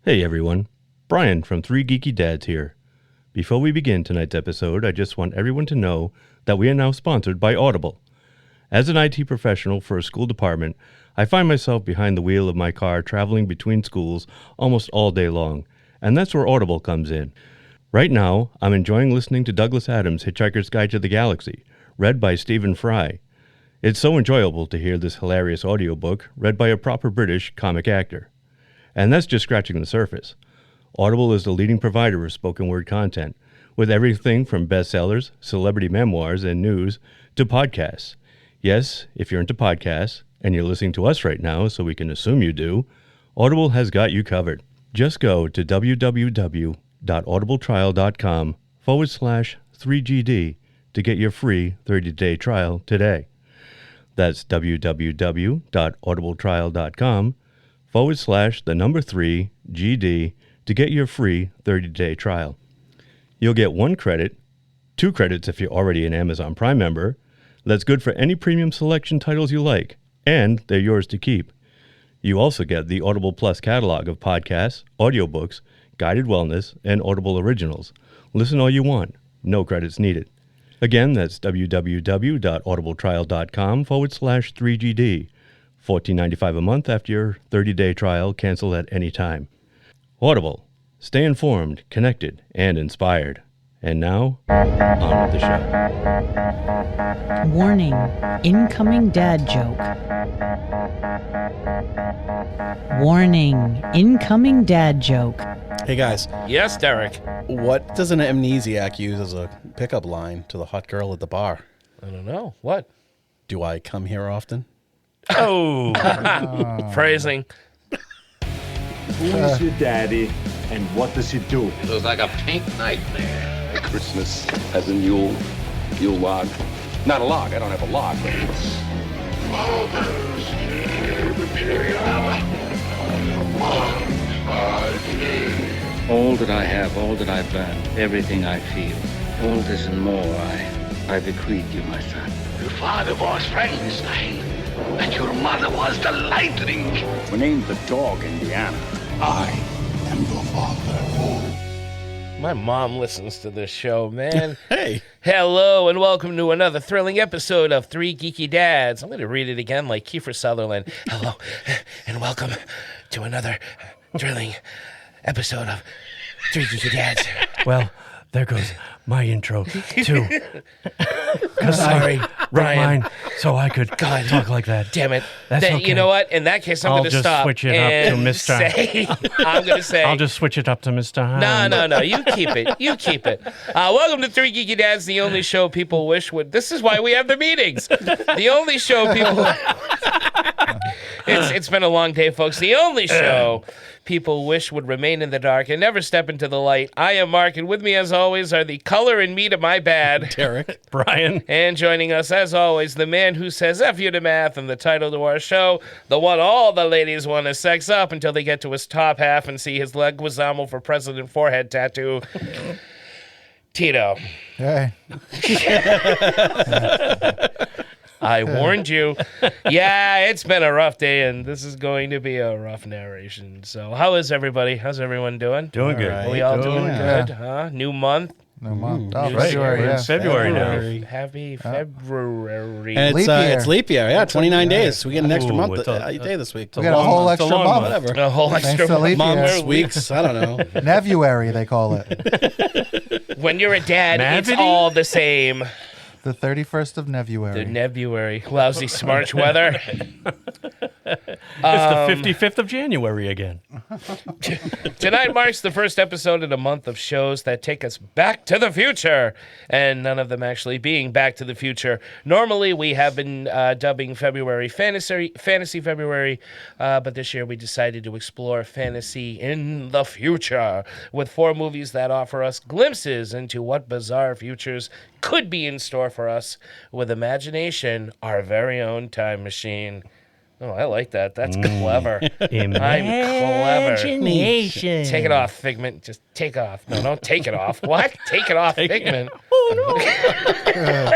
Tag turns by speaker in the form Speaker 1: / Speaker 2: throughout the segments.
Speaker 1: Hey everyone, Brian from Three Geeky Dads here. Before we begin tonight's episode, I just want everyone to know that we are now sponsored by Audible. As an IT professional for a school department, I find myself behind the wheel of my car traveling between schools almost all day long, and that's where Audible comes in. Right now, I'm enjoying listening to Douglas Adams' Hitchhiker's Guide to the Galaxy, read by Stephen Fry. It's so enjoyable to hear this hilarious audiobook read by a proper British comic actor. And that's just scratching the surface. Audible is the leading provider of spoken word content, with everything from bestsellers, celebrity memoirs, and news to podcasts. Yes, if you're into podcasts, and you're listening to us right now, so we can assume you do, Audible has got you covered. Just go to www.audibletrial.com/3GD to get your free 30-day trial today. That's www.audibletrial.com/3GD to get your free 30-day trial. You'll get 1 credit, 2 credits if you're already an Amazon Prime member. That's good for any premium selection titles you like, and they're yours to keep. You also get the Audible Plus catalog of podcasts, audiobooks, guided wellness, and Audible originals. Listen all you want. No credits needed. Again, that's www.audibletrial.com/3GD. $14.95 a month after your 30-day trial. Cancel at any time. Audible. Stay informed, connected, and inspired. And now, on with the show.
Speaker 2: Warning, incoming dad joke. Warning, incoming dad joke.
Speaker 3: Hey guys,
Speaker 4: Yes, Derek.
Speaker 3: what does an amnesiac use as a pickup line to the hot girl at the bar?
Speaker 4: I don't know. What?
Speaker 3: Do I come here often?
Speaker 4: Oh. Phrasing.
Speaker 5: Who's your daddy and what does he do?
Speaker 6: It looks like a pink nightmare.
Speaker 7: Christmas as a Yule log. Not a log, I don't have a log, but it's...
Speaker 6: All that I have, all that I've learned, everything I feel, all this and more I bequeath you, my son.
Speaker 8: Your father was Frankenstein, and your mother was the Lightning.
Speaker 5: We named the dog Indiana.
Speaker 8: I am your father.
Speaker 4: My mom listens to this show, man.
Speaker 3: Hey!
Speaker 4: Hello, and welcome to another thrilling episode of Three Geeky Dads. I'm going to read it again like Kiefer Sutherland. Hello, and welcome to another thrilling episode of Three Geeky Dads.
Speaker 1: Well, there goes my intro, too.
Speaker 4: Sorry, Brian.
Speaker 1: Mine so I could talk like that.
Speaker 4: Damn it.
Speaker 1: That's okay.
Speaker 4: You know what? In that case, I'm going to stop.
Speaker 1: I'll just switch it up to Mr.
Speaker 4: I'm going to say.
Speaker 1: I'll just switch it up to Mr. Hyde.
Speaker 4: No. You keep it. You keep it. Welcome to Three Geeky Dads, the only show people wish would. This is why we have the meetings. The only show people. It's been a long day, folks. The only show people wish would remain in the dark and never step into the light. I am Mark, and with me, as always, are the color and meat of my bad,
Speaker 3: Derek.
Speaker 1: Brian.
Speaker 4: And joining us, as always, the man who says F you to math and the title to our show, the one all the ladies want to sex up until they get to his top half and see his Leguizamo for president forehead tattoo. Tito.
Speaker 9: Hey.
Speaker 4: I warned you. Yeah, it's been a rough day, and this is going to be a rough narration. So how is everybody? How's everyone doing?
Speaker 1: Doing good.
Speaker 4: Are we all doing good? Huh? New month?
Speaker 9: No month. Oh,
Speaker 4: New
Speaker 9: February,
Speaker 4: year.
Speaker 9: yeah.
Speaker 1: February now.
Speaker 4: Happy February.
Speaker 3: And
Speaker 9: Leap year.
Speaker 3: it's leap year, yeah, 29 days. We get an extra
Speaker 1: Ooh,
Speaker 3: month
Speaker 1: it's a
Speaker 3: day this week.
Speaker 9: We got a whole extra month.
Speaker 3: Whatever.
Speaker 4: A whole
Speaker 9: Thanks
Speaker 4: extra
Speaker 9: to leap year.
Speaker 3: Months, weeks, I don't know.
Speaker 9: Nevuary, they call it.
Speaker 4: When you're a dad, it's
Speaker 1: Mavity?
Speaker 4: all the same.
Speaker 9: The 31st of Nevuary.
Speaker 4: The Nebuary. Lousy smarch weather.
Speaker 1: It's the 55th of January again.
Speaker 4: Tonight marks the first episode in a month of shows that take us back to the future, and none of them actually being Back to the Future. Normally, we have been dubbing February Fantasy February, but this year we decided to explore fantasy in the future with 4 movies that offer us glimpses into what bizarre futures could be in store for us with imagination, our very own time machine. Oh, I like that. That's clever. I'm clever.
Speaker 2: Imagination.
Speaker 4: Take it off, Figment. Just take off. No, don't take it off. What? Take it off, Figment.
Speaker 1: Oh, no.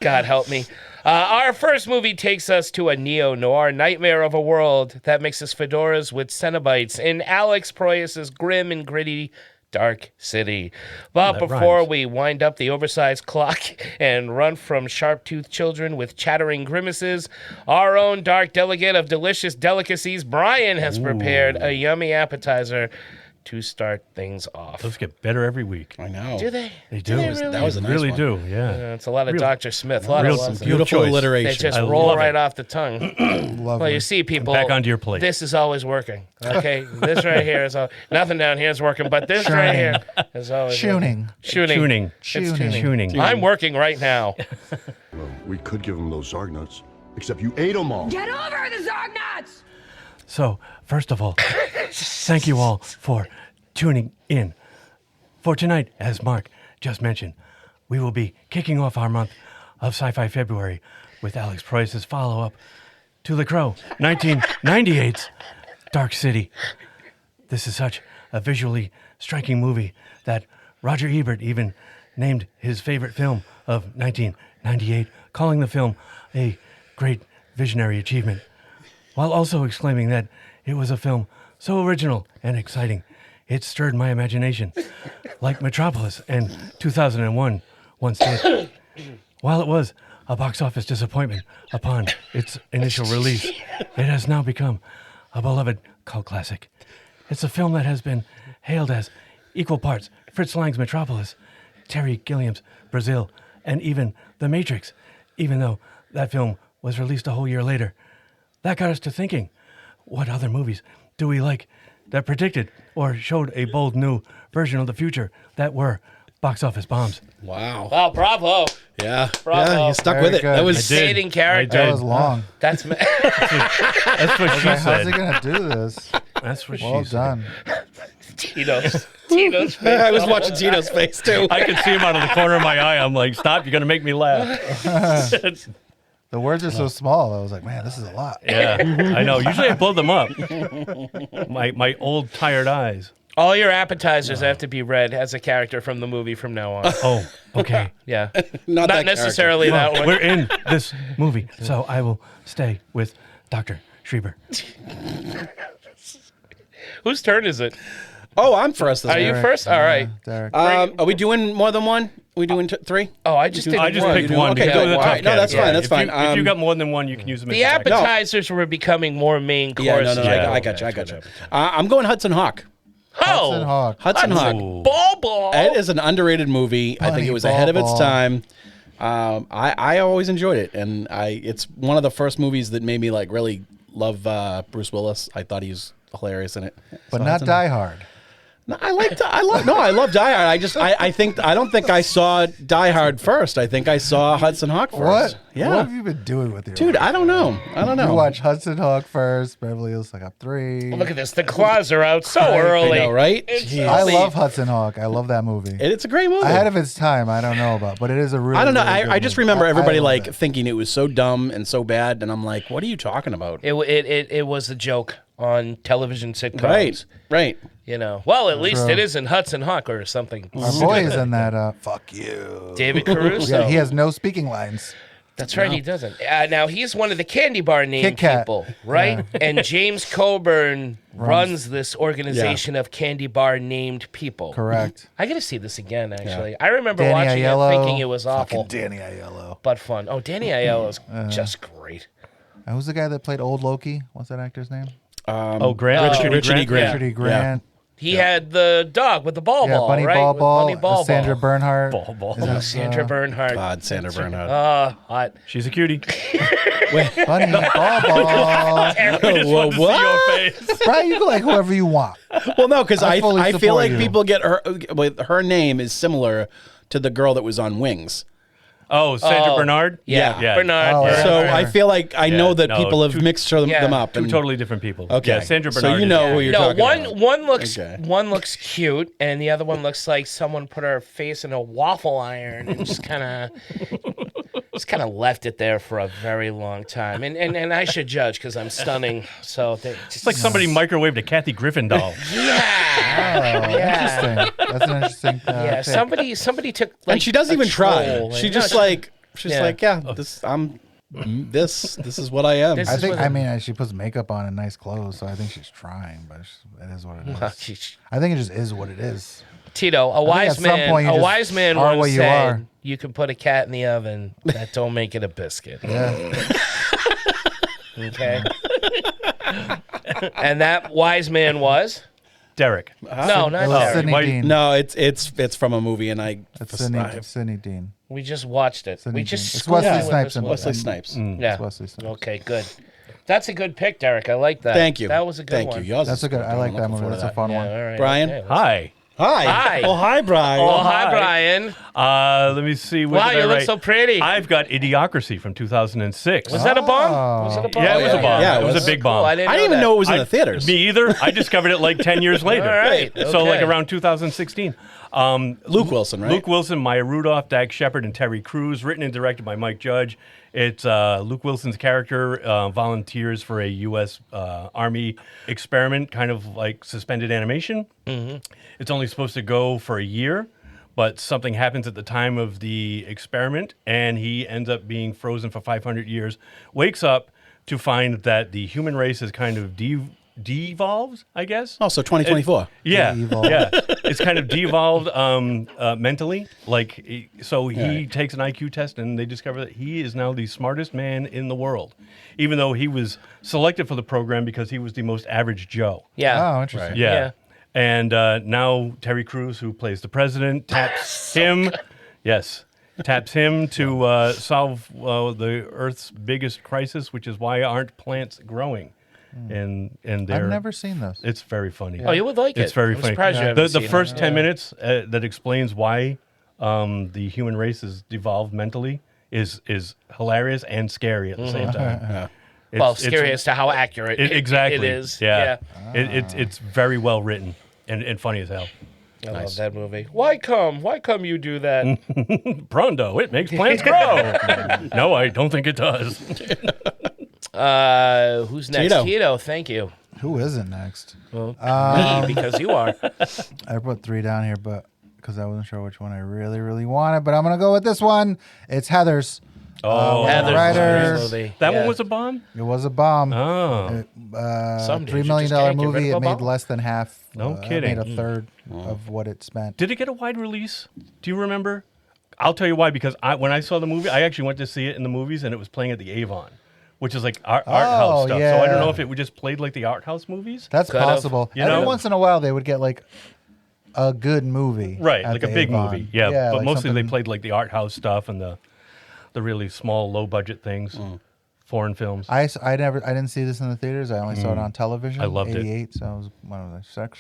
Speaker 4: God help me. Our first movie takes us to a neo-noir nightmare of a world that mixes fedoras with Cenobites in Alex Proyas' grim and gritty Dark City. But before we wind up the oversized clock and run from sharp-toothed children with chattering grimaces, our own dark delegate of delicious delicacies, Brian, has prepared a yummy appetizer to start things off.
Speaker 1: Those get better every week.
Speaker 3: I know.
Speaker 4: Do they?
Speaker 1: They do.
Speaker 3: That was a nice
Speaker 1: really
Speaker 3: one.
Speaker 1: do. Yeah.
Speaker 4: It's a lot of Dr. Smith. A lot
Speaker 1: real
Speaker 4: of
Speaker 1: some
Speaker 4: loves.
Speaker 3: Beautiful
Speaker 1: choice.
Speaker 4: They
Speaker 3: alliteration.
Speaker 4: just
Speaker 1: I
Speaker 4: roll
Speaker 1: love
Speaker 4: right
Speaker 1: it.
Speaker 4: off the tongue. Well, you see, people.
Speaker 1: Back onto your plate.
Speaker 4: This is always working. Okay, this right here is all. Nothing down here is working, but this right here is always
Speaker 9: Shooning.
Speaker 4: working. Shooning.
Speaker 1: Shooning.
Speaker 4: I'm working right now.
Speaker 10: Well, we could give them those Zarg nuts, except you ate them all.
Speaker 11: Get over the Zarg nuts!
Speaker 1: So, first of all, thank you all for tuning in. For tonight, as Mark just mentioned, we will be kicking off our month of Sci-Fi February with Alex Proyas' follow-up to The Crow, 1998's Dark City. This is such a visually striking movie that Roger Ebert even named his favorite film of 1998, calling the film a great visionary achievement, while also exclaiming that it was a film so original and exciting, it stirred my imagination, like Metropolis and 2001 once did. While it was a box office disappointment upon its initial release, it has now become a beloved cult classic. It's a film that has been hailed as equal parts Fritz Lang's Metropolis, Terry Gilliam's Brazil, and even The Matrix, even though that film was released a whole year later. That got us to thinking, what other movies do we like that predicted or showed a bold new version of the future that were box office bombs?
Speaker 3: Wow.
Speaker 4: Wow, bravo.
Speaker 3: Yeah.
Speaker 4: Bravo.
Speaker 3: Yeah, you stuck
Speaker 9: Very
Speaker 3: with it.
Speaker 9: good.
Speaker 3: That was
Speaker 4: Fading character.
Speaker 9: That was long.
Speaker 4: That's
Speaker 1: That's what she
Speaker 9: How's
Speaker 1: said.
Speaker 9: he gonna do this?
Speaker 1: That's what
Speaker 9: Well
Speaker 1: she
Speaker 9: done.
Speaker 4: Tito's face.
Speaker 3: I was watching Tito's face too.
Speaker 1: said. I could see him out of the corner of my eye. I'm like, stop, you're going to make me laugh.
Speaker 9: The words are so small. I was like, man, this is a lot.
Speaker 1: Yeah, I know. Usually I blow them up. My old tired eyes.
Speaker 4: All your appetizers have to be read as a character from the movie from now on.
Speaker 1: Oh, okay.
Speaker 4: Yeah.
Speaker 3: Not that
Speaker 4: necessarily that one.
Speaker 1: We're in this movie, so I will stay with Dr. Schreiber.
Speaker 4: Whose turn is it?
Speaker 3: Oh, I'm first. This
Speaker 4: Are you
Speaker 3: week.
Speaker 4: first? All right.
Speaker 9: Derek.
Speaker 3: Are we doing more than one? Are we doing three?
Speaker 4: Oh, I just did
Speaker 1: I just
Speaker 4: one.
Speaker 1: picked one.
Speaker 3: Okay,
Speaker 1: to go
Speaker 3: good.
Speaker 1: to the
Speaker 3: All
Speaker 1: top
Speaker 3: right. No, that's
Speaker 1: category.
Speaker 3: fine. That's fine.
Speaker 1: If you got more than one, you can use them.
Speaker 4: The
Speaker 1: as a backup.
Speaker 4: appetizers were becoming more main course.
Speaker 3: Yeah, no,
Speaker 1: Yeah.
Speaker 3: I got you. I got you. I'm going Hudson Hawk.
Speaker 9: Hudson
Speaker 4: Oh,
Speaker 9: Hawk.
Speaker 3: Hudson Hawk.
Speaker 4: ball.
Speaker 3: It is an underrated movie. I think
Speaker 9: Bunny
Speaker 3: it was ahead of its
Speaker 9: Ball.
Speaker 3: time. I always enjoyed it, and it's one of the first movies that made me like really love Bruce Willis. I thought he was hilarious in it.
Speaker 9: But
Speaker 3: So
Speaker 9: not
Speaker 3: Hudson-
Speaker 9: Die Hard.
Speaker 3: No, I love Die Hard. I don't think I saw Die Hard first. I think I saw Hudson Hawk first.
Speaker 9: What?
Speaker 3: Yeah.
Speaker 9: What have you been doing with your
Speaker 3: Dude,
Speaker 9: life?
Speaker 3: I don't know.
Speaker 9: You watch Hudson Hawk first, Beverly Hills like up 3.
Speaker 4: Look at this. The claws are out so early.
Speaker 3: I know, right?
Speaker 4: It's
Speaker 9: I
Speaker 4: early.
Speaker 9: love Hudson Hawk. I love that movie.
Speaker 3: It's a great movie.
Speaker 9: Ahead of its time, I don't know about, but it is a really.
Speaker 3: I don't know.
Speaker 9: really good
Speaker 3: I just
Speaker 9: movie.
Speaker 3: remember
Speaker 9: I
Speaker 3: everybody
Speaker 9: love
Speaker 3: like
Speaker 9: it.
Speaker 3: thinking it was so dumb and so bad, and I'm like, what are you talking about?
Speaker 4: It was a joke on television sitcoms.
Speaker 3: Right.
Speaker 4: You know. Well, at least
Speaker 9: True.
Speaker 4: it isn't Hudson Hawk or something.
Speaker 9: Our boy is in that. Fuck you.
Speaker 4: David Caruso.
Speaker 9: Yeah, he has no speaking lines.
Speaker 4: That's right, he doesn't. Now, he's one of the candy bar named
Speaker 9: Kit Kat.
Speaker 4: people, right? And James Coburn runs this organization of candy bar named people.
Speaker 9: Correct.
Speaker 4: I got to see this again, actually. I remember
Speaker 9: Danny
Speaker 4: watching
Speaker 9: Aiello.
Speaker 4: it thinking it was awful,
Speaker 9: Fucking Danny Aiello.
Speaker 4: but fun. Oh, Danny Aiello's just great.
Speaker 9: Who's the guy that played Old Loki? What's that actor's name?
Speaker 1: Grant?
Speaker 3: Richard E. Grant.
Speaker 9: Richard E. Grant.
Speaker 4: He had the dog with the ball,
Speaker 9: Bunny
Speaker 4: right?
Speaker 9: Ball
Speaker 4: With
Speaker 9: Ball.
Speaker 4: Bunny Ball
Speaker 9: Sandra Bernhardt.
Speaker 1: Ball.
Speaker 9: Is that,
Speaker 4: Sandra Bernhardt.
Speaker 3: God, Sandra Bernhardt.
Speaker 4: Hot.
Speaker 1: She's a cutie.
Speaker 9: Bunny Ball Ball.
Speaker 3: Whoa, what?
Speaker 1: Your face.
Speaker 9: Brian, you can like whoever you want.
Speaker 3: Well, no, because
Speaker 9: I fully
Speaker 3: I feel
Speaker 9: support
Speaker 3: like
Speaker 9: you.
Speaker 3: people get her name is similar to the girl that was on Wings.
Speaker 1: Oh, Sandra Bernard?
Speaker 4: Yeah, Bernard.
Speaker 9: Oh,
Speaker 4: Bernard.
Speaker 3: So
Speaker 9: Fair.
Speaker 3: I feel like I know that
Speaker 1: no,
Speaker 3: people have
Speaker 1: two-
Speaker 3: mixed them up.
Speaker 1: Two
Speaker 3: and-
Speaker 1: totally different people.
Speaker 3: Okay.
Speaker 1: Yeah, Sandra
Speaker 3: So
Speaker 1: Bernard.
Speaker 3: you know who you're
Speaker 4: No,
Speaker 3: talking about.
Speaker 4: one looks cute, and the other one looks like someone put her face in a waffle iron and just kind of left it there for a very long time. And I should judge because I'm stunning. So
Speaker 1: It's like somebody microwaved a Kathy Griffin doll.
Speaker 9: Interesting. That's an interesting.
Speaker 4: Yeah,
Speaker 9: take.
Speaker 4: somebody took like
Speaker 3: And she doesn't
Speaker 4: a
Speaker 3: even try.
Speaker 4: troll,
Speaker 3: She
Speaker 4: like-
Speaker 3: just
Speaker 4: no,
Speaker 3: like she's
Speaker 4: Yeah.
Speaker 3: like, yeah, this I'm this is what I am.
Speaker 9: I think. I mean, she puts makeup on and nice clothes, so I think she's trying. But it is what it is.
Speaker 4: Well,
Speaker 9: I think it just is what it is.
Speaker 4: Tito, a wise man once said, "You can put a cat in the oven, that don't make it a biscuit."
Speaker 9: Yeah.
Speaker 4: Okay. And that wise man was
Speaker 1: Derek.
Speaker 4: No, not Derek.
Speaker 9: Sidney Dean.
Speaker 3: No, it's from a movie, and
Speaker 9: Sidney Dean.
Speaker 4: We just watched it.
Speaker 9: Sidney
Speaker 4: we just
Speaker 9: Dean. It's Wesley
Speaker 3: Snipes.
Speaker 9: Snipes.
Speaker 3: Wesley Snipes.
Speaker 4: Yeah.
Speaker 9: It's Wesley Snipes.
Speaker 4: Okay, good. That's a good pick, Derek. I like that.
Speaker 3: Thank you.
Speaker 4: That was a good one.
Speaker 3: Thank you. Yours
Speaker 9: That's
Speaker 3: is
Speaker 9: a good. I like
Speaker 3: I'm
Speaker 9: that
Speaker 3: looking
Speaker 9: movie.
Speaker 3: forward
Speaker 9: That's
Speaker 3: to
Speaker 9: a fun
Speaker 4: Yeah,
Speaker 9: one.
Speaker 4: all right.
Speaker 3: Brian?
Speaker 4: Okay.
Speaker 1: Hi.
Speaker 3: Hi.
Speaker 4: Hi.
Speaker 3: Oh, hi, Brian.
Speaker 4: Oh, hi, Brian.
Speaker 1: Let me see. What
Speaker 4: Wow,
Speaker 1: did
Speaker 4: you
Speaker 1: I
Speaker 4: look
Speaker 1: write?
Speaker 4: so pretty.
Speaker 1: I've got Idiocracy from 2006.
Speaker 4: Was that a bomb? Was it a bomb?
Speaker 1: Yeah, it was a bomb.
Speaker 3: Yeah,
Speaker 1: it was a big bomb.
Speaker 4: Cool. I didn't
Speaker 3: even know it was in the theaters.
Speaker 1: Me either. I discovered it like 10 years later.
Speaker 4: All right.
Speaker 1: So like
Speaker 4: Okay.
Speaker 1: around 2016.
Speaker 3: Luke Wilson, right?
Speaker 1: Luke Wilson, Maya Rudolph, Dag Shepard, and Terry Crews. Written and directed by Mike Judge. It's Luke Wilson's character volunteers for a U.S. Army experiment, kind of like suspended animation. Mm-hmm. It's only supposed to go for a year, but something happens at the time of the experiment, and he ends up being frozen for 500 years. Wakes up to find that the human race is kind of devolved, I guess.
Speaker 3: Oh, so 2024.
Speaker 1: Yeah,
Speaker 9: De-evolved.
Speaker 1: yeah. It's kind of devolved mentally. Like, so he takes an IQ test, and they discover that he is now the smartest man in the world, even though he was selected for the program because he was the most average Joe.
Speaker 4: Yeah.
Speaker 9: Oh, interesting.
Speaker 1: Yeah.
Speaker 4: Yeah.
Speaker 1: And now Terry Crews, who plays the president, taps him. Yes. Taps him to solve the Earth's biggest crisis, which is why aren't plants growing? And they're,
Speaker 9: I've never seen this.
Speaker 1: It's very funny.
Speaker 4: Oh, you would like it.
Speaker 1: It's very
Speaker 4: I'm
Speaker 1: funny.
Speaker 4: surprised you haven't
Speaker 1: The
Speaker 4: seen
Speaker 1: first
Speaker 4: it.
Speaker 1: 10 minutes that explains why the human race is devolved mentally is hilarious and scary at the same time.
Speaker 4: Well, scary as to how accurate
Speaker 1: exactly.
Speaker 4: it is.
Speaker 1: Yeah. It's very well written and funny as hell.
Speaker 4: I love that movie. Why come you do that?
Speaker 1: Pronto, it makes plants grow. No, I don't think it does.
Speaker 4: Who's next? Tito, thank you.
Speaker 9: Who isn't next?
Speaker 4: Well, me, because you are.
Speaker 9: I put 3 down here, but because I wasn't sure which one I really, really wanted, but I'm gonna go with this one. It's Heathers.
Speaker 4: Heathers.
Speaker 9: Writers.
Speaker 1: That one was a bomb?
Speaker 9: It was a bomb.
Speaker 1: Oh.
Speaker 9: $3 million movie. It made less than half.
Speaker 1: No kidding.
Speaker 9: It made a third of what it spent.
Speaker 1: Did it get a wide release? Do you remember? I'll tell you why, because when I saw the movie, I actually went to see it in the movies, and it was playing at the Avon, which is like art house stuff.
Speaker 9: Yeah.
Speaker 1: So I don't know if it just played like the art house movies.
Speaker 9: That's possible.
Speaker 1: You know?
Speaker 9: Every once in a while, they would get like a good movie.
Speaker 1: Right,
Speaker 9: at
Speaker 1: like a
Speaker 9: the
Speaker 1: big
Speaker 9: Avon.
Speaker 1: movie. Yeah, but
Speaker 9: like
Speaker 1: mostly they
Speaker 9: something-
Speaker 1: played like the art house stuff and the really small, low budget things, foreign films.
Speaker 9: I didn't see this in the theaters. I only saw it on television.
Speaker 1: I loved it.
Speaker 9: 88, so I was when I was 6.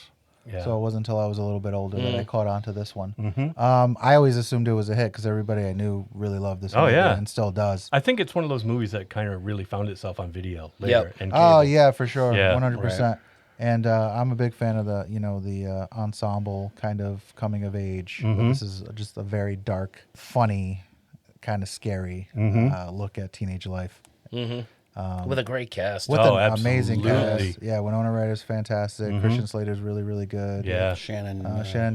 Speaker 1: Yeah.
Speaker 9: So it wasn't until I was a little bit older that I caught on to this one.
Speaker 1: Mm-hmm.
Speaker 9: I always assumed it was a hit because everybody I knew really loved this
Speaker 1: Oh,
Speaker 9: movie
Speaker 1: yeah.
Speaker 9: and still does.
Speaker 1: I think it's one of those movies that kind of really found itself on video later.
Speaker 4: Yep.
Speaker 1: And
Speaker 9: Oh
Speaker 1: cable.
Speaker 9: yeah, for sure,
Speaker 1: Yeah.
Speaker 9: 100%. And I'm a big fan of the ensemble kind of coming of age.
Speaker 1: Mm-hmm.
Speaker 9: This is just a very dark, funny, kind of scary look at teenage life.
Speaker 4: With a great cast.
Speaker 9: With
Speaker 1: Oh,
Speaker 9: an amazing
Speaker 1: absolutely.
Speaker 9: cast. Yeah, Winona Ryder's fantastic. Christian Slater's really, really good.
Speaker 1: Yeah.
Speaker 3: Shannon.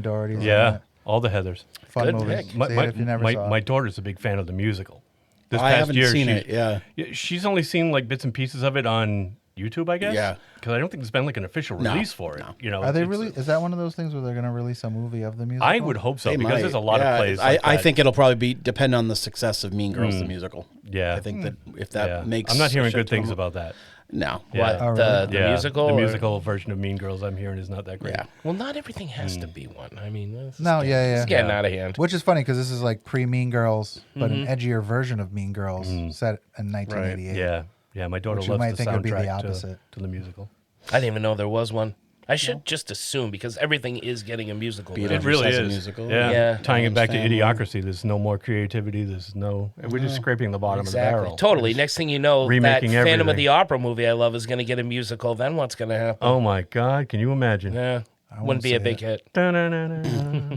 Speaker 9: Doherty's in
Speaker 1: Yeah.
Speaker 9: it.
Speaker 1: All the Heathers.
Speaker 9: Fun
Speaker 4: Good
Speaker 9: movie.
Speaker 4: pick.
Speaker 9: See it if you never saw
Speaker 1: My
Speaker 9: it.
Speaker 1: daughter's a big fan of the musical. This
Speaker 3: I
Speaker 1: past
Speaker 3: haven't
Speaker 1: year,
Speaker 3: seen it. Yeah.
Speaker 1: she's only seen like bits and pieces of it on YouTube, I guess.
Speaker 3: Yeah.
Speaker 1: Because I don't think there's been like an official
Speaker 3: No,
Speaker 1: release for it.
Speaker 3: no.
Speaker 1: You know,
Speaker 9: Are they
Speaker 1: it's-
Speaker 9: really? Is that one of those things where they're going to release a movie of the musical?
Speaker 1: I would hope so
Speaker 3: They
Speaker 1: because
Speaker 3: might.
Speaker 1: there's a lot
Speaker 3: Yeah,
Speaker 1: of plays.
Speaker 3: I
Speaker 1: Like that.
Speaker 3: think it'll probably depend on the success of Mean Girls the musical.
Speaker 1: Yeah.
Speaker 3: I think that if that
Speaker 1: Yeah.
Speaker 3: makes
Speaker 1: I'm not hearing
Speaker 3: a shit
Speaker 1: good things
Speaker 3: ton-
Speaker 1: about that.
Speaker 3: No.
Speaker 1: Yeah.
Speaker 4: What,
Speaker 9: Oh,
Speaker 4: the
Speaker 9: really?
Speaker 4: musical?
Speaker 1: The
Speaker 4: or-
Speaker 1: musical version of Mean Girls I'm hearing is not that great.
Speaker 3: Yeah.
Speaker 4: Well, not everything has to be one. I mean, it's
Speaker 9: No,
Speaker 4: it's getting out of hand.
Speaker 9: Which is funny because this is like pre-Mean Girls, but an edgier version of Mean Girls set in 1988.
Speaker 1: Yeah. Yeah. My daughter
Speaker 9: Which you
Speaker 1: loves
Speaker 9: might
Speaker 1: the
Speaker 9: think would be the
Speaker 1: soundtrack
Speaker 9: opposite.
Speaker 1: to the musical.
Speaker 4: I didn't even know there was one. I should just assume because everything is getting a musical. now.
Speaker 1: It really
Speaker 3: has a
Speaker 1: is.
Speaker 3: musical.
Speaker 1: Yeah.
Speaker 4: Yeah.
Speaker 1: Tying it back to
Speaker 3: Family.
Speaker 1: Idiocracy, there's no more creativity. We're just scraping the bottom of the barrel.
Speaker 4: Totally. Next thing you know, that
Speaker 1: Remaking
Speaker 4: Phantom of
Speaker 1: everything.
Speaker 4: the Opera movie I love is going to get a musical. Then what's going to happen?
Speaker 1: Oh my God! Can you imagine?
Speaker 4: Yeah. Wouldn't be a
Speaker 9: see
Speaker 4: big hit.
Speaker 1: Da-na-na-na.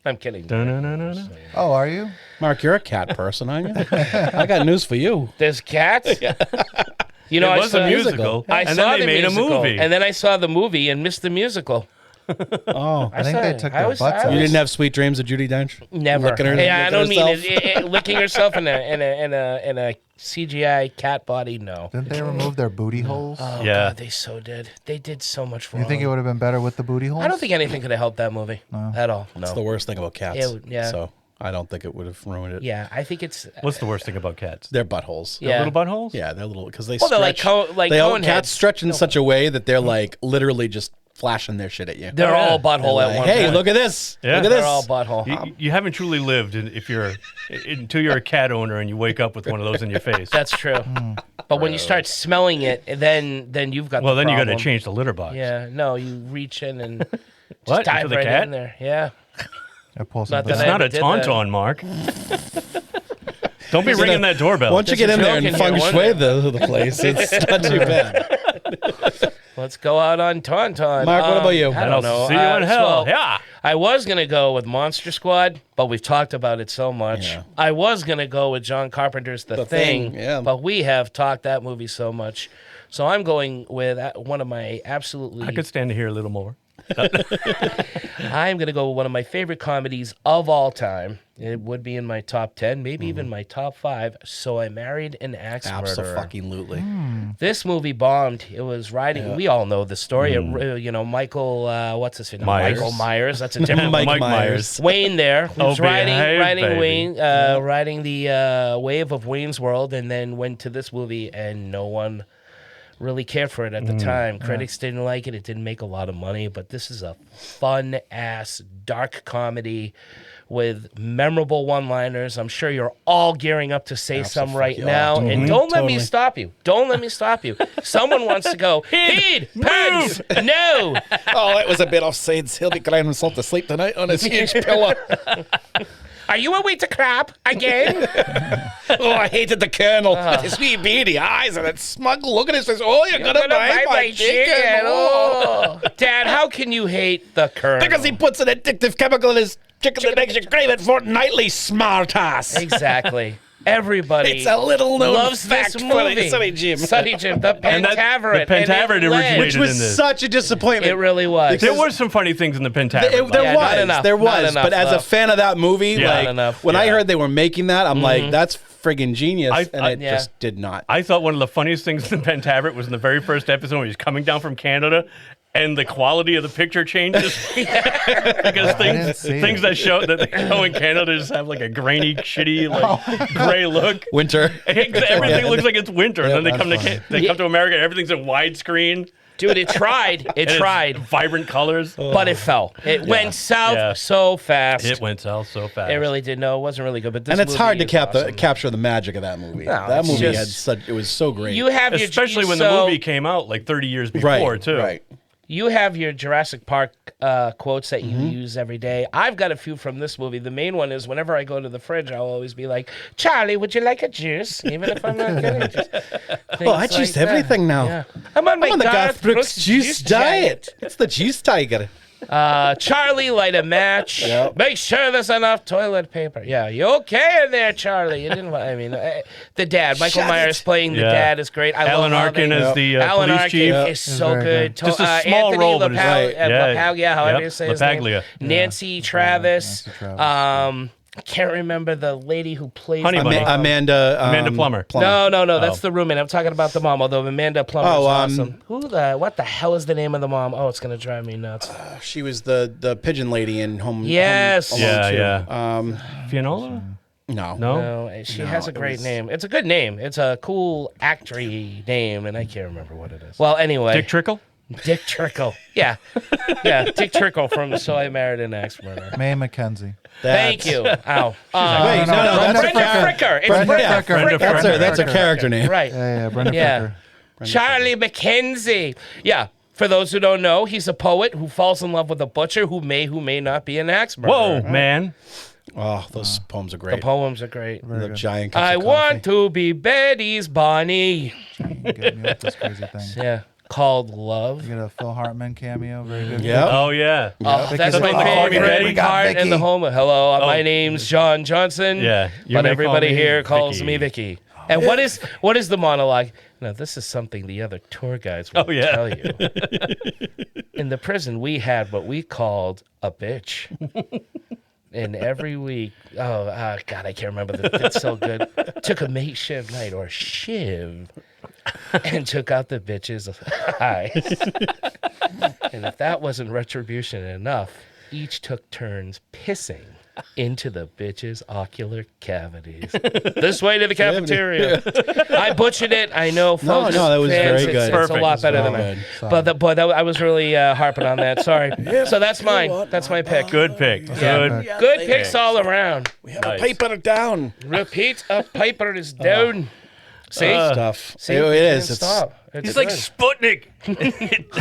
Speaker 4: I'm kidding.
Speaker 1: Da-na-na-na-na.
Speaker 9: Oh, are you?
Speaker 3: Mark, you're a cat person, aren't you? I got news for you.
Speaker 4: There's cats? You know,
Speaker 1: It
Speaker 4: I
Speaker 1: was
Speaker 4: saw
Speaker 1: a musical,
Speaker 4: I
Speaker 1: and
Speaker 4: saw
Speaker 1: then they
Speaker 4: the
Speaker 1: made
Speaker 4: musical,
Speaker 1: a movie.
Speaker 4: and then I saw the movie and missed the musical.
Speaker 3: Oh,
Speaker 9: I think they took their butts out.
Speaker 3: You didn't have sweet dreams of Judi Dench?
Speaker 4: Never.
Speaker 3: Licking her,
Speaker 4: I don't mean
Speaker 3: herself?
Speaker 4: licking herself in a CGI cat body. No.
Speaker 9: Didn't they remove their booty holes?
Speaker 4: Oh,
Speaker 1: Yeah.
Speaker 4: God, they so did. They did so much wrong.
Speaker 9: You think it would have been better with the booty holes?
Speaker 4: I don't think anything could have helped that movie at all. No.
Speaker 3: That's the worst thing about cats.
Speaker 4: Yeah.
Speaker 3: So I don't think it would have ruined it.
Speaker 4: Yeah, I think it's.
Speaker 1: What's the worst thing about cats?
Speaker 3: They're buttholes.
Speaker 4: Yeah.
Speaker 1: Little buttholes?
Speaker 3: Yeah, they're little because they
Speaker 4: Well,
Speaker 3: stretch.
Speaker 4: they're like
Speaker 3: they all
Speaker 4: cone
Speaker 3: cats
Speaker 4: heads.
Speaker 3: stretch in such a way that they're like literally just flashing their shit at you.
Speaker 4: They're all butthole
Speaker 3: They're
Speaker 4: at
Speaker 3: like,
Speaker 4: one
Speaker 3: hey,
Speaker 4: point.
Speaker 3: look at this!
Speaker 1: Yeah.
Speaker 3: Look at
Speaker 4: They're
Speaker 3: this!
Speaker 4: all butthole.
Speaker 1: You haven't truly lived until you're a cat owner and you wake up with one of those in your face.
Speaker 4: That's true. But when you start smelling it, then you've got.
Speaker 1: Well,
Speaker 4: the
Speaker 1: then you got to
Speaker 4: problem.
Speaker 1: change the litter box.
Speaker 4: Yeah, no, you reach in and just
Speaker 1: What?
Speaker 4: dive
Speaker 1: Into the
Speaker 4: right
Speaker 1: cat?
Speaker 4: in there. Yeah.
Speaker 9: I pull
Speaker 4: Not
Speaker 9: something
Speaker 4: that
Speaker 1: It's
Speaker 4: I
Speaker 9: out.
Speaker 1: not
Speaker 4: ever
Speaker 1: a
Speaker 4: did
Speaker 1: tauntaun, Mark. Don't be ringing that doorbell.
Speaker 3: Once you get in there and
Speaker 4: joke in
Speaker 3: feng
Speaker 4: here,
Speaker 3: shui the place, it's not too bad.
Speaker 4: Let's go out on Tauntaun.
Speaker 3: Mark, what about you?
Speaker 4: I
Speaker 1: And
Speaker 4: don't
Speaker 1: I'll
Speaker 4: know.
Speaker 1: see you in hell.
Speaker 4: well,
Speaker 1: Yeah.
Speaker 4: I was going to go with Monster Squad, but we've talked about it so much.
Speaker 3: Yeah.
Speaker 4: I was going to go with John Carpenter's The Thing,
Speaker 3: yeah.
Speaker 4: but we have talked that movie so much. So I'm going with one of my absolutely...
Speaker 1: I could stand to hear a little more.
Speaker 4: I'm going to go with one of my favorite comedies of all time. It would be in my top 10, maybe even my top 5. So I Married an Axe Murderer.
Speaker 3: Absolutely.
Speaker 4: This movie bombed. It was riding. We all know the story. Michael, what's his name?
Speaker 1: Myers.
Speaker 4: Michael Myers. That's a different
Speaker 3: Mike
Speaker 1: Mike
Speaker 3: Myers.
Speaker 4: Wayne there was
Speaker 1: Oh,
Speaker 4: riding
Speaker 1: baby.
Speaker 4: Wayne, riding the wave of Wayne's World, and then went to this movie, and no one really cared for it at the time. Critics didn't like it. It didn't make a lot of money, but this is a fun ass dark comedy with memorable one-liners. I'm sure you're all gearing up to say some right now, and don't let me stop you. Don't let me stop you. Someone wants to go, heed, pugs, no.
Speaker 3: Oh, it was a bit offsides. He'll be crying himself to sleep tonight on his huge pillow.
Speaker 4: Are you a wee to crap again?
Speaker 3: Oh, I hated the Colonel. With his wee beady eyes and that smug look at his face. Oh, you're gonna buy my chicken. Oh.
Speaker 4: Dad, how can you hate the Colonel?
Speaker 3: Because he puts an addictive chemical in his chicken that makes you crave it fortnightly, smart ass.
Speaker 4: Exactly. Everybody
Speaker 3: It's a little known
Speaker 4: loves
Speaker 3: fact
Speaker 4: this
Speaker 3: for
Speaker 4: movie.
Speaker 3: Sonny Jim.
Speaker 4: Sonny Jim, the
Speaker 1: And that-
Speaker 4: Pentaveret.
Speaker 1: the Pentaveret
Speaker 4: and it led.
Speaker 1: originated
Speaker 3: Which was
Speaker 1: in this.
Speaker 3: such a disappointment.
Speaker 4: It really was.
Speaker 1: There were some funny things in the Pentaveret.
Speaker 3: There
Speaker 4: Yeah,
Speaker 3: was,
Speaker 4: not enough,
Speaker 3: there
Speaker 4: not
Speaker 3: was.
Speaker 4: enough,
Speaker 3: But as
Speaker 4: though.
Speaker 3: a fan of that movie,
Speaker 1: Yeah.
Speaker 3: like
Speaker 4: Not enough.
Speaker 3: when I
Speaker 1: Yeah.
Speaker 3: heard they were making that, I'm like, that's friggin' genius, and it
Speaker 4: Yeah.
Speaker 3: just did not.
Speaker 1: I thought one of the funniest things in the Pentaveret was in the very first episode when he was coming down from Canada and the quality of the picture changes. Because
Speaker 9: didn't see
Speaker 1: things
Speaker 9: it.
Speaker 1: that they show in Canada just have like a grainy, shitty, like gray look.
Speaker 3: Winter.
Speaker 1: Everything looks like it's winter, and then they
Speaker 9: that's
Speaker 1: come
Speaker 9: funny.
Speaker 1: they come to America, and everything's in widescreen.
Speaker 4: Dude, it tried. It
Speaker 1: and it's
Speaker 4: tried.
Speaker 1: vibrant colors.
Speaker 4: But it fell. It went south
Speaker 1: Yeah.
Speaker 4: so fast.
Speaker 1: It went south so fast.
Speaker 4: It really did. No, it wasn't really good. But this
Speaker 3: And it's hard to
Speaker 4: movie is awesome.
Speaker 3: capture the magic of that movie.
Speaker 4: No,
Speaker 3: that
Speaker 4: it's
Speaker 3: movie
Speaker 4: just-
Speaker 3: had such, it was so great.
Speaker 4: You have your
Speaker 1: Especially when the
Speaker 4: so-
Speaker 1: movie came out like 30 years before,
Speaker 3: right,
Speaker 1: too.
Speaker 3: right.
Speaker 4: You have your Jurassic Park quotes that you use every day. I've got a few from this movie. The main one is whenever I go to the fridge, I'll always be like, Charlie, would you like a juice? Even if I'm not getting juice.
Speaker 3: Oh, I juice everything now.
Speaker 4: Yeah. I'm on
Speaker 3: the Garth Brooks juice diet. It's the juice tiger.
Speaker 4: Charlie, light a match.
Speaker 3: Yep.
Speaker 4: Make sure there's enough toilet paper. Yeah, you okay in there, Charlie? You didn't. I mean, the dad, Michael
Speaker 3: Shut
Speaker 4: Myers
Speaker 3: it.
Speaker 4: playing the
Speaker 1: Yeah.
Speaker 4: dad is great. I
Speaker 1: Alan
Speaker 4: love how
Speaker 1: Arkin
Speaker 4: they-
Speaker 1: as the
Speaker 4: Alan
Speaker 1: police
Speaker 4: Arkin
Speaker 1: chief.
Speaker 4: is so
Speaker 9: very
Speaker 4: good.
Speaker 1: Just a small
Speaker 4: Anthony
Speaker 1: role, but it's
Speaker 3: right.
Speaker 4: Lapaglia, however
Speaker 1: Yep.
Speaker 4: you say his name.
Speaker 1: Lapaglia.
Speaker 4: Nancy Travis.
Speaker 9: Nancy Travis.
Speaker 4: I can't remember the lady who plays
Speaker 1: Honey
Speaker 4: the
Speaker 1: Bunny.
Speaker 4: mom.
Speaker 3: Amanda
Speaker 1: Plummer.
Speaker 4: No, that's the roommate. I'm talking about the mom. Although Amanda Plummer is
Speaker 3: Oh,
Speaker 4: awesome. What the hell is the name of the mom? Oh, it's gonna drive me nuts.
Speaker 3: She was the pigeon lady in Home.
Speaker 4: Yes.
Speaker 3: Home Alone
Speaker 1: Yeah,
Speaker 3: 2.
Speaker 1: yeah. Fionola?
Speaker 3: No.
Speaker 4: No, she has a great name. It's a good name. It's a cool actory name, and I can't remember what it is. Well, anyway.
Speaker 1: Dick Trickle?
Speaker 4: Dick Trickle. Yeah. Yeah, Dick Trickle from So I Married an Axe Murderer.
Speaker 9: Mae McKenzie.
Speaker 4: Thank you. Ow.
Speaker 3: Wait, no, that's a
Speaker 4: Brenda Fricker. It's
Speaker 9: Brenda
Speaker 4: Brenda
Speaker 9: Fricker.
Speaker 4: Fricker.
Speaker 3: That's a character name.
Speaker 4: Right.
Speaker 9: Yeah, Brenda
Speaker 4: Yeah.
Speaker 9: Fricker.
Speaker 4: Charlie McKenzie. Yeah. For those who don't know, he's a poet who falls in love with a butcher who may not be an axe murderer.
Speaker 1: Whoa, man.
Speaker 3: Oh, those poems are
Speaker 4: The
Speaker 3: great.
Speaker 4: poems are great.
Speaker 3: The giant cups
Speaker 4: I
Speaker 3: of
Speaker 4: want
Speaker 3: coffee.
Speaker 4: to be Betty's Bonnie.
Speaker 9: Get me with this crazy thing.
Speaker 4: Yeah. Called Love.
Speaker 9: You get a Phil Hartman cameo. Very good.
Speaker 3: Yep.
Speaker 1: Oh, yeah.
Speaker 4: Oh, that's
Speaker 9: Vicky.
Speaker 4: my
Speaker 1: Call Me Betty.
Speaker 4: favorite
Speaker 9: We got
Speaker 4: part in
Speaker 9: Vicky.
Speaker 4: the home. Hello, my name's John Johnson.
Speaker 1: Yeah, you
Speaker 4: But
Speaker 1: may
Speaker 4: everybody
Speaker 1: call me
Speaker 4: here calls
Speaker 1: Vicky.
Speaker 4: me Vicky. And what is the monologue? Now, this is something the other tour guides will tell you. In the prison, we had what we called a bitch. And every week, God, I can't remember. It's so good. Took a makeshift night or shiv and took out the bitch's eyes. And if that wasn't retribution enough, each took turns pissing into the bitch's ocular cavities. This way to the cafeteria. I butchered it. I know, folks.
Speaker 3: No, that was very good.
Speaker 4: It's a lot better than that. But I was really harping on that. Sorry. So that's mine. That's my pick.
Speaker 1: Good pick.
Speaker 4: Yeah. Good picks all around.
Speaker 3: We have a paper down.
Speaker 4: Repeat, a paper is down. See?
Speaker 3: Stuff.
Speaker 4: See?
Speaker 3: It is. It's
Speaker 4: Stop.
Speaker 1: He's like Sputnik.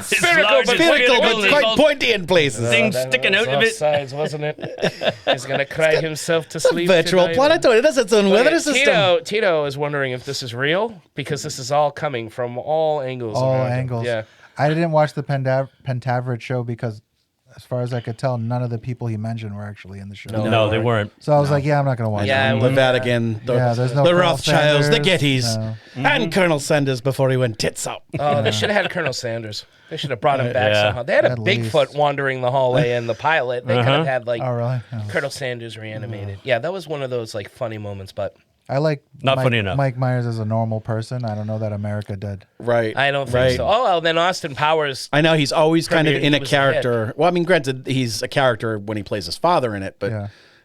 Speaker 3: spherical, but quite pointy in places.
Speaker 1: Things sticking out of it.
Speaker 4: Sides, wasn't it? He's going to cry himself to sleep.
Speaker 3: Virtual
Speaker 4: tonight.
Speaker 3: planetoid. It has its own weather system.
Speaker 4: Tito is wondering if this is real because this is all coming from all angles.
Speaker 9: All
Speaker 4: around him.
Speaker 9: angles.
Speaker 4: Yeah.
Speaker 9: I didn't watch the Pentaveret show because, as far as I could tell, none of the people he mentioned were actually in the show.
Speaker 1: No, they weren't.
Speaker 9: So I was like, I'm not going to watch it.
Speaker 3: The Vatican,
Speaker 9: there's no
Speaker 3: the
Speaker 9: Colonel
Speaker 3: Rothschilds, the
Speaker 9: Sanders,
Speaker 3: Gettys,
Speaker 9: no.
Speaker 3: and Colonel Sanders before he went tits up.
Speaker 4: Oh, they should have had Colonel Sanders. They should have brought him back somehow. They had a
Speaker 9: At
Speaker 4: Bigfoot
Speaker 9: least.
Speaker 4: wandering the hallway in the pilot. They could have had
Speaker 9: Oh, really? Oh.
Speaker 4: Colonel Sanders reanimated. Yeah, that was one of those funny moments, but
Speaker 9: I like
Speaker 1: Not funny enough.
Speaker 9: Mike Myers as a normal person. I don't know that America did.
Speaker 3: Right.
Speaker 4: I don't think so. Oh, well, then Austin Powers.
Speaker 3: I know he's always kind of
Speaker 4: Premiered,
Speaker 3: in
Speaker 4: he
Speaker 3: a
Speaker 4: was a
Speaker 3: character. Well, I mean, granted, he's a character when he plays his father in it, but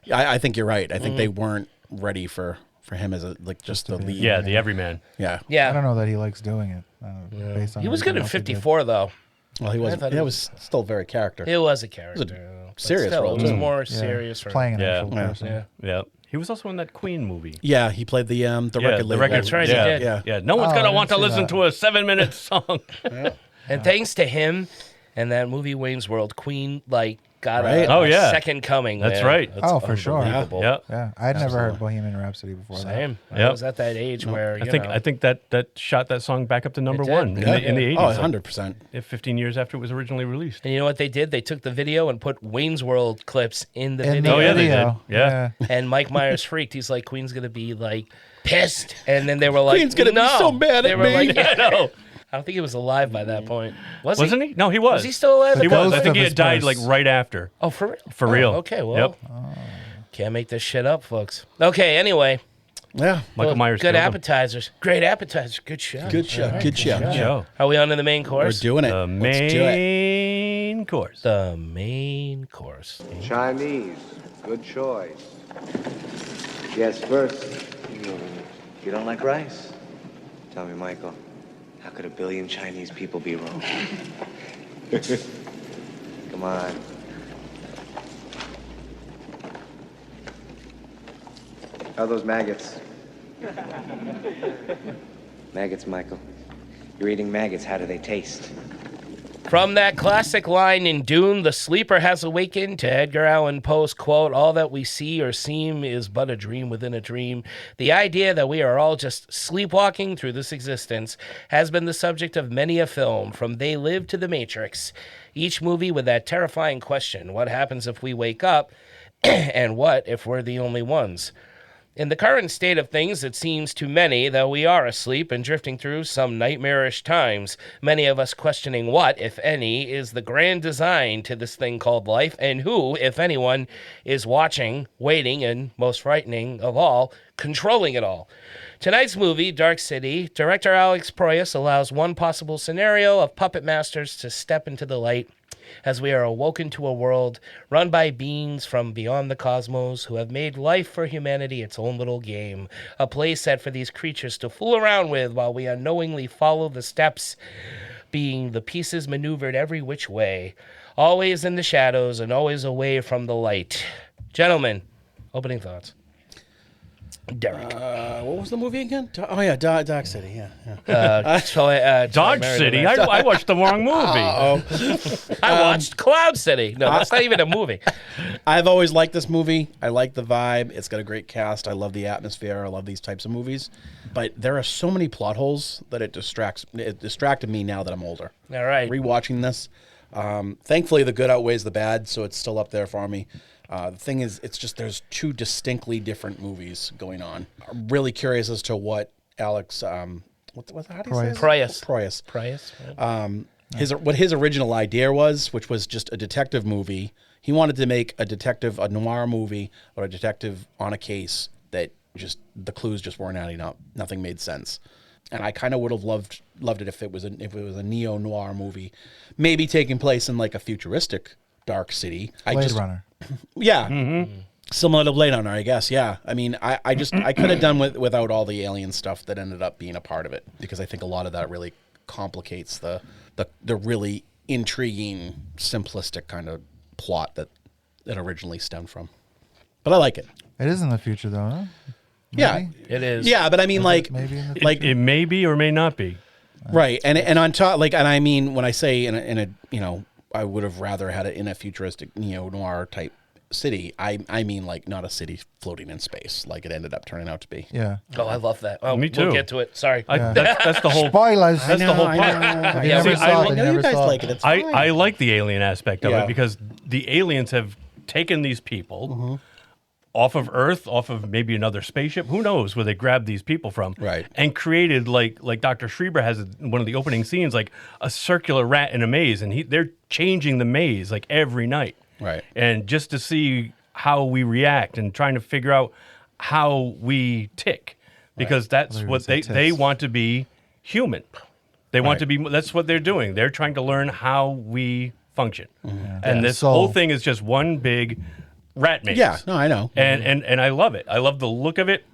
Speaker 9: Yeah.
Speaker 3: I think you're right. I think they weren't ready for him as just the lead.
Speaker 1: Yeah, the everyman.
Speaker 3: Yeah.
Speaker 4: Yeah.
Speaker 9: I don't know that he likes doing it. Based on
Speaker 4: He was good
Speaker 9: everything
Speaker 4: in
Speaker 9: else he did.
Speaker 4: 54, though.
Speaker 3: Well, he wasn't.
Speaker 4: thought
Speaker 3: It
Speaker 4: he
Speaker 3: was still very character.
Speaker 4: It was a character. but
Speaker 3: serious
Speaker 4: still,
Speaker 3: role,
Speaker 4: It was
Speaker 3: too.
Speaker 4: more
Speaker 9: Yeah.
Speaker 4: serious. For
Speaker 9: Playing an
Speaker 1: Yeah.
Speaker 9: actual
Speaker 3: Yeah.
Speaker 9: person.
Speaker 4: Yeah.
Speaker 1: Yeah. He was also in that Queen movie.
Speaker 3: Yeah, he played the record label.
Speaker 4: That's right, he
Speaker 1: Yeah.
Speaker 4: did.
Speaker 3: Yeah.
Speaker 1: Yeah. No one's
Speaker 9: Oh,
Speaker 1: going
Speaker 9: I
Speaker 1: to want to
Speaker 9: didn't see
Speaker 1: listen
Speaker 9: that.
Speaker 1: to a 7-minute song.
Speaker 4: And thanks to him and that movie Wayne's World, Queen got
Speaker 3: Right.
Speaker 1: Oh,
Speaker 4: a
Speaker 1: yeah.
Speaker 4: second coming.
Speaker 1: That's
Speaker 4: man.
Speaker 1: right.
Speaker 4: It's
Speaker 9: Oh, for sure.
Speaker 4: unbelievable.
Speaker 1: Yeah.
Speaker 9: Yeah, I'd never heard Bohemian Rhapsody before that.
Speaker 4: Same. I
Speaker 1: Yep.
Speaker 4: was at that age where
Speaker 1: I think that shot that song back up to number
Speaker 4: It did.
Speaker 1: one in the 80s.
Speaker 3: Oh, 100%.
Speaker 1: 15 years after it was originally released.
Speaker 4: And you know what they did? They took the video and put Wayne's World clips in the
Speaker 9: In
Speaker 4: video.
Speaker 1: Oh, yeah, they
Speaker 9: video.
Speaker 1: did. Yeah.
Speaker 4: And Mike Myers freaked. He's like, Queen's going to be pissed. And then they were like,
Speaker 3: Queen's gonna be
Speaker 4: no.
Speaker 3: so mad
Speaker 4: They
Speaker 3: at
Speaker 4: were
Speaker 3: me.
Speaker 4: like,
Speaker 1: I know.
Speaker 4: I don't think he was alive by that point.
Speaker 1: Wasn't he? No, he was.
Speaker 4: Was he still alive?
Speaker 1: He was. I
Speaker 9: ghost
Speaker 1: think
Speaker 9: of
Speaker 1: he
Speaker 9: his
Speaker 1: had died
Speaker 9: purse.
Speaker 1: right after.
Speaker 4: Oh, for real?
Speaker 1: For real.
Speaker 4: Okay, well.
Speaker 1: Yep.
Speaker 4: Can't make this shit up, folks. Okay, anyway.
Speaker 3: Yeah.
Speaker 1: Michael Myers
Speaker 4: Good
Speaker 1: killed him.
Speaker 4: appetizers. Great appetizers. Good show.
Speaker 3: Good show.
Speaker 4: All right,
Speaker 3: Good show.
Speaker 1: Show.
Speaker 4: Are we on to the main
Speaker 3: We're
Speaker 4: course?
Speaker 3: doing it.
Speaker 1: The
Speaker 3: Let's do it.
Speaker 1: main course.
Speaker 4: The main course.
Speaker 12: Chinese, good choice. Yes, first. You don't like rice? Tell me, Michael, how could 1 billion Chinese people be wrong? Come on. How are those maggots? Maggots, Michael. You're eating maggots. How do they taste?
Speaker 4: From that classic line in Dune, the sleeper has awakened, to Edgar Allan Poe's quote, all that we see or seem is but a dream within a dream. The idea that we are all just sleepwalking through this existence has been the subject of many a film, from They Live to The Matrix. Each movie with that terrifying question, what happens if we wake up, and what if we're the only ones? In the current state of things, it seems to many that we are asleep and drifting through some nightmarish times, many of us questioning what, if any, is the grand design to this thing called life, and who, if anyone, is watching, waiting, and, most frightening of all, controlling it all. Tonight's movie, Dark City, director Alex Proyas allows one possible scenario of puppet masters to step into the light as we are awoken to a world run by beings from beyond the cosmos who have made life for humanity its own little game, a play set for these creatures to fool around with while we unknowingly follow the steps, being the pieces maneuvered every which way, always in the shadows and always away from the light. Gentlemen, opening thoughts. Derek.
Speaker 3: What was the movie again? Oh, yeah, Dark City. Yeah.
Speaker 1: Dodge City? I watched the wrong movie.
Speaker 4: I watched Cloud City. No, that's not even a movie.
Speaker 3: I've always liked this movie. I like the vibe. It's got a great cast. I love the atmosphere. I love these types of movies. But there are so many plot holes that it distracted me now that I'm older.
Speaker 4: All right.
Speaker 3: Rewatching this. Thankfully, the good outweighs the bad, so it's still up there for me. The thing is, it's just there's two distinctly different movies going on. I'm really curious as to what Alex, how do you say
Speaker 9: Proyas.
Speaker 3: Proyas.
Speaker 4: Proyas. Right?
Speaker 3: What his original idea was, which was just a detective movie. He wanted to make a noir movie or a detective on a case that just the clues just weren't adding up. Nothing made sense. And I kind of would have loved it if it was a neo-noir movie, maybe taking place in like a futuristic dark city.
Speaker 9: Blade Runner.
Speaker 3: Yeah.
Speaker 4: Mm-hmm.
Speaker 3: Similar to Blade Runner, I guess. Yeah. I mean, I could have done without all the alien stuff that ended up being a part of it, because I think a lot of that really complicates the really intriguing, simplistic kind of plot that it originally stemmed from. But I like it.
Speaker 9: It is in the future, though, huh?
Speaker 3: Yeah,
Speaker 9: Maybe?
Speaker 4: It is.
Speaker 3: Yeah, but I mean, like,
Speaker 9: Maybe in the
Speaker 1: It may be or may not be.
Speaker 3: right, and on top, like, and I mean, when I say in a you know, I would have rather had it in a futuristic neo-noir type city. I mean, like, not a city floating in space, like it ended up turning out to be.
Speaker 9: Yeah.
Speaker 4: Oh, I love that. Oh,
Speaker 1: Me too.
Speaker 4: We'll get to it. Sorry.
Speaker 1: That's the whole.
Speaker 9: Spoilers.
Speaker 1: That's the whole part.
Speaker 9: If you
Speaker 4: Yeah,
Speaker 9: never
Speaker 4: we-
Speaker 9: saw it,
Speaker 3: I
Speaker 9: then you
Speaker 3: know you
Speaker 9: never
Speaker 3: guys
Speaker 9: saw
Speaker 3: like it. It's fine.
Speaker 1: I like the alien aspect of
Speaker 3: Yeah.
Speaker 1: it because the aliens have taken these people off of Earth, off of maybe another spaceship. Who knows where they grabbed these people from?
Speaker 3: Right.
Speaker 1: And created like Dr. Schreiber has in one of the opening scenes, like a circular rat in a maze, and they're changing the maze like every night.
Speaker 3: Right.
Speaker 1: And just to see how we react and trying to figure out how we tick, because that's what they want to be human. They want to be. That's what they're doing. They're trying to learn how we function. And this whole thing is just one big rat maze.
Speaker 3: Yeah, no, I know.
Speaker 1: And I love it. I love the look of it.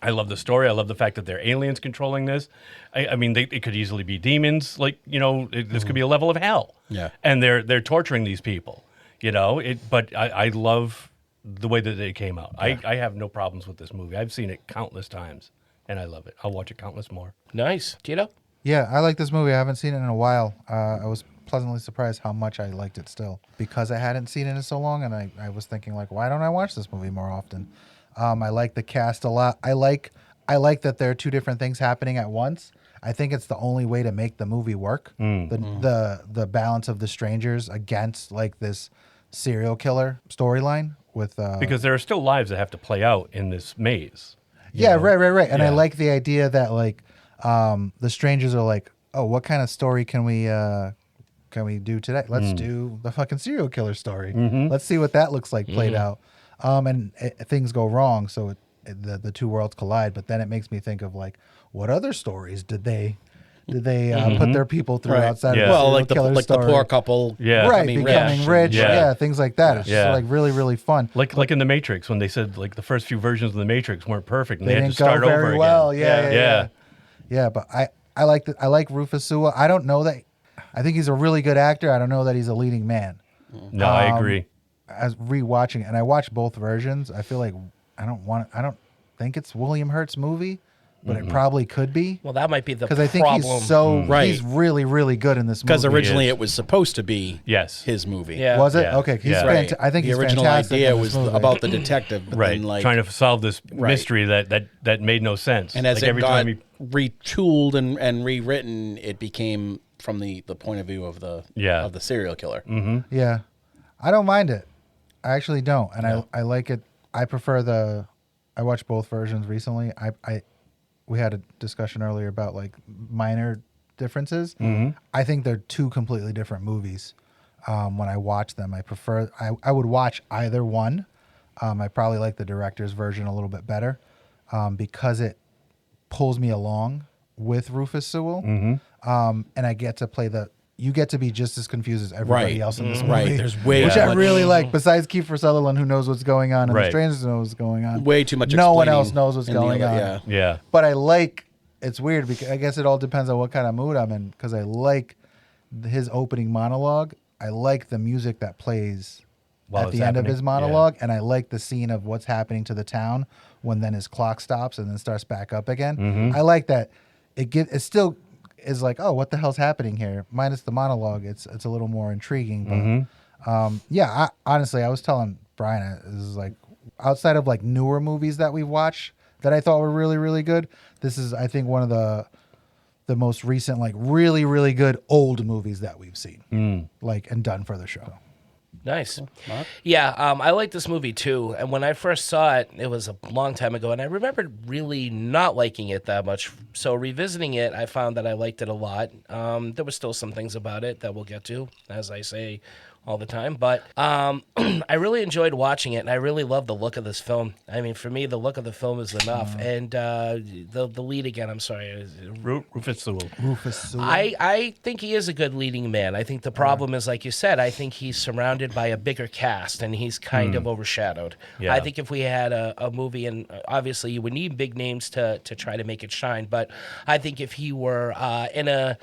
Speaker 1: I love the story. I love the fact that they're aliens controlling this. I mean, it could easily be demons. Like, you know, this could be a level of hell.
Speaker 3: Yeah.
Speaker 1: And they're torturing these people. You know, but I love the way that it came out. I have no problems with this movie. I've seen it countless times, and I love it. I'll watch it countless more.
Speaker 4: Nice. Tito?
Speaker 9: Yeah, I like this movie. I haven't seen it in a while. I was pleasantly surprised how much I liked it still, because I hadn't seen it in so long, and I was thinking, like, why don't I watch this movie more often? I like the cast a lot. I like that there are two different things happening at once. I think it's the only way to make the movie work. The balance of the strangers against like this serial killer storyline with
Speaker 1: Because there are still lives that have to play out in this maze.
Speaker 9: Yeah, right. And I
Speaker 1: Yeah.
Speaker 9: like the idea that like the strangers are like, oh, what kind of story can we do today? Let's do the fucking serial killer story. Let's see what that looks like played out. And things go wrong, so the two worlds collide. But then it makes me think of like, what other stories did they put their people through outside of the serial killer
Speaker 3: the
Speaker 9: story?
Speaker 3: poor couple,
Speaker 9: becoming rich, things like that. It's just like really, really fun.
Speaker 1: Like in the Matrix, when they said like the first few versions of the Matrix weren't perfect and
Speaker 9: They
Speaker 1: they had
Speaker 9: didn't
Speaker 1: to start
Speaker 9: go
Speaker 1: over
Speaker 9: very
Speaker 1: again.
Speaker 9: well. Yeah. But I like Rufus Sewell. I don't know that. I think he's a really good actor. I don't know that he's a leading man.
Speaker 1: No, I agree.
Speaker 9: As rewatching, and I watched both versions. I feel like I don't think it's William Hurt's movie, but it probably could be.
Speaker 4: Well, that might be the
Speaker 9: because I think
Speaker 4: problem.
Speaker 9: he's really, really good in this movie.
Speaker 3: Because originally it was supposed to be
Speaker 1: Yes.
Speaker 3: his movie.
Speaker 4: Yeah.
Speaker 9: Was it?
Speaker 1: Yeah.
Speaker 9: Okay, he's
Speaker 3: Right.
Speaker 9: I think
Speaker 3: the
Speaker 9: he's
Speaker 3: original
Speaker 9: fantastic
Speaker 3: idea
Speaker 9: in
Speaker 3: was
Speaker 9: this movie.
Speaker 3: about the detective, but
Speaker 1: Right,
Speaker 3: then like
Speaker 1: trying to solve this mystery that made no sense.
Speaker 3: and as
Speaker 1: like
Speaker 3: it
Speaker 1: every
Speaker 3: got
Speaker 1: time he,
Speaker 3: retooled and rewritten, it became from the point of view of the serial killer.
Speaker 9: Yeah, I don't mind it. I actually don't, and I like it. I prefer I watched both versions recently. We had a discussion earlier about like minor differences. I think they're two completely different movies. When I watch them, I would watch either one. I probably like the director's version a little bit better because it pulls me along with Rufus Sewell, and I get to play you get to be just as confused as everybody else in this movie.
Speaker 3: Right, there's way
Speaker 9: which
Speaker 3: too
Speaker 9: I
Speaker 3: much-
Speaker 9: really like. Besides Kiefer Sutherland, who knows what's going on, and
Speaker 1: Right.
Speaker 9: the strangers know what's going on.
Speaker 3: Way too much.
Speaker 9: No one
Speaker 3: explaining
Speaker 9: else knows what's
Speaker 3: in the
Speaker 9: going
Speaker 3: other-
Speaker 9: on.
Speaker 1: yeah.
Speaker 9: But I like. It's weird because I guess it all depends on what kind of mood I'm in. Because I like his opening monologue. I like the music that plays
Speaker 1: While
Speaker 9: at
Speaker 1: it's
Speaker 9: the end of
Speaker 1: happening.
Speaker 9: his monologue, and I like the scene of what's happening to the town when then his clock stops and then starts back up again. I like that. It still is like, oh, what the hell's happening here? Minus the monologue, it's a little more intriguing. But honestly, I was telling Brian, this is like outside of like newer movies that we've watched that I thought were really, really good. This is, I think, one of the most recent, like really, really good old movies that we've seen, like and done for the show.
Speaker 4: Nice. Yeah, I like this movie too. And when I first saw it, it was a long time ago, and I remembered really not liking it that much. So revisiting it, I found that I liked it a lot. There were still some things about it that we'll get to, as I say all the time. But I really enjoyed watching it, and I really love the look of this film. I mean, for me, the look of the film is enough. And the lead again, I'm sorry.
Speaker 1: Rufus Sewell.
Speaker 9: Rufus Sewell.
Speaker 4: I think he is a good leading man. I think the problem is, like you said, I think he's surrounded by a bigger cast, and he's kind of overshadowed.
Speaker 1: Yeah.
Speaker 4: I think if we had a movie, and obviously you would need big names to try to make it shine, but I think if he were in a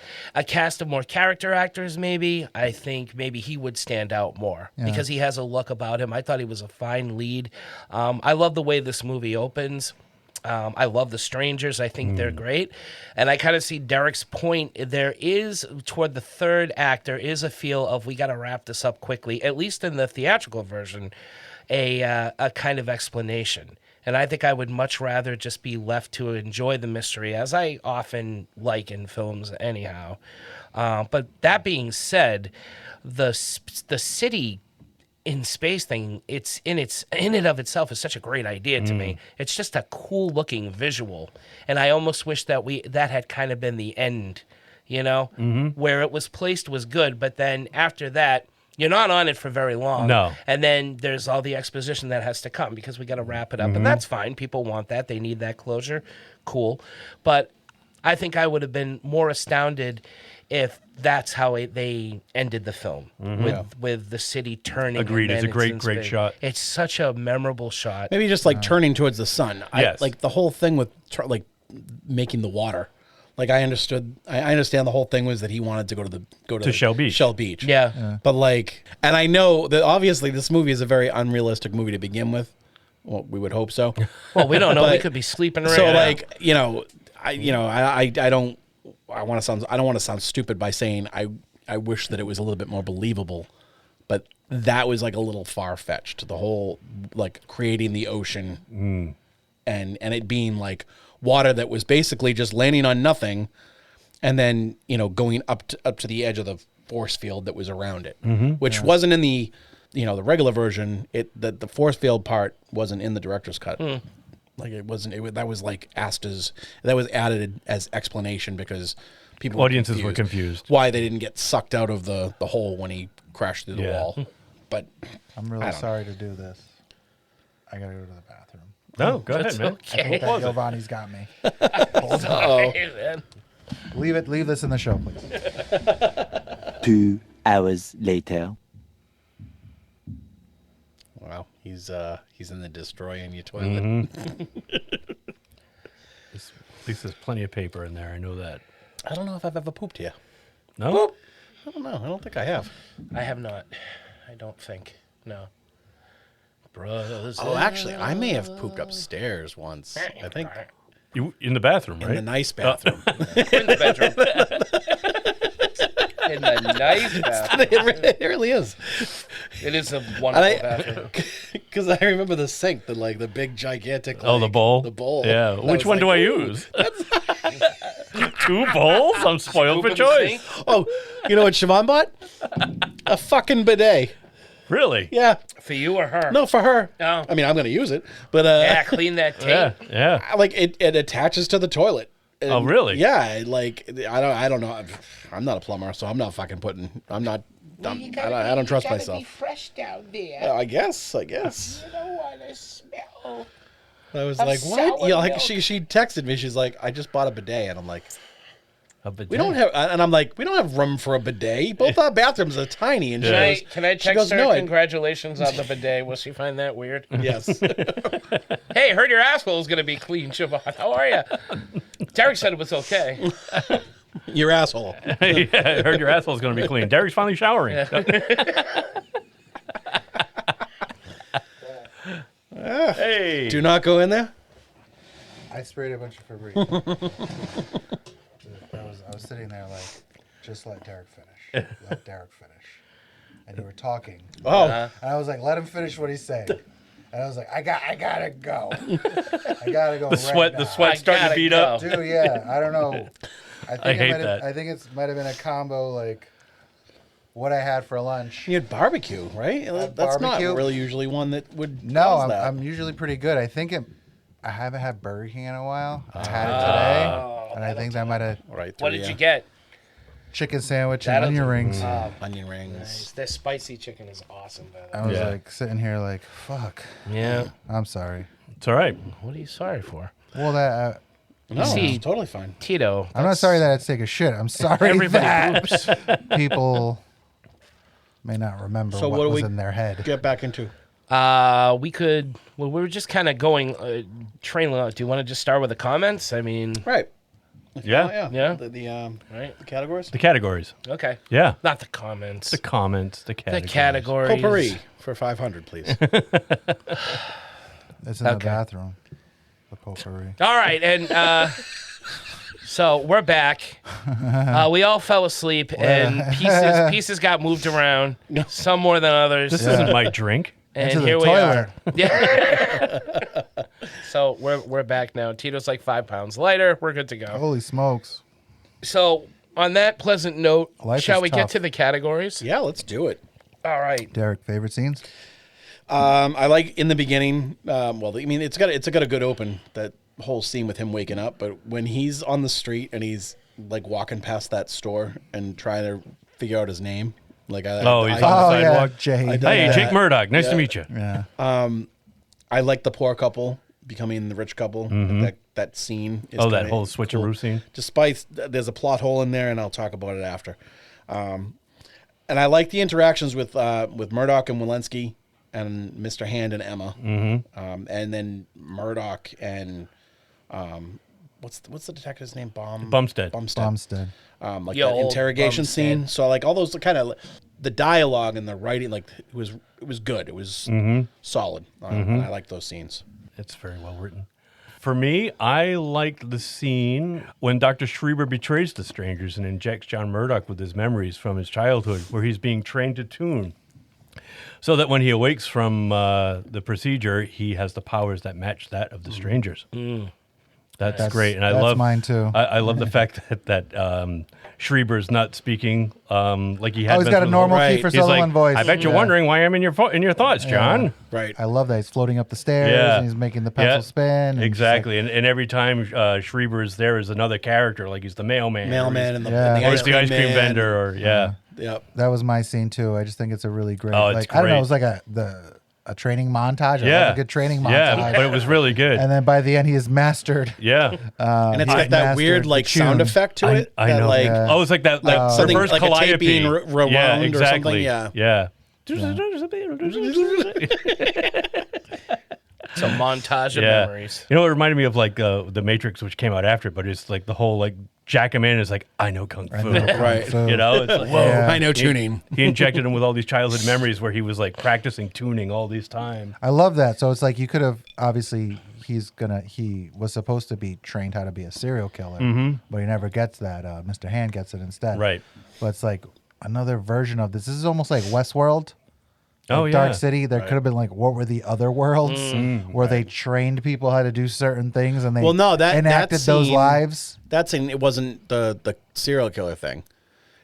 Speaker 4: cast of more character actors, maybe, I think maybe he would stand out more because he has a look about him. I thought he was a fine lead. I love the way this movie opens. I love the strangers. I think they're great. And I kind of see Derek's point. There is, toward the third act, there is a feel of we got to wrap this up quickly, at least in the theatrical version, a kind of explanation. And I think I would much rather just be left to enjoy the mystery, as I often like in films anyhow. But that being said, the city in space thing, it's in and of itself is such a great idea to me. It's just a cool looking visual, and I almost wish that that had kind of been the end, where it was placed was good, but then after that, you're not on it for very long.
Speaker 1: No.
Speaker 4: And then there's all the exposition that has to come because we got to wrap it up, and that's fine. People want that; they need that closure. Cool, but I think I would have been more astounded if that's how they ended the film, with the city turning.
Speaker 1: Agreed. It's a great shot.
Speaker 4: It's such a memorable shot.
Speaker 3: Maybe just like turning towards the sun.
Speaker 1: Yes.
Speaker 3: Like the whole thing with like making the water. Like I understand the whole thing was that he wanted to go to
Speaker 1: Shell Beach.
Speaker 3: Shell Beach.
Speaker 4: Yeah.
Speaker 3: But like, and I know that obviously this movie is a very unrealistic movie to begin with. Well, we would hope so.
Speaker 4: Well, we don't know. We could be sleeping right
Speaker 3: so
Speaker 4: now.
Speaker 3: like, I don't want to sound stupid by saying I wish that it was a little bit more believable, but that was like a little far-fetched. The whole like creating the ocean and it being like water that was basically just landing on nothing and then, going up to the edge of the force field that was around it, which wasn't in the the regular version. The force field part wasn't in the director's cut. Like it wasn't. That was like that was added as explanation because
Speaker 1: audiences were confused
Speaker 3: why they didn't get sucked out of the hole when he crashed through the wall. But
Speaker 9: I'm really sorry to do this. I gotta go to the bathroom.
Speaker 1: No, go ahead, man.
Speaker 4: Okay.
Speaker 9: I think that Giovanni's got me.
Speaker 4: Sorry, man.
Speaker 9: Leave this in the show, please.
Speaker 13: 2 hours later.
Speaker 3: Wow, he's in the destroying you toilet.
Speaker 1: At least there's plenty of paper in there. I know that.
Speaker 3: I don't know if I've ever pooped here.
Speaker 1: No?
Speaker 3: Poop? I don't know. I don't think I have.
Speaker 4: I have not. I don't think. No. Brothers.
Speaker 3: Oh, actually, I may have pooped upstairs once. I think
Speaker 1: You in the bathroom, right?
Speaker 3: in the nice bathroom.
Speaker 4: In the bedroom. In the nice bathroom.
Speaker 3: It really is.
Speaker 4: It is a wonderful bathroom.
Speaker 3: Because I remember the sink, the big gigantic.
Speaker 1: Oh, the bowl.
Speaker 3: The bowl.
Speaker 1: Yeah.
Speaker 3: That
Speaker 1: Which
Speaker 3: was
Speaker 1: one
Speaker 3: like,
Speaker 1: do I
Speaker 3: ooh.
Speaker 1: use? 2 bowls? I'm spoiled for
Speaker 4: Scoop in the
Speaker 1: choice.
Speaker 4: sink.
Speaker 3: Oh, you know what Siobhan bought? A fucking bidet.
Speaker 1: Really?
Speaker 3: Yeah.
Speaker 4: For you or her?
Speaker 3: No, for her.
Speaker 4: Oh.
Speaker 3: I mean, I'm going to use it, but
Speaker 4: Yeah, clean that tape.
Speaker 1: Yeah.
Speaker 3: like it attaches to the toilet. And
Speaker 1: Oh, really?
Speaker 3: Yeah. Like I don't know. I'm not a plumber, so I'm not fucking putting. I'm not. I don't trust myself.
Speaker 4: Be fresh down there.
Speaker 3: I guess.
Speaker 4: You don't want to smell.
Speaker 3: I was
Speaker 4: Of
Speaker 3: like, what?
Speaker 4: sour
Speaker 3: Yeah, like
Speaker 4: milk.
Speaker 3: she texted me. She's like, I just bought a bidet, and I'm like,
Speaker 1: A bidet.
Speaker 3: we don't have. And I'm like, we don't have room for a bidet. Both our bathrooms are tiny. And
Speaker 1: Yeah.
Speaker 3: she goes,
Speaker 4: Can I
Speaker 3: she
Speaker 4: text
Speaker 3: goes,
Speaker 4: her
Speaker 3: no,
Speaker 4: congratulations on the bidet? Will she find that weird?
Speaker 3: Yes.
Speaker 4: Hey, heard your asshole is going to be clean, Siobhan. How are you? Derek said it was okay.
Speaker 3: Your asshole.
Speaker 1: Yeah, I heard your asshole's going to be clean. Derek's finally showering. Hey.
Speaker 3: Do not go in there.
Speaker 9: I sprayed a bunch of Febreze. I was sitting there like, just let Derek finish. Let Derek finish. And you were talking.
Speaker 3: Oh.
Speaker 9: And I was like, let him finish what he's saying. And I was like, I gotta go. I gotta go.
Speaker 1: The sweat's starting to beat up.
Speaker 9: Dude, yeah. I don't know.
Speaker 1: I hate that.
Speaker 9: I think it might have been a combo like what I had for lunch.
Speaker 3: You had barbecue, right? That's
Speaker 9: barbecue.
Speaker 3: not really usually one that would.
Speaker 9: No,
Speaker 3: cause that.
Speaker 9: I'm usually pretty good. I think I haven't had Burger King in a while. I had it today, and I think that might have.
Speaker 3: Right.
Speaker 4: What did you get?
Speaker 9: Chicken sandwich and onion rings.
Speaker 3: Onion rings.
Speaker 4: Nice. That spicy chicken is awesome.
Speaker 9: I was like sitting here like, fuck.
Speaker 4: Yeah.
Speaker 9: I'm sorry.
Speaker 1: It's all right.
Speaker 4: What are you sorry for?
Speaker 9: Well, that.
Speaker 3: No, it's totally fine.
Speaker 4: Tito.
Speaker 9: I'm not sorry that I had to take a shit. I'm sorry
Speaker 4: Everybody
Speaker 9: that
Speaker 4: poops.
Speaker 9: people may not remember
Speaker 3: So
Speaker 9: what
Speaker 3: what do
Speaker 9: was
Speaker 3: we
Speaker 9: in their head.
Speaker 3: Get back into.
Speaker 4: We were just kind of going train. Do you want to just start with the comments? I mean,
Speaker 3: Right.
Speaker 1: Yeah.
Speaker 4: Yeah.
Speaker 3: The categories.
Speaker 1: The categories.
Speaker 4: Okay.
Speaker 1: Yeah.
Speaker 4: Not the comments.
Speaker 1: The comments. The categories.
Speaker 4: The categories.
Speaker 3: Potpourri for 500, please.
Speaker 9: It's in the bathroom. The potpourri.
Speaker 4: All right, and so we're back. We all fell asleep, and pieces got moved around. Some more than others.
Speaker 1: This isn't my drink.
Speaker 4: And
Speaker 9: Into the
Speaker 4: here we
Speaker 9: toilet.
Speaker 4: are. Yeah. So we're back now. Tito's like 5 pounds lighter. We're good to go.
Speaker 9: Holy smokes.
Speaker 4: So on that pleasant note,
Speaker 9: Life
Speaker 4: shall
Speaker 9: is
Speaker 4: we get
Speaker 9: tough.
Speaker 4: to the categories?
Speaker 3: Yeah, let's do it.
Speaker 4: All right.
Speaker 9: Derek, favorite scenes?
Speaker 3: I like in the beginning. It's got a good open, that whole scene with him waking up. But when he's on the street and he's like walking past that store and trying to figure out his name, like
Speaker 1: he's on the sidewalk.
Speaker 9: Jay.
Speaker 1: Hey, Jake Murdoch. Nice to meet you.
Speaker 9: Yeah.
Speaker 3: I like the poor couple becoming the rich couple. That scene. Is
Speaker 1: That whole switcheroo scene.
Speaker 3: Despite there's a plot hole in there, and I'll talk about it after. And I like the interactions with Murdoch and Walensky and Mr. Hand and Emma, and then Murdoch and what's the detective's name?
Speaker 1: Bumstead.
Speaker 3: Like
Speaker 4: Yo,
Speaker 3: that interrogation
Speaker 4: Bumstead.
Speaker 3: scene. So like all those kind of the dialogue and the writing, like it was good. It was solid. And I like those scenes.
Speaker 1: It's very well written. For me, I liked the scene when Dr. Schreiber betrays the strangers and injects John Murdoch with his memories from his childhood, where he's being trained to tune, so that when he awakes from the procedure, he has the powers that match that of the strangers. That's great, and I
Speaker 9: that's
Speaker 1: love
Speaker 9: mine too.
Speaker 1: I love the fact that Schreiber's not speaking like he had.
Speaker 9: He's got a normal
Speaker 3: Right.
Speaker 9: Kiefer
Speaker 1: He's
Speaker 9: Sutherland voice.
Speaker 1: I bet you're wondering why I'm in your thoughts, John.
Speaker 3: Right.
Speaker 9: I love that. He's floating up the stairs and he's making the pencil spin. And
Speaker 1: Exactly. And every time Schreiber is there is another character, like he's the mailman.
Speaker 3: And the,
Speaker 9: Yeah.
Speaker 3: and
Speaker 1: Or he's the ice cream
Speaker 3: man.
Speaker 1: vendor, or
Speaker 3: Yep.
Speaker 9: that was my scene too. I just think it's a really great.
Speaker 1: Oh, it's
Speaker 9: like I don't know.
Speaker 1: great.
Speaker 9: It was like a training montage. I
Speaker 1: Yeah.
Speaker 9: love a good training montage.
Speaker 1: Yeah, but it was really good.
Speaker 9: And then by the end, he is mastered.
Speaker 1: Yeah.
Speaker 3: And it's
Speaker 9: he's
Speaker 3: got that
Speaker 9: mastered
Speaker 3: weird
Speaker 9: the
Speaker 3: like sound
Speaker 9: tune.
Speaker 3: effect to it.
Speaker 1: I
Speaker 3: that,
Speaker 1: know.
Speaker 3: Like,
Speaker 1: Oh, it's like that
Speaker 3: something
Speaker 1: reverse
Speaker 3: like a tape being
Speaker 1: calliope.
Speaker 3: rewound
Speaker 1: Yeah,
Speaker 3: or
Speaker 1: exactly.
Speaker 3: something.
Speaker 1: Yeah.
Speaker 4: It's a montage of
Speaker 1: Yeah.
Speaker 4: memories.
Speaker 1: You know, it reminded me of like The Matrix, which came out after, but it's like the whole like Jack him in is like, I know Kung Fu.
Speaker 3: Right.
Speaker 1: You know, it's like, whoa.
Speaker 9: Yeah.
Speaker 3: I know tuning.
Speaker 1: He injected him with all these childhood memories where he was like practicing tuning all these time.
Speaker 9: I love that. So it's like you could have obviously he was supposed to be trained how to be a serial killer, but he never gets that. Mr. Hand gets it instead.
Speaker 1: Right.
Speaker 9: But it's like another version of this. This is almost like Westworld.
Speaker 1: Oh,
Speaker 9: Like
Speaker 1: yeah.
Speaker 9: Dark City. There could have been like, what were the other worlds where they trained people how to do certain things and they enacted those
Speaker 3: scene-
Speaker 9: lives.
Speaker 3: That scene, it wasn't the serial killer thing.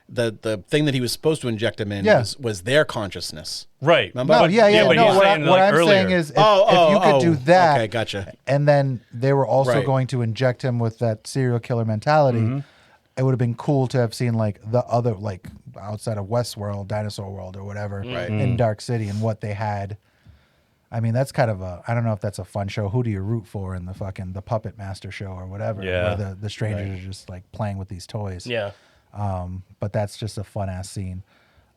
Speaker 3: The thing that he was supposed to inject him in was their consciousness.
Speaker 1: Right.
Speaker 3: Remember?
Speaker 9: No,
Speaker 3: But-
Speaker 9: yeah.
Speaker 1: but
Speaker 9: No,
Speaker 1: he's
Speaker 9: what
Speaker 1: saying, like,
Speaker 9: I'm
Speaker 1: earlier.
Speaker 9: saying is if you could do that,
Speaker 3: Okay, gotcha.
Speaker 9: and then they were also
Speaker 3: Right.
Speaker 9: going to inject him with that serial killer mentality, it would have been cool to have seen like the other, like outside of Westworld, Dinosaur World, or whatever, in Dark City and what they had. I mean, that's kind of I don't know if that's a fun show. Who do you root for in the Puppet Master show or whatever?
Speaker 1: Yeah.
Speaker 9: Where the strangers are just like playing with these toys.
Speaker 4: Yeah.
Speaker 9: But that's just a fun ass scene.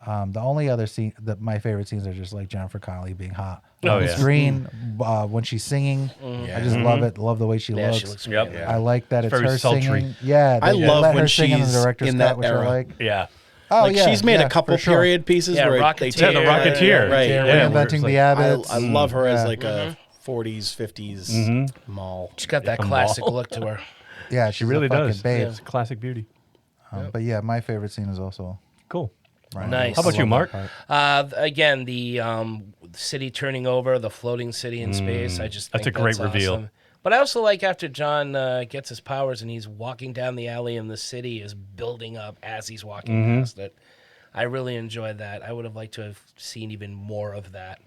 Speaker 9: The only other scene my favorite scenes are just like Jennifer Connelly being hot
Speaker 1: Oh,
Speaker 9: on the
Speaker 1: yeah.
Speaker 9: screen when she's singing. I just love it. Love the way she
Speaker 4: Yeah,
Speaker 9: looks.
Speaker 4: she looks
Speaker 1: Yep.
Speaker 4: great.
Speaker 9: I like that it's
Speaker 1: very
Speaker 9: her
Speaker 1: sultry.
Speaker 9: singing. Yeah,
Speaker 3: I
Speaker 9: they
Speaker 3: love
Speaker 9: let
Speaker 3: when
Speaker 9: her sing in the
Speaker 3: she's
Speaker 9: director's
Speaker 3: in
Speaker 9: cut,
Speaker 3: that
Speaker 9: which
Speaker 3: era.
Speaker 9: I like.
Speaker 1: Yeah.
Speaker 9: Oh
Speaker 3: Like
Speaker 9: yeah,
Speaker 3: she's made a couple
Speaker 9: for sure.
Speaker 3: period pieces
Speaker 4: Yeah,
Speaker 3: where
Speaker 4: Rocketeer.
Speaker 3: they take
Speaker 1: The Rocketeer.
Speaker 3: right.
Speaker 9: Yeah,
Speaker 1: Yeah, where
Speaker 9: reinventing
Speaker 1: it's
Speaker 9: the
Speaker 1: like-
Speaker 9: Abbotts.
Speaker 3: I love her as
Speaker 9: Yeah.
Speaker 3: like a 40s, 50s mall.
Speaker 4: She's got that
Speaker 1: A
Speaker 4: classic
Speaker 1: mall.
Speaker 4: look to her.
Speaker 9: Yeah,
Speaker 1: She
Speaker 9: she's
Speaker 1: really
Speaker 9: a fucking
Speaker 1: does.
Speaker 9: babe.
Speaker 1: It's a classic beauty.
Speaker 9: But yeah, my favorite scene is also
Speaker 1: Cool.
Speaker 9: Ryan.
Speaker 4: Nice.
Speaker 1: How about
Speaker 9: I
Speaker 1: you,
Speaker 9: love
Speaker 1: Mark?
Speaker 9: that part.
Speaker 4: Again, the city turning over, the floating city in space. I just
Speaker 1: That's
Speaker 4: think
Speaker 1: a great reveal.
Speaker 4: awesome. But I also like after John gets his powers and he's walking down the alley and the city is building up as he's walking past it. I really enjoyed that. I would have liked to have seen even more of that.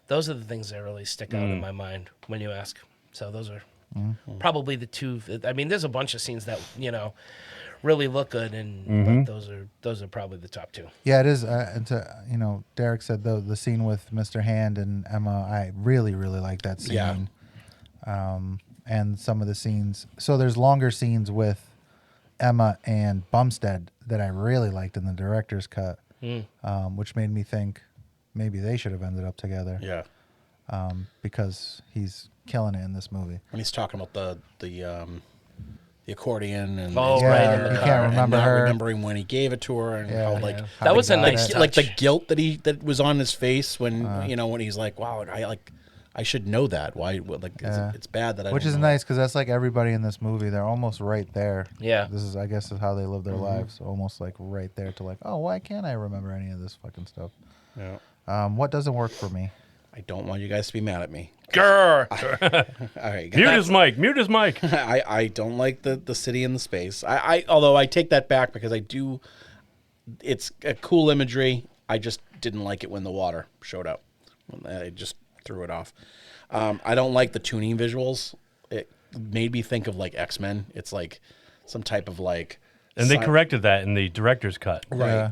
Speaker 4: Those are the things that really stick out in my mind when you ask. So those are probably the two. I mean, there's a bunch of scenes that, really look good, and but those are probably the top two.
Speaker 9: Yeah, it is. And Derek said the scene with Mr. Hand and Emma, I really, really like that scene.
Speaker 3: Yeah.
Speaker 9: And some of the scenes. So there's longer scenes with Emma and Bumstead that I really liked in the director's cut, which made me think maybe they should have ended up together.
Speaker 3: Yeah.
Speaker 9: Because he's killing it in this movie.
Speaker 3: When he's talking about the accordion and
Speaker 9: right, he can't remember her,
Speaker 3: remembering when he gave it to her, and how
Speaker 4: that was a nice touch.
Speaker 3: Like the guilt that was on his face when when he's like, wow, I should know that. Why? It's bad that I.
Speaker 9: Which
Speaker 3: don't
Speaker 9: is
Speaker 3: know
Speaker 9: nice because that's like everybody in this movie. They're almost right there.
Speaker 4: Yeah.
Speaker 9: This is, I guess, is how they live their lives. Almost like right there to like, oh, why can't I remember any of this fucking stuff?
Speaker 3: Yeah.
Speaker 9: What doesn't work for me?
Speaker 3: I don't want you guys to be mad at me.
Speaker 4: Grr.
Speaker 3: All right,
Speaker 1: Mute his mic. Mute his mic.
Speaker 3: I don't like the city and the space. Although I take that back because I do. It's a cool imagery. I just didn't like it when the water showed up. I just threw it off. I don't like the tuning visuals. It made me think of like X-Men. It's like some type of like.
Speaker 1: And they corrected that in the director's cut.
Speaker 3: Right.
Speaker 9: Yeah.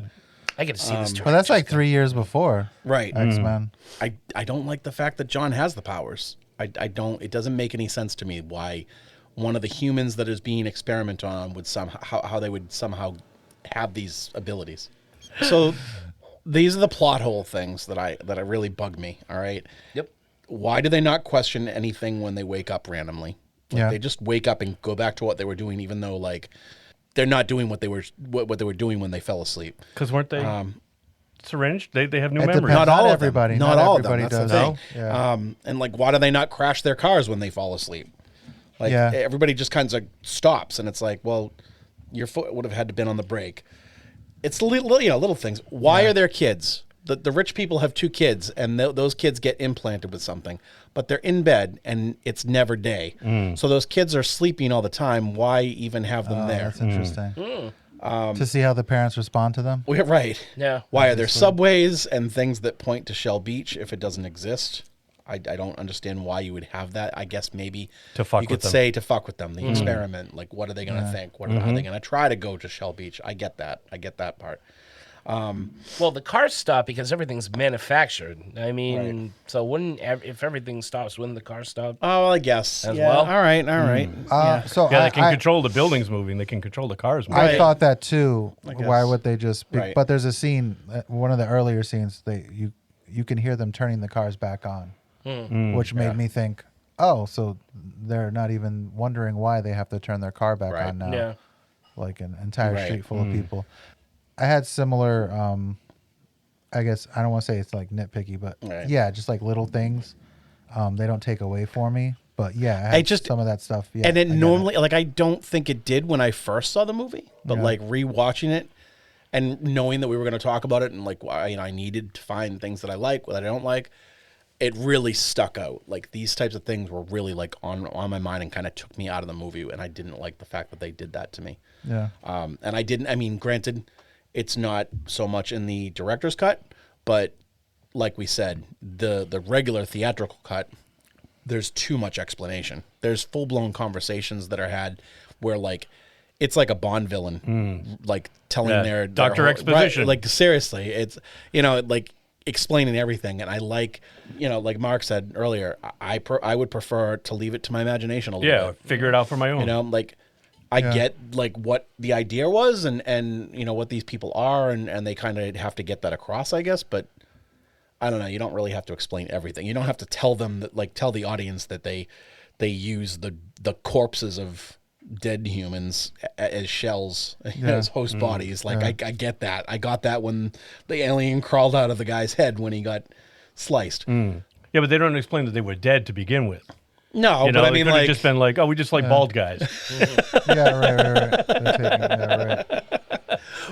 Speaker 4: I get to see this.
Speaker 9: But that's like 3 years before.
Speaker 3: Right.
Speaker 9: X-Men.
Speaker 3: I don't like the fact that John has the powers. I don't. It doesn't make any sense to me why one of the humans that is being experimented on would how they would somehow have these abilities. So these are the plot hole things that really bug me. All right.
Speaker 4: Yep.
Speaker 3: Why do they not question anything when they wake up randomly? They just wake up and go back to what they were doing, even though like they're not doing what they were doing when they fell asleep.
Speaker 1: Because weren't they syringed? They have new
Speaker 9: It
Speaker 1: memories.
Speaker 9: depends.
Speaker 3: Not all of
Speaker 9: everybody.
Speaker 3: them. Not all of them.
Speaker 9: Everybody
Speaker 3: That's
Speaker 9: does.
Speaker 3: the thing.
Speaker 9: Yeah.
Speaker 3: And like, why do they not crash their cars when they fall asleep? Like everybody just kind of stops, and it's like, well, your foot would have had to been on the brake. It's little things. Why are there kids? The rich people have 2 kids, and those kids get implanted with something, but they're in bed and it's never day. So those kids are sleeping all the time. Why even have them there?
Speaker 9: That's interesting. To see how the parents respond to them.
Speaker 3: Right.
Speaker 4: Yeah.
Speaker 3: Why are there subways and things that point to Shell Beach if it doesn't exist? I don't understand why you would have that. I guess maybe
Speaker 1: To fuck
Speaker 3: you
Speaker 1: with
Speaker 3: could
Speaker 1: them.
Speaker 3: say to fuck with them, the experiment. Like, what are they going to think? How are they going to try to go to Shell Beach? I get that. I get that part.
Speaker 4: Well, the cars stop because everything's manufactured. I mean, so if everything stops, wouldn't the cars stop?
Speaker 3: Oh, well, I guess.
Speaker 4: As well?
Speaker 3: All right.
Speaker 9: So
Speaker 1: Yeah, they can control the buildings moving. They can control the cars moving.
Speaker 9: I thought that too.
Speaker 3: guess.
Speaker 9: Why would they just?
Speaker 3: Right.
Speaker 9: But there's a scene, one of the earlier scenes. You can hear them turning the cars back on, which made me think, oh, so they're not even wondering why they have to turn their car back on now.
Speaker 4: Yeah.
Speaker 9: Like an entire street full of people. I had similar. I guess I don't want to say it's like nitpicky, but yeah, just like little things. They don't take away for me, but yeah, I had some of that stuff. Yeah,
Speaker 3: and it normally, like, I don't think it did when I first saw the movie, but like rewatching it and knowing that we were going to talk about it, and like, I needed to find things that I like, what I don't like. It really stuck out. Like, these types of things were really like on my mind and kind of took me out of the movie, and I didn't like the fact that they did that to me.
Speaker 9: Yeah.
Speaker 3: And I didn't. I mean, granted, it's not so much in the director's cut, but like we said, the regular theatrical cut, there's too much explanation. There's full-blown conversations that are had where, like, it's like a Bond villain, like telling their
Speaker 1: Dr. Exposition.
Speaker 3: Right, like, seriously, it's, like explaining everything. And I like, like Mark said earlier, I would prefer to leave it to my imagination a little bit.
Speaker 1: Figure it out for my own.
Speaker 3: Like, I get like what the idea was and what these people are, and they kind of have to get that across, I guess, but I don't know, you don't really have to explain everything. You don't have to tell them that, like, tell the audience that they use the corpses of dead humans as shells, as host bodies. Like, I get that. I got that when the alien crawled out of the guy's head when he got sliced.
Speaker 1: Yeah, but they don't explain that they were dead to begin with.
Speaker 3: No, but I mean, like,
Speaker 1: just been like, oh, we just like bald guys.
Speaker 9: Right. Right.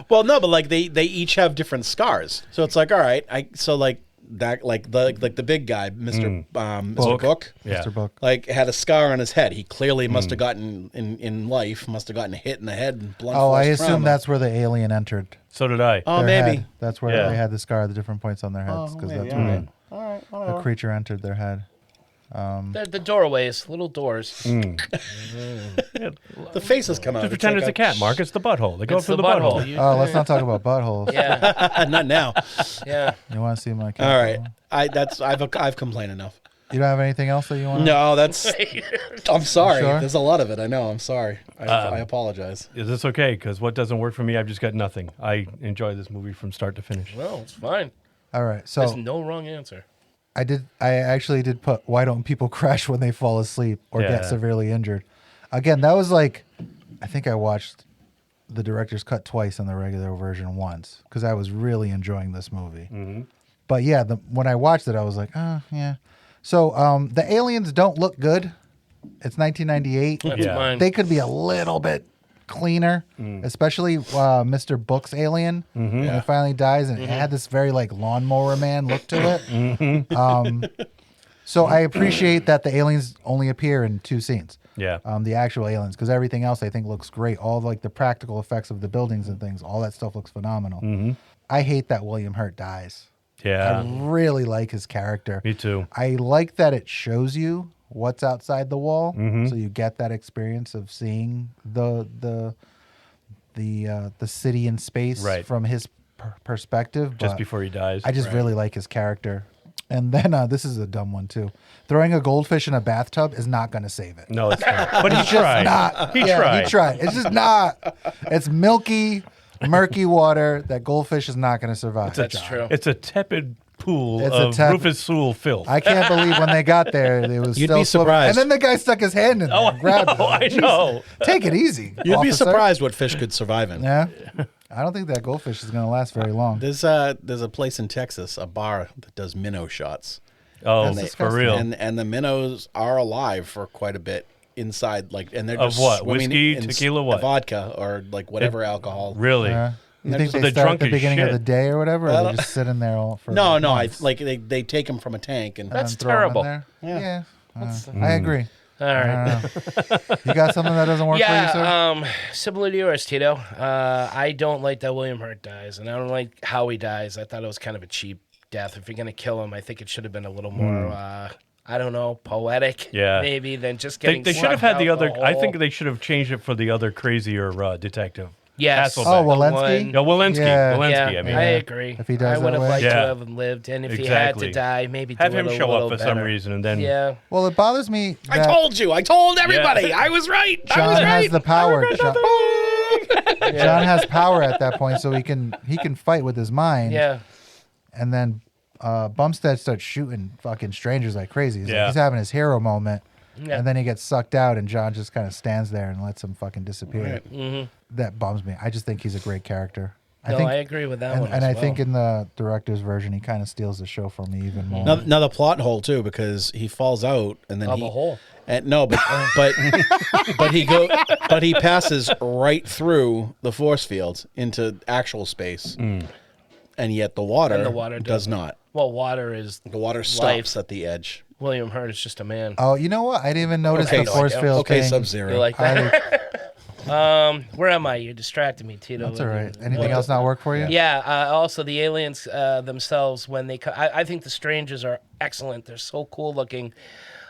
Speaker 3: Well, no, but like they each have different scars, so it's like, all right, so like that like the big guy, Mr. Mr. Book,
Speaker 1: Yeah.
Speaker 9: Mr. Book.
Speaker 3: like had a scar on his head. He clearly must have gotten in life, must have gotten a hit in the head and blunt
Speaker 9: Oh, I
Speaker 3: force
Speaker 9: assume
Speaker 3: trauma.
Speaker 9: that's where the alien entered.
Speaker 1: So did I.
Speaker 3: Oh,
Speaker 9: Their
Speaker 3: maybe.
Speaker 9: head. That's where
Speaker 1: Yeah.
Speaker 9: they had the scar at the different points on their heads because
Speaker 3: maybe,
Speaker 9: that's
Speaker 3: all
Speaker 9: where
Speaker 3: right. All right,
Speaker 9: the
Speaker 3: whatever.
Speaker 9: creature entered their head.
Speaker 4: The doorways, little doors.
Speaker 3: The faces come out.
Speaker 1: Just pretend it's a cat, Mark. It's the butthole. They go
Speaker 4: It's
Speaker 1: through
Speaker 4: the
Speaker 1: the butthole.
Speaker 4: butthole. You-
Speaker 9: Oh, let's not talk about buttholes.
Speaker 4: Yeah,
Speaker 3: Not now.
Speaker 4: yeah.
Speaker 9: You want to see my cat?
Speaker 3: All right. I've complained enough.
Speaker 9: You don't have anything else that you want?
Speaker 3: No, that's. I'm sorry.
Speaker 9: Sure?
Speaker 3: There's a lot of it. I know. I'm sorry. I apologize.
Speaker 1: Is this okay? Because what doesn't work for me, I've just got nothing. I enjoy this movie from start to finish.
Speaker 4: Well, it's fine.
Speaker 9: All right.
Speaker 4: There's
Speaker 9: So
Speaker 4: no wrong answer.
Speaker 9: I actually did put why don't people crash when they fall asleep or get
Speaker 1: Yeah.
Speaker 9: severely injured? Again, that was like, I think I watched the director's cut twice and the regular version once because I was really enjoying this movie.
Speaker 1: Mm-hmm.
Speaker 9: But yeah, when I watched it, I was like, oh, yeah. So the aliens don't look good. It's 1998.
Speaker 4: That's
Speaker 1: Yeah.
Speaker 4: mine.
Speaker 9: They could be a little bit cleaner, especially Mr. Book's alien when it finally dies, and it had this very like lawnmower man look to it. So I appreciate that the aliens only appear in 2 scenes.
Speaker 1: Yeah.
Speaker 9: The actual aliens, because everything else I think looks great. All like the practical effects of the buildings and things, all that stuff looks phenomenal. I hate that William Hurt dies.
Speaker 1: Yeah.
Speaker 9: I really like his character.
Speaker 1: Me too.
Speaker 9: I like that it shows you what's outside the wall, so you get that experience of seeing the city in space
Speaker 1: Right.
Speaker 9: from his perspective.
Speaker 1: Just
Speaker 9: but
Speaker 1: before he dies.
Speaker 9: I just really like his character. And then this is a dumb one too. Throwing a goldfish in a bathtub is not going to save it.
Speaker 1: No, it's not. But he
Speaker 9: It's just
Speaker 1: tried.
Speaker 9: not.
Speaker 1: He
Speaker 9: Yeah,
Speaker 1: tried.
Speaker 9: He tried. It's just not. It's milky, murky water. That goldfish is not going to survive.
Speaker 4: That's true.
Speaker 1: It's a tepid pool
Speaker 9: It's a
Speaker 1: of
Speaker 9: tepid-
Speaker 1: Rufus Sewell filth.
Speaker 9: I can't believe when they got there, it was
Speaker 3: You'd
Speaker 9: still
Speaker 3: be surprised.
Speaker 9: And then the guy stuck his hand in there and grabbed it.
Speaker 1: I
Speaker 9: Jesus.
Speaker 1: know.
Speaker 9: Take it easy.
Speaker 3: You'd be
Speaker 9: officer.
Speaker 3: surprised what fish could survive in.
Speaker 9: Yeah. I don't think that goldfish is going to last very long.
Speaker 3: There's a place in Texas, a bar that does minnow shots.
Speaker 1: Oh,
Speaker 3: And
Speaker 1: for real.
Speaker 3: And the minnows are alive for quite a bit inside, like, and they're
Speaker 1: Of
Speaker 3: just
Speaker 1: what?
Speaker 3: swimming
Speaker 1: Whiskey,
Speaker 3: in
Speaker 1: tequila, what?
Speaker 3: Vodka, or like whatever alcohol.
Speaker 1: Really?
Speaker 9: You
Speaker 3: They're
Speaker 9: think
Speaker 3: just-
Speaker 9: they
Speaker 1: they're
Speaker 9: start at
Speaker 1: drunk
Speaker 9: the
Speaker 1: as
Speaker 9: beginning of
Speaker 1: shit.
Speaker 9: the day or whatever, or
Speaker 3: I
Speaker 9: they
Speaker 3: don't-
Speaker 9: just sit in there all for
Speaker 3: No,
Speaker 9: months
Speaker 3: they take them from a tank and
Speaker 4: That's
Speaker 9: and throw 'em in
Speaker 4: terrible.
Speaker 9: there?
Speaker 3: Yeah.
Speaker 9: I agree.
Speaker 4: All right.
Speaker 9: You got something that doesn't work for you, sir?
Speaker 4: Yeah, similar to yours, Tito. I don't like that William Hurt dies, and I don't like how he dies. I thought it was kind of a cheap death. If you're going to kill him, I think it should have been a little more, I don't know, poetic,
Speaker 1: Yeah.
Speaker 4: maybe, than just
Speaker 1: They,
Speaker 4: getting
Speaker 1: they should have had the
Speaker 4: sucked out
Speaker 1: other. I think
Speaker 4: hole.
Speaker 1: they should have changed it for the other crazier detective.
Speaker 4: Yes.
Speaker 1: Hasselbeck.
Speaker 9: Oh,
Speaker 4: The
Speaker 9: Walensky?
Speaker 4: one-
Speaker 1: No, Walensky.
Speaker 9: Yeah.
Speaker 1: Walensky,
Speaker 4: Yeah,
Speaker 1: I mean.
Speaker 4: I agree.
Speaker 9: If he dies
Speaker 4: I would
Speaker 9: that
Speaker 4: have
Speaker 9: way?
Speaker 4: liked
Speaker 1: Yeah.
Speaker 4: to have lived, and if he
Speaker 1: Exactly.
Speaker 4: had to die, maybe
Speaker 1: Have
Speaker 4: do
Speaker 1: him
Speaker 4: it a
Speaker 1: show
Speaker 4: little
Speaker 1: up for some
Speaker 4: better.
Speaker 1: reason, and then
Speaker 4: Yeah.
Speaker 9: Well, it bothers me
Speaker 3: I
Speaker 9: that
Speaker 3: told you. I told everybody. I was right. I
Speaker 9: John
Speaker 3: was right.
Speaker 9: has the power. John has power at that point, so he can fight with his mind.
Speaker 4: Yeah.
Speaker 9: And then Bumstead starts shooting fucking strangers like crazy. He's,
Speaker 1: Yeah.
Speaker 9: like, he's having his hero moment.
Speaker 4: Yeah.
Speaker 9: And then he gets sucked out, and John just kind of stands there and lets him fucking disappear. That bums me. I just think he's a great character.
Speaker 4: No, I agree with that one
Speaker 9: And
Speaker 4: as
Speaker 9: I
Speaker 4: well.
Speaker 9: think in the director's version, he kind of steals the show from me even more.
Speaker 3: Another plot hole too, because he falls out and then
Speaker 4: Of a hole.
Speaker 3: And no, but he passes right through the force field into actual space, and yet the water does
Speaker 4: doesn't.
Speaker 3: not.
Speaker 4: Well, water is
Speaker 3: The water
Speaker 4: life.
Speaker 3: stops at the edge.
Speaker 4: William Hurt is just a man.
Speaker 9: Oh, you know what? I didn't even notice
Speaker 3: Okay,
Speaker 9: the force field
Speaker 3: okay,
Speaker 9: thing.
Speaker 3: Sub-Zero.
Speaker 4: You like that? Where am I? You distracted me, Tito.
Speaker 9: That's all right. Anything else not work for you?
Speaker 4: Yeah. Also, the aliens themselves, when they I think the Strangers are excellent. They're so cool looking.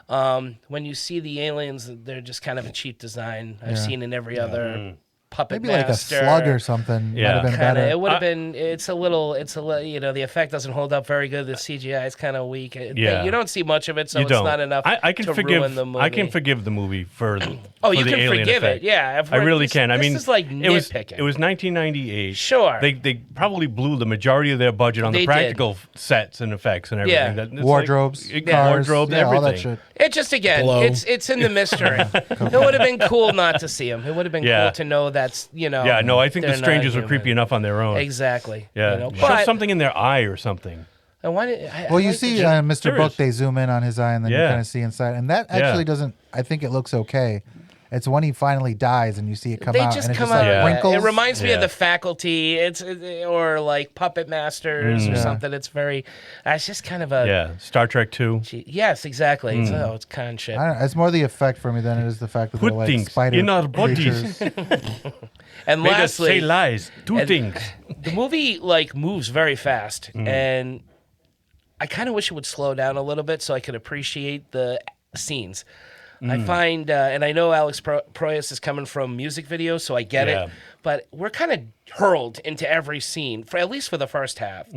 Speaker 4: When you see the aliens, they're just kind of a cheap design. I've seen in every other puppet
Speaker 9: Maybe like a
Speaker 4: master.
Speaker 9: slug or something.
Speaker 1: Yeah.
Speaker 9: Might have been
Speaker 4: Kinda,
Speaker 9: better.
Speaker 4: it would have been. It's a little. You know, the effect doesn't hold up very good. The CGI is kind of weak.
Speaker 1: Yeah.
Speaker 4: You don't see much of it, so
Speaker 1: you
Speaker 4: it's
Speaker 1: don't.
Speaker 4: not enough.
Speaker 1: I can
Speaker 4: to
Speaker 1: forgive.
Speaker 4: ruin the movie.
Speaker 1: I can forgive the movie for.
Speaker 4: Oh,
Speaker 1: for
Speaker 4: you
Speaker 1: the
Speaker 4: can
Speaker 1: alien
Speaker 4: forgive
Speaker 1: effect.
Speaker 4: it. Yeah,
Speaker 1: I really can. I mean,
Speaker 4: this is like
Speaker 1: it was
Speaker 4: nitpicking.
Speaker 1: 1998.
Speaker 4: Sure.
Speaker 1: They probably blew the majority of their budget on
Speaker 4: They
Speaker 1: the
Speaker 4: did.
Speaker 1: practical sets and effects and everything.
Speaker 4: Yeah.
Speaker 1: It's
Speaker 9: Wardrobes,
Speaker 1: like,
Speaker 9: cars,
Speaker 1: wardrobes,
Speaker 9: yeah,
Speaker 1: everything.
Speaker 9: all that shit.
Speaker 4: It just again,
Speaker 3: Blow.
Speaker 4: it's in the mystery. It would have been cool not to see him. It would have been
Speaker 1: Yeah.
Speaker 4: cool to know that's
Speaker 1: Yeah, no, I think the
Speaker 4: they're not
Speaker 1: strangers were
Speaker 4: human.
Speaker 1: creepy enough on their own.
Speaker 4: Exactly.
Speaker 1: Yeah,
Speaker 4: You know,
Speaker 1: show
Speaker 4: but
Speaker 1: something in their eye or something.
Speaker 4: and why did,
Speaker 9: Well, you
Speaker 4: like
Speaker 9: see
Speaker 4: the-
Speaker 9: Mr.
Speaker 1: There
Speaker 9: Book,
Speaker 1: is.
Speaker 9: they zoom in on his eye, and then you
Speaker 1: Yeah.
Speaker 9: kind of see inside. And that actually doesn't, I think it looks okay. It's when he finally dies and you see it come
Speaker 4: They
Speaker 9: out.
Speaker 4: just
Speaker 9: and
Speaker 4: come
Speaker 9: it's just
Speaker 4: out.
Speaker 9: like wrinkles.
Speaker 4: It reminds me of The Faculty. Or like Puppet Masters or something. It's very. It's just kind of a.
Speaker 1: Star Trek 2.
Speaker 4: Yes, exactly. It's kind of shit.
Speaker 9: I don't know, it's more the effect for me than it is the fact that
Speaker 1: Put
Speaker 9: they're like
Speaker 1: things
Speaker 9: spider
Speaker 1: in our bodies.
Speaker 9: creatures.
Speaker 4: And
Speaker 1: Made us
Speaker 4: lastly,
Speaker 1: say lies. Do things.
Speaker 4: The movie like moves very fast, and I kind of wish it would slow down a little bit so I could appreciate the scenes. I find, and I know Alex Proyas is coming from music videos, so I get it. But we're kind of hurled into every scene, at least for the first half.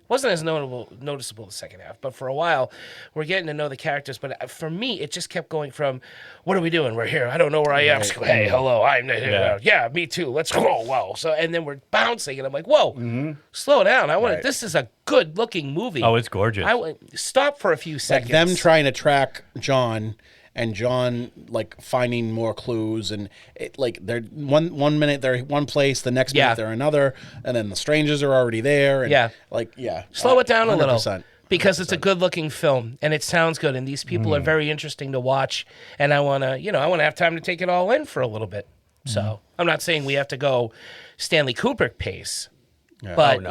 Speaker 4: Wasn't as noticeable the second half, but for a while, we're getting to know the characters. But for me, it just kept going from, what are we doing? We're here. I don't know where I am. Hey, hello, I'm here. Yeah, me too. Let's go. Whoa. So, and then we're bouncing, and I'm like, whoa, slow down. I want This is a good-looking movie.
Speaker 1: Oh, it's gorgeous.
Speaker 4: Stop for a few seconds.
Speaker 3: Like them trying to track John. And John like finding more clues, and it like they're one minute they're one place, the next minute they're another, and then the strangers are already there. And
Speaker 4: slow it down 100%. A little because
Speaker 3: 100%.
Speaker 4: It's a good-looking film and it sounds good, and these people are very interesting to watch, and I want to have time to take it all in for a little bit. So I'm not saying we have to go Stanley Kubrick pace, but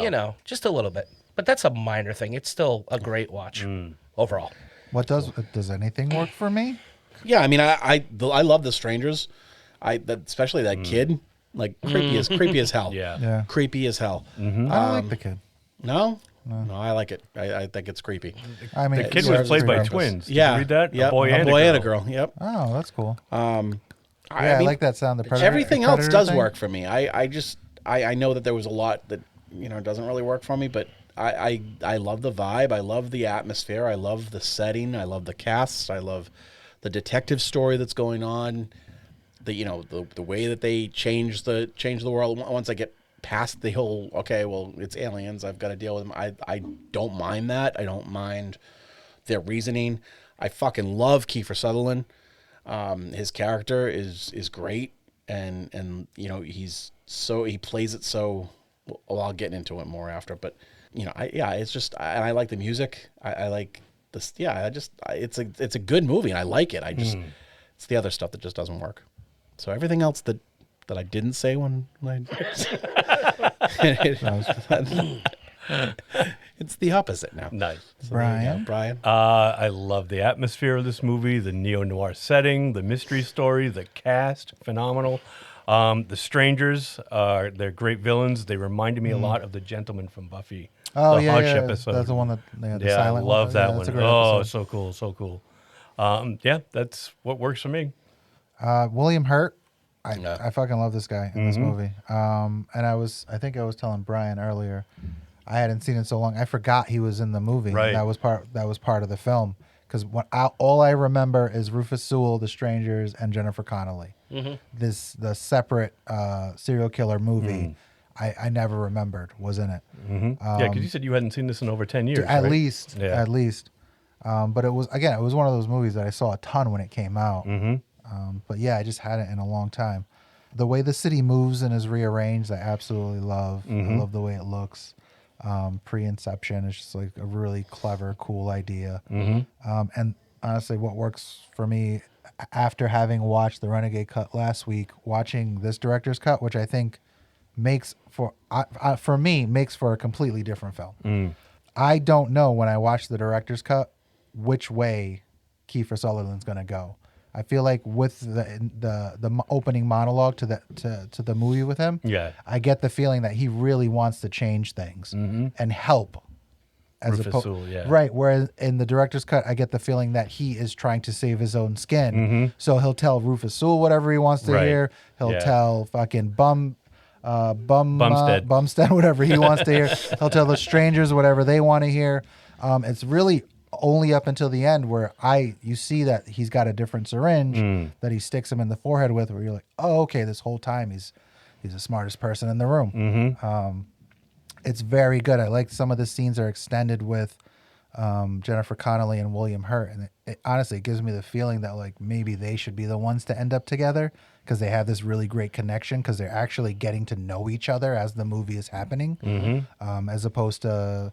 Speaker 4: just a little bit. But that's a minor thing. It's still a great watch overall.
Speaker 9: What does anything work for me?
Speaker 3: Yeah, I mean, I love the strangers. Especially that kid, like creepy as hell.
Speaker 9: Yeah.
Speaker 3: Creepy as hell.
Speaker 9: I don't like the kid.
Speaker 3: No, I like it. I think it's creepy.
Speaker 9: I mean,
Speaker 1: The kid was played by twins. Did
Speaker 3: Yeah,
Speaker 1: you read that?
Speaker 3: Yep.
Speaker 1: A boy and a girl.
Speaker 3: Yep.
Speaker 9: Oh, that's cool.
Speaker 3: I
Speaker 9: I like that sound. The Predator.
Speaker 3: Everything else
Speaker 9: Predator
Speaker 3: does
Speaker 9: thing.
Speaker 3: work for me. I know that there was a lot that doesn't really work for me, but I love the vibe. I love the atmosphere. I love the setting. I love the cast. I love the detective story that's going on. The way that they change the world. Once I get past the whole it's aliens, I've got to deal with them. I don't mind that. I don't mind their reasoning. I fucking love Kiefer Sutherland. His character is great, and he plays it so well. I'll get into it more after, but it's just I like the music. I like this. Yeah, it's a good movie, and I like it. It's the other stuff that just doesn't work. So everything else that I didn't say when it's the opposite now.
Speaker 1: Nice.
Speaker 3: So
Speaker 9: Brian?
Speaker 3: Brian.
Speaker 1: I love the atmosphere of this movie, the neo-noir setting, the mystery story, the cast, phenomenal. The strangers, they're great villains. They reminded me a lot of the gentleman from Buffy.
Speaker 9: Oh,
Speaker 1: the Hush episode.
Speaker 9: That's the one that they had the silent
Speaker 1: I love that
Speaker 9: that's a
Speaker 1: one.
Speaker 9: great
Speaker 1: Oh,
Speaker 9: episode.
Speaker 1: so cool. That's what works for me.
Speaker 9: William Hurt. I fucking love this guy in this movie. And I think I was telling Brian earlier, I hadn't seen it so long. I forgot he was in the movie.
Speaker 1: Right.
Speaker 9: That was part of the film. Because all I remember is Rufus Sewell, The Strangers, and Jennifer Connolly. The separate serial killer movie. I never remembered was in it.
Speaker 1: Because you said you hadn't seen this in over 10 years,
Speaker 9: At
Speaker 1: right?
Speaker 9: least. But it was one of those movies that I saw a ton when it came out. But yeah, I just hadn't in a long time. The way the city moves and is rearranged, I absolutely love. I love the way it looks. Pre-Inception is just like a really clever, cool idea. And honestly, what works for me after having watched the Renegade cut last week, watching this director's cut, which I think makes for a completely different film. I don't know when I watch the director's cut which way Kiefer Sutherland's going to go. I feel like with the opening monologue to the movie with him, I get the feeling that he really wants to change things and help.
Speaker 1: Rufus Sewell,
Speaker 9: Right, whereas in the director's cut, I get the feeling that he is trying to save his own skin. So he'll tell Rufus Sewell whatever he wants to hear. He'll tell fucking Bumstead whatever he wants to hear. He'll tell the strangers whatever they want to hear. It's really only up until the end where you see that he's got a different syringe that he sticks him in the forehead with, where you're like, oh, okay, this whole time he's the smartest person in the room. It's very good. I like some of the scenes are extended with Jennifer Connolly and William Hurt, and it honestly gives me the feeling that like maybe they should be the ones to end up together because they have this really great connection because they're actually getting to know each other as the movie is happening, as opposed to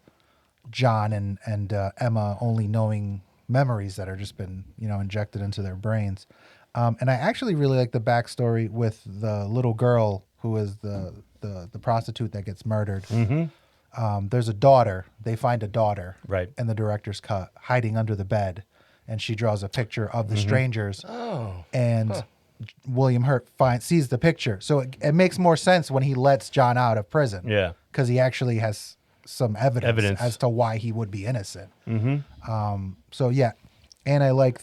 Speaker 9: John and Emma only knowing memories that are just been injected into their brains. And I actually really like the backstory with the little girl who is the prostitute that gets murdered. There's a daughter. They find a daughter in the director's cut hiding under the bed, and she draws a picture of the strangers. And William Hurt sees the picture. So it makes more sense when he lets John out of prison.
Speaker 1: Yeah.
Speaker 9: Because he actually has some evidence as to why he would be innocent. So yeah. And I like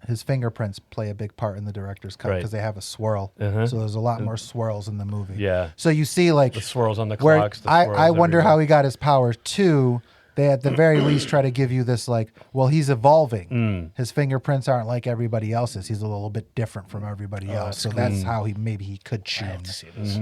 Speaker 9: his fingerprints play a big part in the director's cut because they have a swirl. So there's a lot more swirls in the movie.
Speaker 1: Yeah.
Speaker 9: So you see like
Speaker 1: the swirls on the
Speaker 9: where
Speaker 1: clocks. The
Speaker 9: I wonder how he got his powers too. They at the very least try to give you this like, well, he's evolving. His fingerprints aren't like everybody else's. He's a little bit different from everybody else. So that's how he could tune.
Speaker 4: I have to see this.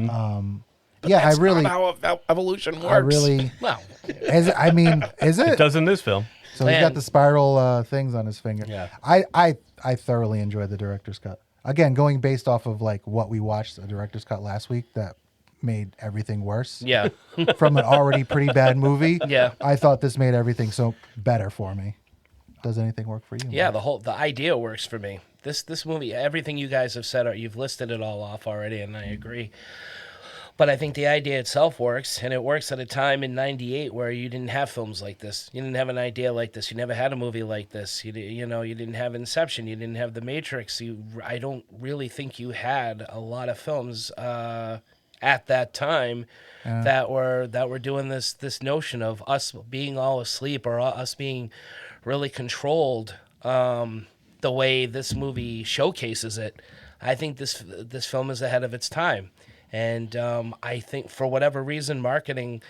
Speaker 9: Yeah,
Speaker 3: That's
Speaker 9: I really
Speaker 3: not how evolution works.
Speaker 9: I really
Speaker 4: Well,
Speaker 9: is it?
Speaker 1: It does in this film.
Speaker 9: So he's got the spiral things on his finger.
Speaker 3: Yeah.
Speaker 9: I thoroughly enjoyed the director's cut. Again, going based off of like what we watched the director's cut last week that made everything worse.
Speaker 4: Yeah.
Speaker 9: From an already pretty bad movie.
Speaker 4: Yeah.
Speaker 9: I thought this made everything so better for me. Does anything work for you?
Speaker 4: Yeah,
Speaker 9: Mike?
Speaker 4: the idea works for me. This movie, everything you guys have said, you've listed it all off already, and I agree. But I think the idea itself works, and it works at a time in '98 where you didn't have films like this. You didn't have an idea like this. You never had a movie like this. You didn't have Inception. You didn't have The Matrix. I don't really think you had a lot of films at that time that were doing this notion of us being all asleep or us being really controlled the way this movie showcases it. I think this film is ahead of its time. And I think for whatever reason, marketing,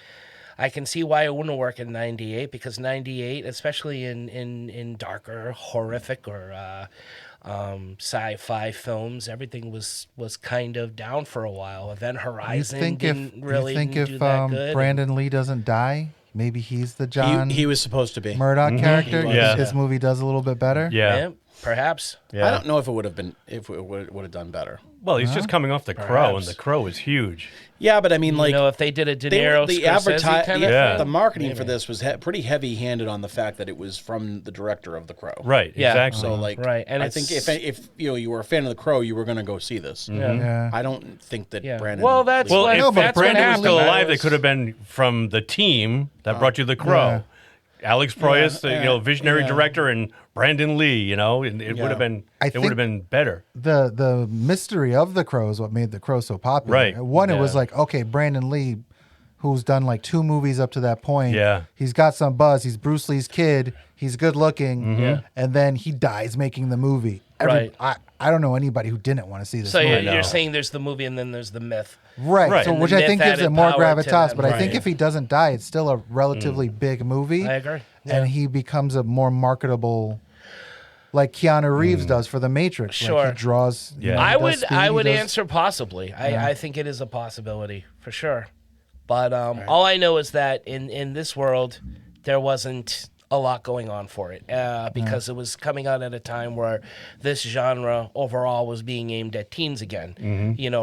Speaker 4: I can see why it wouldn't work in '98 because '98, especially in darker, horrific or sci-fi films, everything was kind of down for a while. Event Horizon didn't do that good.
Speaker 9: Brandon Lee doesn't die, maybe he's the John
Speaker 3: He was supposed to be
Speaker 9: Murdoch character.
Speaker 1: Yeah.
Speaker 9: This movie does a little bit better.
Speaker 1: Yeah.
Speaker 4: Perhaps.
Speaker 3: I don't know if it would have done better.
Speaker 1: Well, he's just coming off The Crow, and The Crow is huge.
Speaker 3: Yeah, but I mean, like,
Speaker 4: if they did a De Niro,
Speaker 3: the marketing for this was pretty heavy-handed on the fact that it was from the director of The Crow.
Speaker 1: Right.
Speaker 4: Yeah.
Speaker 1: Exactly.
Speaker 3: So, like,
Speaker 4: and
Speaker 3: I think if you were a fan of The Crow, you were going to go see this.
Speaker 9: Yeah.
Speaker 3: I don't think that Brandon.
Speaker 4: Well, that's
Speaker 1: Well,
Speaker 4: what,
Speaker 1: if
Speaker 4: that's
Speaker 1: Brandon
Speaker 4: what
Speaker 1: was still
Speaker 4: happened.
Speaker 1: alive, they could have been from the team that brought you The Crow.
Speaker 9: Yeah.
Speaker 1: Alex Proyas, visionary director, and Brandon Lee. It would have been. It would have been better.
Speaker 9: The mystery of The Crow is what made The Crow so popular.
Speaker 1: Right.
Speaker 9: One, it was like, okay, Brandon Lee, who's done like 2 movies up to that point.
Speaker 1: Yeah.
Speaker 9: He's got some buzz. He's Bruce Lee's kid. He's good looking. And then he dies making the movie. I don't know anybody who didn't want to see this
Speaker 4: So
Speaker 9: movie.
Speaker 4: you're saying there's the movie and then there's the myth.
Speaker 9: Right. So,
Speaker 4: And
Speaker 9: which
Speaker 4: the
Speaker 9: I think
Speaker 4: myth
Speaker 9: gives it
Speaker 4: added
Speaker 9: more
Speaker 4: power to
Speaker 9: gravitas.
Speaker 4: them.
Speaker 9: But I think if he doesn't die, it's still a relatively big movie.
Speaker 4: I agree.
Speaker 9: And he becomes a more marketable, like Keanu Reeves does for The Matrix.
Speaker 4: Sure.
Speaker 9: Like he draws.
Speaker 1: Yeah.
Speaker 4: I would answer possibly. I think it is a possibility for sure. But all I know is that in this world, there wasn't a lot going on for it because it was coming out at a time where this genre overall was being aimed at teens again.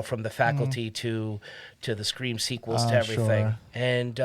Speaker 4: From The Faculty to the Scream sequels to everything.
Speaker 9: Sure.
Speaker 4: And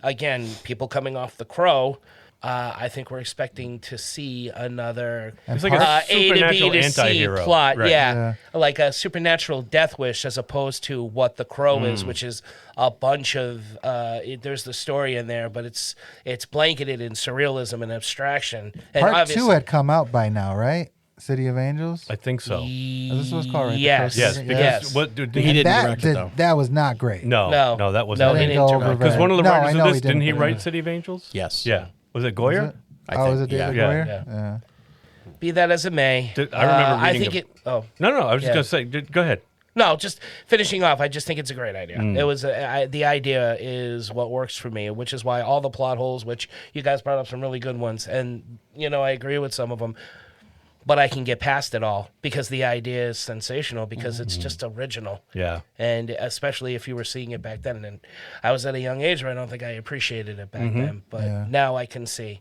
Speaker 4: again, people coming off The Crow. I think we're expecting to see another
Speaker 1: It's like a
Speaker 4: A to B
Speaker 1: supernatural
Speaker 4: to C
Speaker 1: anti-hero.
Speaker 4: plot,
Speaker 1: Right.
Speaker 4: like a supernatural death wish, as opposed to what The Crow is, which is a bunch of. There's the story in there, but it's blanketed in surrealism and abstraction. And
Speaker 9: Part
Speaker 4: obviously,
Speaker 9: 2 had come out by now, right? City of Angels.
Speaker 1: I think so.
Speaker 9: Is this what's called, right? The
Speaker 4: Yes.
Speaker 9: Crow
Speaker 1: Yes.
Speaker 9: Season?
Speaker 1: Because what did
Speaker 3: He didn't direct it, though.
Speaker 9: That was not great.
Speaker 1: No, that wasn't.
Speaker 4: No,
Speaker 9: That
Speaker 4: he
Speaker 9: didn't
Speaker 4: didn't
Speaker 9: go
Speaker 4: direct
Speaker 9: over
Speaker 4: it.
Speaker 1: Because one of the
Speaker 9: No, I
Speaker 1: writers
Speaker 9: know
Speaker 1: of
Speaker 9: he
Speaker 1: this, didn't he
Speaker 9: didn't.
Speaker 1: write City of Angels?
Speaker 3: Yes.
Speaker 1: Yeah. Was it Goyer?
Speaker 9: Was it? Was it David
Speaker 3: yeah.
Speaker 9: Goyer?
Speaker 1: Yeah.
Speaker 4: be that as it may,
Speaker 1: I remember
Speaker 4: I
Speaker 1: reading
Speaker 4: think
Speaker 1: No, I was just going to say, go ahead.
Speaker 4: No, just finishing off, I just think it's a great idea. It was the idea is what works for me, which is why all the plot holes, which you guys brought up some really good ones, and I agree with some of them, but I can get past it all because the idea is sensational because it's just original.
Speaker 1: Yeah.
Speaker 4: And especially if you were seeing it back then, and I was at a young age where I don't think I appreciated it back then, but now I can see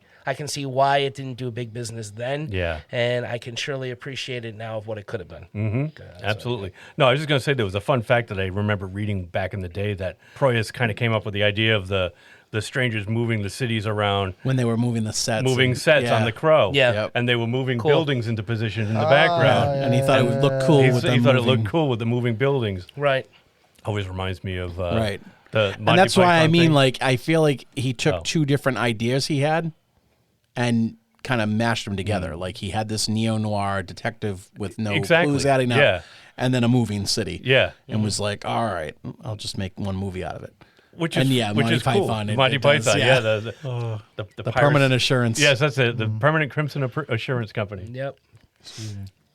Speaker 4: why it didn't do big business then.
Speaker 1: Yeah.
Speaker 4: And I can surely appreciate it now of what it could have been.
Speaker 1: Absolutely. No, I was just going to say there was a fun fact that I remember reading back in the day that Proyas kind of came up with the idea of the the strangers moving the cities around.
Speaker 3: When they were moving the sets.
Speaker 1: On the Crow.
Speaker 4: Yeah.
Speaker 3: Yep.
Speaker 1: And they were moving
Speaker 4: Cool.
Speaker 1: buildings into position in the background.
Speaker 3: And he thought it would look cool with them
Speaker 1: He thought it
Speaker 3: moving.
Speaker 1: looked cool with the moving buildings.
Speaker 4: Right.
Speaker 1: Always reminds me of
Speaker 3: Right.
Speaker 1: the
Speaker 3: And
Speaker 1: Monty
Speaker 3: that's why I
Speaker 1: Python
Speaker 3: mean,
Speaker 1: thing.
Speaker 3: like, I feel like he took two different ideas he had and kind of mashed them together. Like, he had this neo-noir detective with no clues adding up.
Speaker 1: Yeah.
Speaker 3: And then a moving city.
Speaker 1: Yeah.
Speaker 3: And was like, all right, I'll just make one movie out of it.
Speaker 1: Which
Speaker 3: and
Speaker 1: is
Speaker 3: yeah,
Speaker 1: which
Speaker 3: Monty
Speaker 1: is cool.
Speaker 3: Python.
Speaker 1: Monty
Speaker 3: it does,
Speaker 1: Python,
Speaker 3: yeah.
Speaker 1: the
Speaker 3: The
Speaker 1: Pirates-
Speaker 3: Permanent Assurance.
Speaker 1: Yes, that's it. The Permanent Crimson Assurance Company.
Speaker 4: Yep.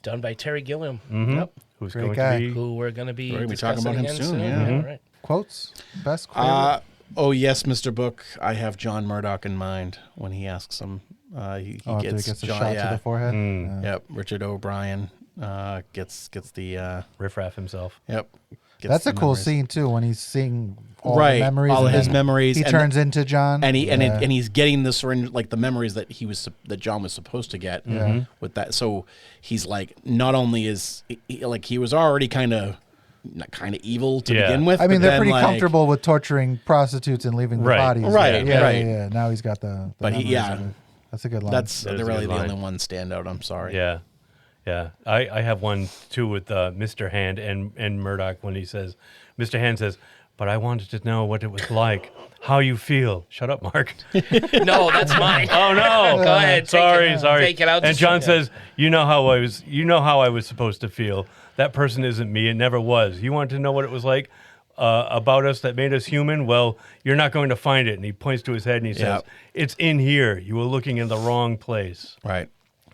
Speaker 4: Done by Terry Gilliam.
Speaker 1: Mm-hmm.
Speaker 3: Yep.
Speaker 1: Who's
Speaker 9: Great
Speaker 1: going
Speaker 9: guy.
Speaker 1: to be?
Speaker 4: Who we're going to be
Speaker 3: We're gonna be talking about him
Speaker 4: discussing
Speaker 3: soon,
Speaker 4: again
Speaker 3: yeah.
Speaker 4: All right.
Speaker 9: Quotes? Best quote?
Speaker 3: Oh, yes, Mr. Book. I have John Murdoch in mind when he asks him. He
Speaker 9: after
Speaker 3: gets
Speaker 9: he gets a
Speaker 3: John,
Speaker 9: shot to the forehead?
Speaker 1: Mm.
Speaker 9: Yeah.
Speaker 3: Yep. Richard O'Brien gets the
Speaker 1: Riff-raff himself.
Speaker 3: Yep. Gets
Speaker 9: That's
Speaker 3: the
Speaker 9: a cool
Speaker 3: memories.
Speaker 9: scene too when he's seeing all
Speaker 3: Right,
Speaker 9: the memories.
Speaker 3: all
Speaker 9: and
Speaker 3: his
Speaker 9: then
Speaker 3: memories,
Speaker 9: He
Speaker 3: and
Speaker 9: turns into John,
Speaker 3: and
Speaker 9: Yeah.
Speaker 3: and he's getting the syringe, like the memories that that John was supposed to get with that. So he's like, not only is he was already kind of evil to begin with.
Speaker 9: I mean,
Speaker 3: but
Speaker 9: they're
Speaker 3: then,
Speaker 9: pretty
Speaker 3: like,
Speaker 9: comfortable with torturing prostitutes and leaving the
Speaker 1: Right.
Speaker 9: bodies.
Speaker 3: Right,
Speaker 9: Yeah,
Speaker 3: right.
Speaker 9: yeah. Now he's got the
Speaker 3: But he,
Speaker 9: memories of it. That's a good line.
Speaker 3: That's
Speaker 1: That is a
Speaker 3: really
Speaker 1: good
Speaker 3: the
Speaker 1: line.
Speaker 3: only one standout. I'm sorry.
Speaker 1: Yeah. Yeah. I have one, too, with Mr. Hand and Murdoch when he says, Mr. Hand says, but I wanted to know what it was like, how you feel. Shut up, Mark.
Speaker 4: No, that's mine.
Speaker 1: Oh, no.
Speaker 4: Go ahead.
Speaker 1: Sorry.
Speaker 4: Take it out.
Speaker 1: And John says, you know how I was supposed to feel. That person isn't me. It never was. You want to know what it was like about us that made us human? Well, you're not going to find it. And he points to his head and he says, it's in here. You were looking in the wrong place.
Speaker 3: Right.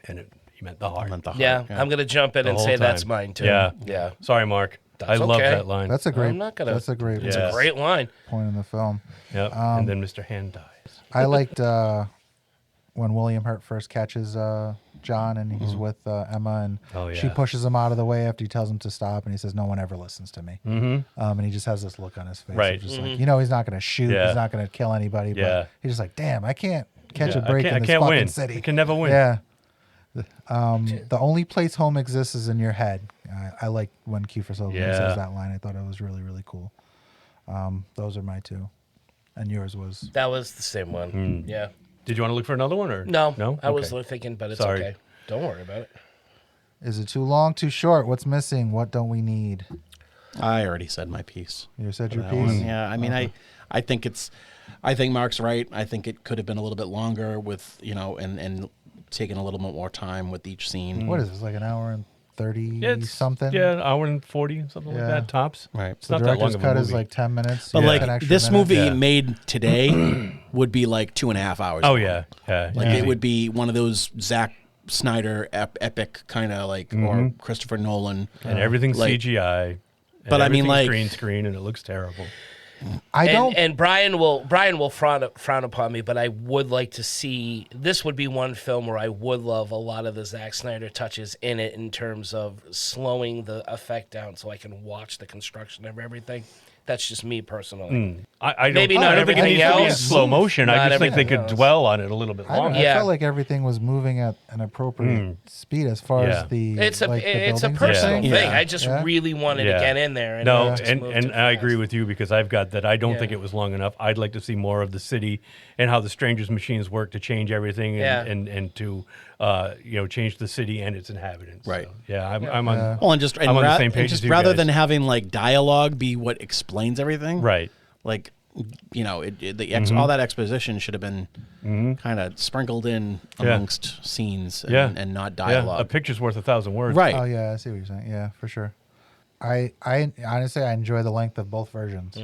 Speaker 1: And he meant the heart.
Speaker 4: Yeah, I'm going to jump in
Speaker 1: The
Speaker 4: and
Speaker 1: whole
Speaker 4: say that's
Speaker 1: time.
Speaker 4: mine, too.
Speaker 1: Yeah.
Speaker 4: Yeah.
Speaker 1: Sorry, Mark. I
Speaker 4: That's
Speaker 1: love
Speaker 4: okay.
Speaker 1: that line.
Speaker 9: That's a great.
Speaker 4: I'm not gonna-
Speaker 9: That's a great.
Speaker 4: It's a great line.
Speaker 9: point in the film.
Speaker 1: Yep. And then Mr. Hand dies.
Speaker 9: I liked when William Hurt first catches John and he's with Emma and she pushes him out of the way after he tells him to stop and he says, "No one ever listens to me."
Speaker 1: Mm-hmm.
Speaker 9: And he just has this look on his face,
Speaker 1: Right.
Speaker 9: of just like, he's not going to shoot,
Speaker 1: Yeah.
Speaker 9: he's not going to kill anybody,
Speaker 1: Yeah.
Speaker 9: but he's just like, "Damn, I can't catch
Speaker 1: Yeah,
Speaker 9: a break
Speaker 1: I
Speaker 9: in this
Speaker 1: can't
Speaker 9: fucking
Speaker 1: win.
Speaker 9: city.
Speaker 1: I can never win."
Speaker 9: Yeah. The only place home exists is in your head. I like when Kiefer Sutherland says that line. I thought it was really, really cool. Those are my two, and yours was.
Speaker 4: That was the same one. Yeah.
Speaker 1: Did you want to look for another one or
Speaker 4: No?
Speaker 1: No.
Speaker 4: I was
Speaker 1: Okay.
Speaker 4: thinking, but it's
Speaker 1: Sorry.
Speaker 4: okay. Don't worry about it.
Speaker 9: Is it too long, too short? What's missing? What don't we need?
Speaker 3: I already said my piece.
Speaker 9: You said
Speaker 3: for
Speaker 9: your
Speaker 3: that
Speaker 9: piece?
Speaker 3: one. Yeah, I mean, I think Mark's right. I think it could have been a little bit longer with, and taking a little bit more time with each scene.
Speaker 9: What is this, like an hour and 30
Speaker 1: It's
Speaker 9: something?
Speaker 1: Yeah, an hour and 40, something like that, tops.
Speaker 3: Right.
Speaker 1: It's
Speaker 9: The
Speaker 1: not that long
Speaker 9: director's
Speaker 1: of a
Speaker 9: cut
Speaker 1: movie.
Speaker 9: is like 10 minutes.
Speaker 3: But
Speaker 9: you get
Speaker 3: like
Speaker 9: 10 extra
Speaker 3: this
Speaker 9: minutes.
Speaker 3: movie made today would be like 2.5 hours.
Speaker 1: Oh,
Speaker 3: long.
Speaker 1: yeah. Yeah.
Speaker 3: Like
Speaker 1: easy.
Speaker 3: it would be one of those Zack Snyder epic kind of like, or Christopher Nolan.
Speaker 1: And everything's
Speaker 3: like,
Speaker 1: CGI.
Speaker 3: But I mean, like
Speaker 1: green screen, and it looks terrible.
Speaker 4: And Brian will frown upon me, but I would like to see. This would be one film where I would love a lot of the Zack Snyder touches in it in terms of slowing the effect down, so I can watch the construction of everything. That's just me personally.
Speaker 1: I
Speaker 4: Maybe
Speaker 1: don't,
Speaker 4: not
Speaker 1: I don't think it
Speaker 4: everything
Speaker 1: needs to be in
Speaker 4: else.
Speaker 1: slow motion. I
Speaker 4: Not
Speaker 1: just think they
Speaker 4: everything
Speaker 1: could
Speaker 4: else.
Speaker 1: dwell on it a little bit
Speaker 9: I don't
Speaker 1: longer.
Speaker 9: know. I felt like everything was moving at an appropriate speed as far as the.
Speaker 4: It's a
Speaker 9: like, the
Speaker 4: it's a
Speaker 9: buildings
Speaker 4: personal
Speaker 9: and
Speaker 4: thing.
Speaker 9: things.
Speaker 4: I just really wanted to get in there. And
Speaker 1: no,
Speaker 4: just move
Speaker 1: and
Speaker 4: too
Speaker 1: I
Speaker 4: fast.
Speaker 1: agree with you because I've got that. I don't think it was long enough. I'd like to see more of the city and how the Strangers machines work to change everything and to change the city and its inhabitants.
Speaker 3: Right.
Speaker 1: So, yeah, I'm on.
Speaker 3: Well,
Speaker 1: I'm on the same page as you
Speaker 3: rather
Speaker 1: guys.
Speaker 3: than having like dialogue be what explains everything.
Speaker 1: Right.
Speaker 3: Like, all that exposition should have been kind of sprinkled in amongst scenes and not dialogue.
Speaker 1: Yeah. A picture's worth 1,000 words.
Speaker 3: Right.
Speaker 9: Oh yeah, I see what you're saying. Yeah, for sure. I honestly I enjoy the length of both versions.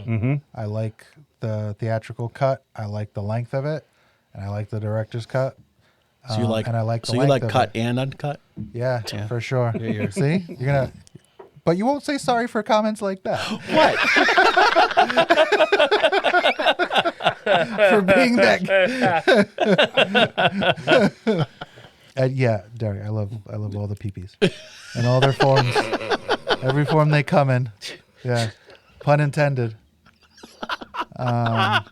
Speaker 9: I like the theatrical cut. I like the length of it, and I like the director's cut.
Speaker 3: So you like,
Speaker 9: and I like the
Speaker 3: so you
Speaker 9: length
Speaker 3: like
Speaker 9: of
Speaker 3: cut
Speaker 9: it.
Speaker 3: and uncut?
Speaker 9: Yeah, for sure. See, you're gonna, but you won't say sorry for comments like that.
Speaker 3: What?
Speaker 9: For being that. Yeah, Derek, I love all the peepees and all their forms. Every form they come in. Yeah, pun intended.
Speaker 3: And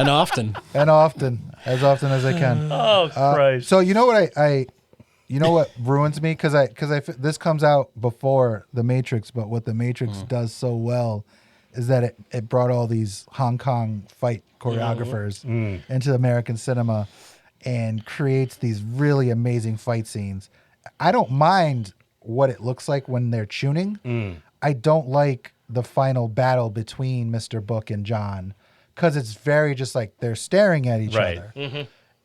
Speaker 3: often.
Speaker 9: And often, as often as I can.
Speaker 1: Oh Christ!
Speaker 9: So you know what you know what ruins me because this comes out before The Matrix, but what The Matrix does so well is that it brought all these Hong Kong fight choreographers into American cinema and creates these really amazing fight scenes. I don't mind what it looks like when they're tuning. I don't like the final battle between Mr. Book and John because it's very just like they're staring at each other.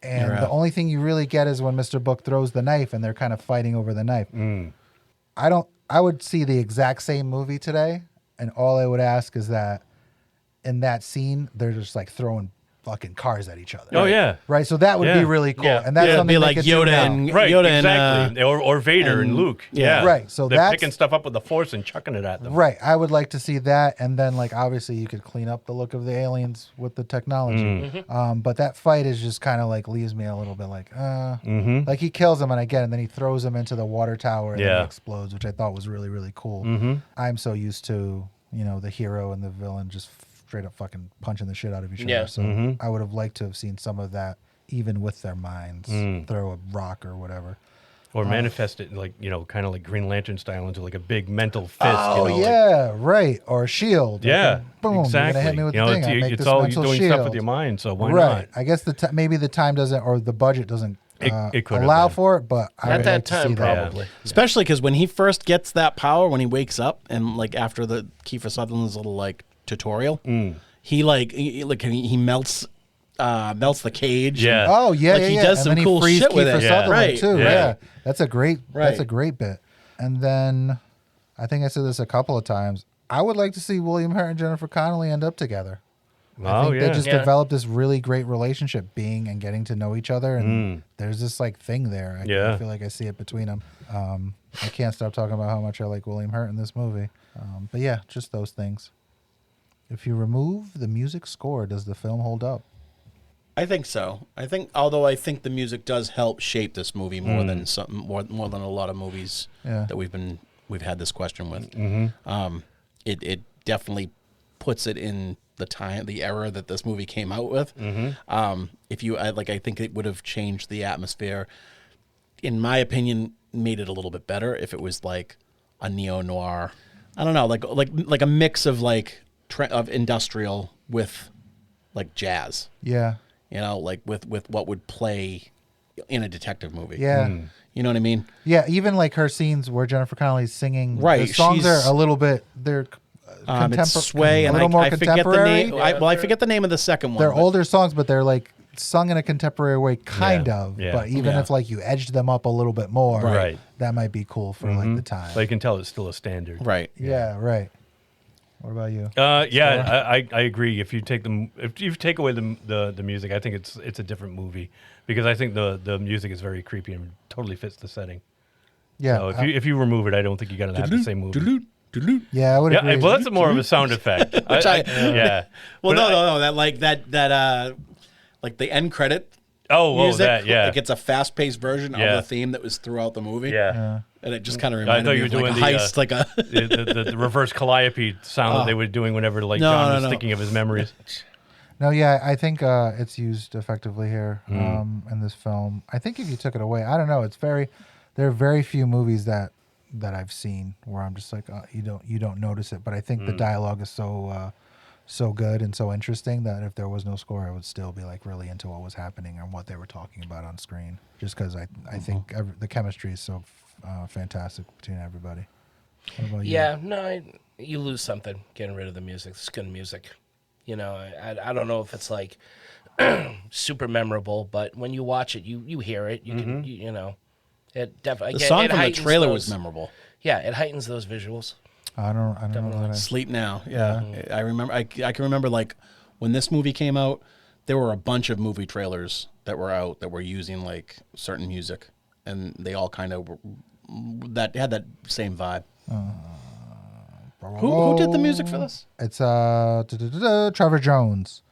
Speaker 9: And the only thing you really get is when Mr. Book throws the knife and they're kind of fighting over the knife. I would see the exact same movie today, and all I would ask is that in that scene, they're just like throwing fucking cars at each other.
Speaker 1: Oh, yeah.
Speaker 9: Right? So that would be really cool. And that's something
Speaker 3: be
Speaker 9: they
Speaker 3: like
Speaker 9: could
Speaker 3: Yoda
Speaker 9: do now.
Speaker 3: and
Speaker 1: Right,
Speaker 3: Yoda
Speaker 1: exactly. or Vader and Luke. Yeah.
Speaker 9: Right. So
Speaker 1: they're
Speaker 9: that's
Speaker 1: picking stuff up with the Force and chucking it at them.
Speaker 9: right. I would like to see that, and then like obviously you could clean up the look of the aliens with the technology. But that fight is just kind of like leaves me a little bit like, like he kills him and then he throws him into the water tower and then he explodes, which I thought was really really cool. I'm so used to the hero and the villain just straight up fucking punching the shit out of each other. So I would have liked to have seen some of that even with their minds. Throw a rock or whatever.
Speaker 1: Or manifest it like, kind of like Green Lantern style into like a big mental fist.
Speaker 9: Oh, right. Or a shield.
Speaker 1: Yeah,
Speaker 9: boom,
Speaker 1: exactly.
Speaker 9: You're going to hit me with the thing. I make
Speaker 1: it's
Speaker 9: this
Speaker 1: all
Speaker 9: mental
Speaker 1: you're doing
Speaker 9: shield.
Speaker 1: stuff with your mind, so why
Speaker 9: right.
Speaker 1: not?
Speaker 9: I guess maybe the time doesn't, or the budget doesn't
Speaker 1: It could
Speaker 9: allow
Speaker 1: been.
Speaker 9: for it, but I
Speaker 4: At
Speaker 9: would
Speaker 4: that
Speaker 9: like to see
Speaker 4: time,
Speaker 9: that.
Speaker 4: probably.
Speaker 3: Especially because when he first gets that power, when he wakes up, and like after the Kiefer Sutherland's little like tutorial, he melts the cage.
Speaker 1: Yeah.
Speaker 9: Oh yeah,
Speaker 3: Like,
Speaker 9: yeah,
Speaker 3: he
Speaker 9: yeah.
Speaker 3: does
Speaker 9: and
Speaker 3: some
Speaker 9: then
Speaker 3: cool
Speaker 9: he frees
Speaker 3: shit with
Speaker 9: Kiefer
Speaker 3: it.
Speaker 9: Sutherland
Speaker 3: Right.
Speaker 9: too.
Speaker 1: Yeah.
Speaker 9: Yeah. That's a great
Speaker 3: Right.
Speaker 9: bit. And then I think I said this a couple of times. I would like to see William Hurt and Jennifer Connelly end up together. I think they just developed this really great relationship, being and getting to know each other, and there's this like thing there. I feel like I see it between them. I can't stop talking about how much I like William Hurt in this movie. But yeah, just those things. If you remove the music score, does the film hold up?
Speaker 3: I think so. Although I think the music does help shape this movie more than more than a lot of movies that we've had this question with. It definitely puts it in the era that this movie came out with. I think it would have changed the atmosphere. In my opinion, made it a little bit better if it was like a neo-noir. I don't know, like a mix of of industrial with like jazz.
Speaker 9: Yeah.
Speaker 3: Like with what would play in a detective movie.
Speaker 9: Yeah.
Speaker 3: You know what I mean?
Speaker 9: Yeah, even like her scenes where Jennifer Connelly's singing.
Speaker 3: Right.
Speaker 9: The songs are a little bit, they're
Speaker 3: it's Sway,
Speaker 9: a
Speaker 3: and
Speaker 9: little more
Speaker 3: I forget the
Speaker 9: contemporary.
Speaker 3: name. I forget the name of the second one.
Speaker 9: They're older songs, but they're like sung in a contemporary way, kind of.
Speaker 1: Yeah.
Speaker 9: But even if like you edged them up a little bit more,
Speaker 1: Right.
Speaker 9: that might be cool for like the time.
Speaker 1: But you can tell it's still a standard.
Speaker 3: Right.
Speaker 9: Yeah, right. What about you?
Speaker 1: I agree. If you take away the music, I think it's a different movie, because I think the music is very creepy and totally fits the setting.
Speaker 9: Yeah.
Speaker 1: So if you remove it, I don't think you're gonna have the same movie.
Speaker 9: Yeah, I would agree.
Speaker 1: Well, that's more of a sound effect. Yeah.
Speaker 3: Well, no. That like the end credit. Music,
Speaker 1: that, yeah.
Speaker 3: Like it's a fast-paced version of the theme that was throughout the movie.
Speaker 1: Yeah.
Speaker 3: And it just kind of reminded me of like a heist,
Speaker 1: the reverse calliope sound that they were doing whenever John was thinking of his memories.
Speaker 9: No, yeah, I think it's used effectively here in this film. I think if you took it away, I don't know. There are very few movies that I've seen where I'm just like, you don't notice it. But I think the dialogue is so good and so interesting that if there was no score, I would still be like really into what was happening and what they were talking about on screen. Just because I think the chemistry is so fantastic between everybody. What about you?
Speaker 4: Yeah, no, you lose something getting rid of the music. It's good music. I don't know if it's like super memorable, but when you watch it, you hear it. You can, it definitely.
Speaker 3: The song from the trailer was memorable.
Speaker 4: Yeah, it heightens those visuals.
Speaker 9: I don't know that.
Speaker 3: Sleep Now. Yeah. I remember. I can remember like when this movie came out, there were a bunch of movie trailers that were out that were using like certain music, and they all kind of had that same vibe. Who did the music for this?
Speaker 9: It's Trevor Jones.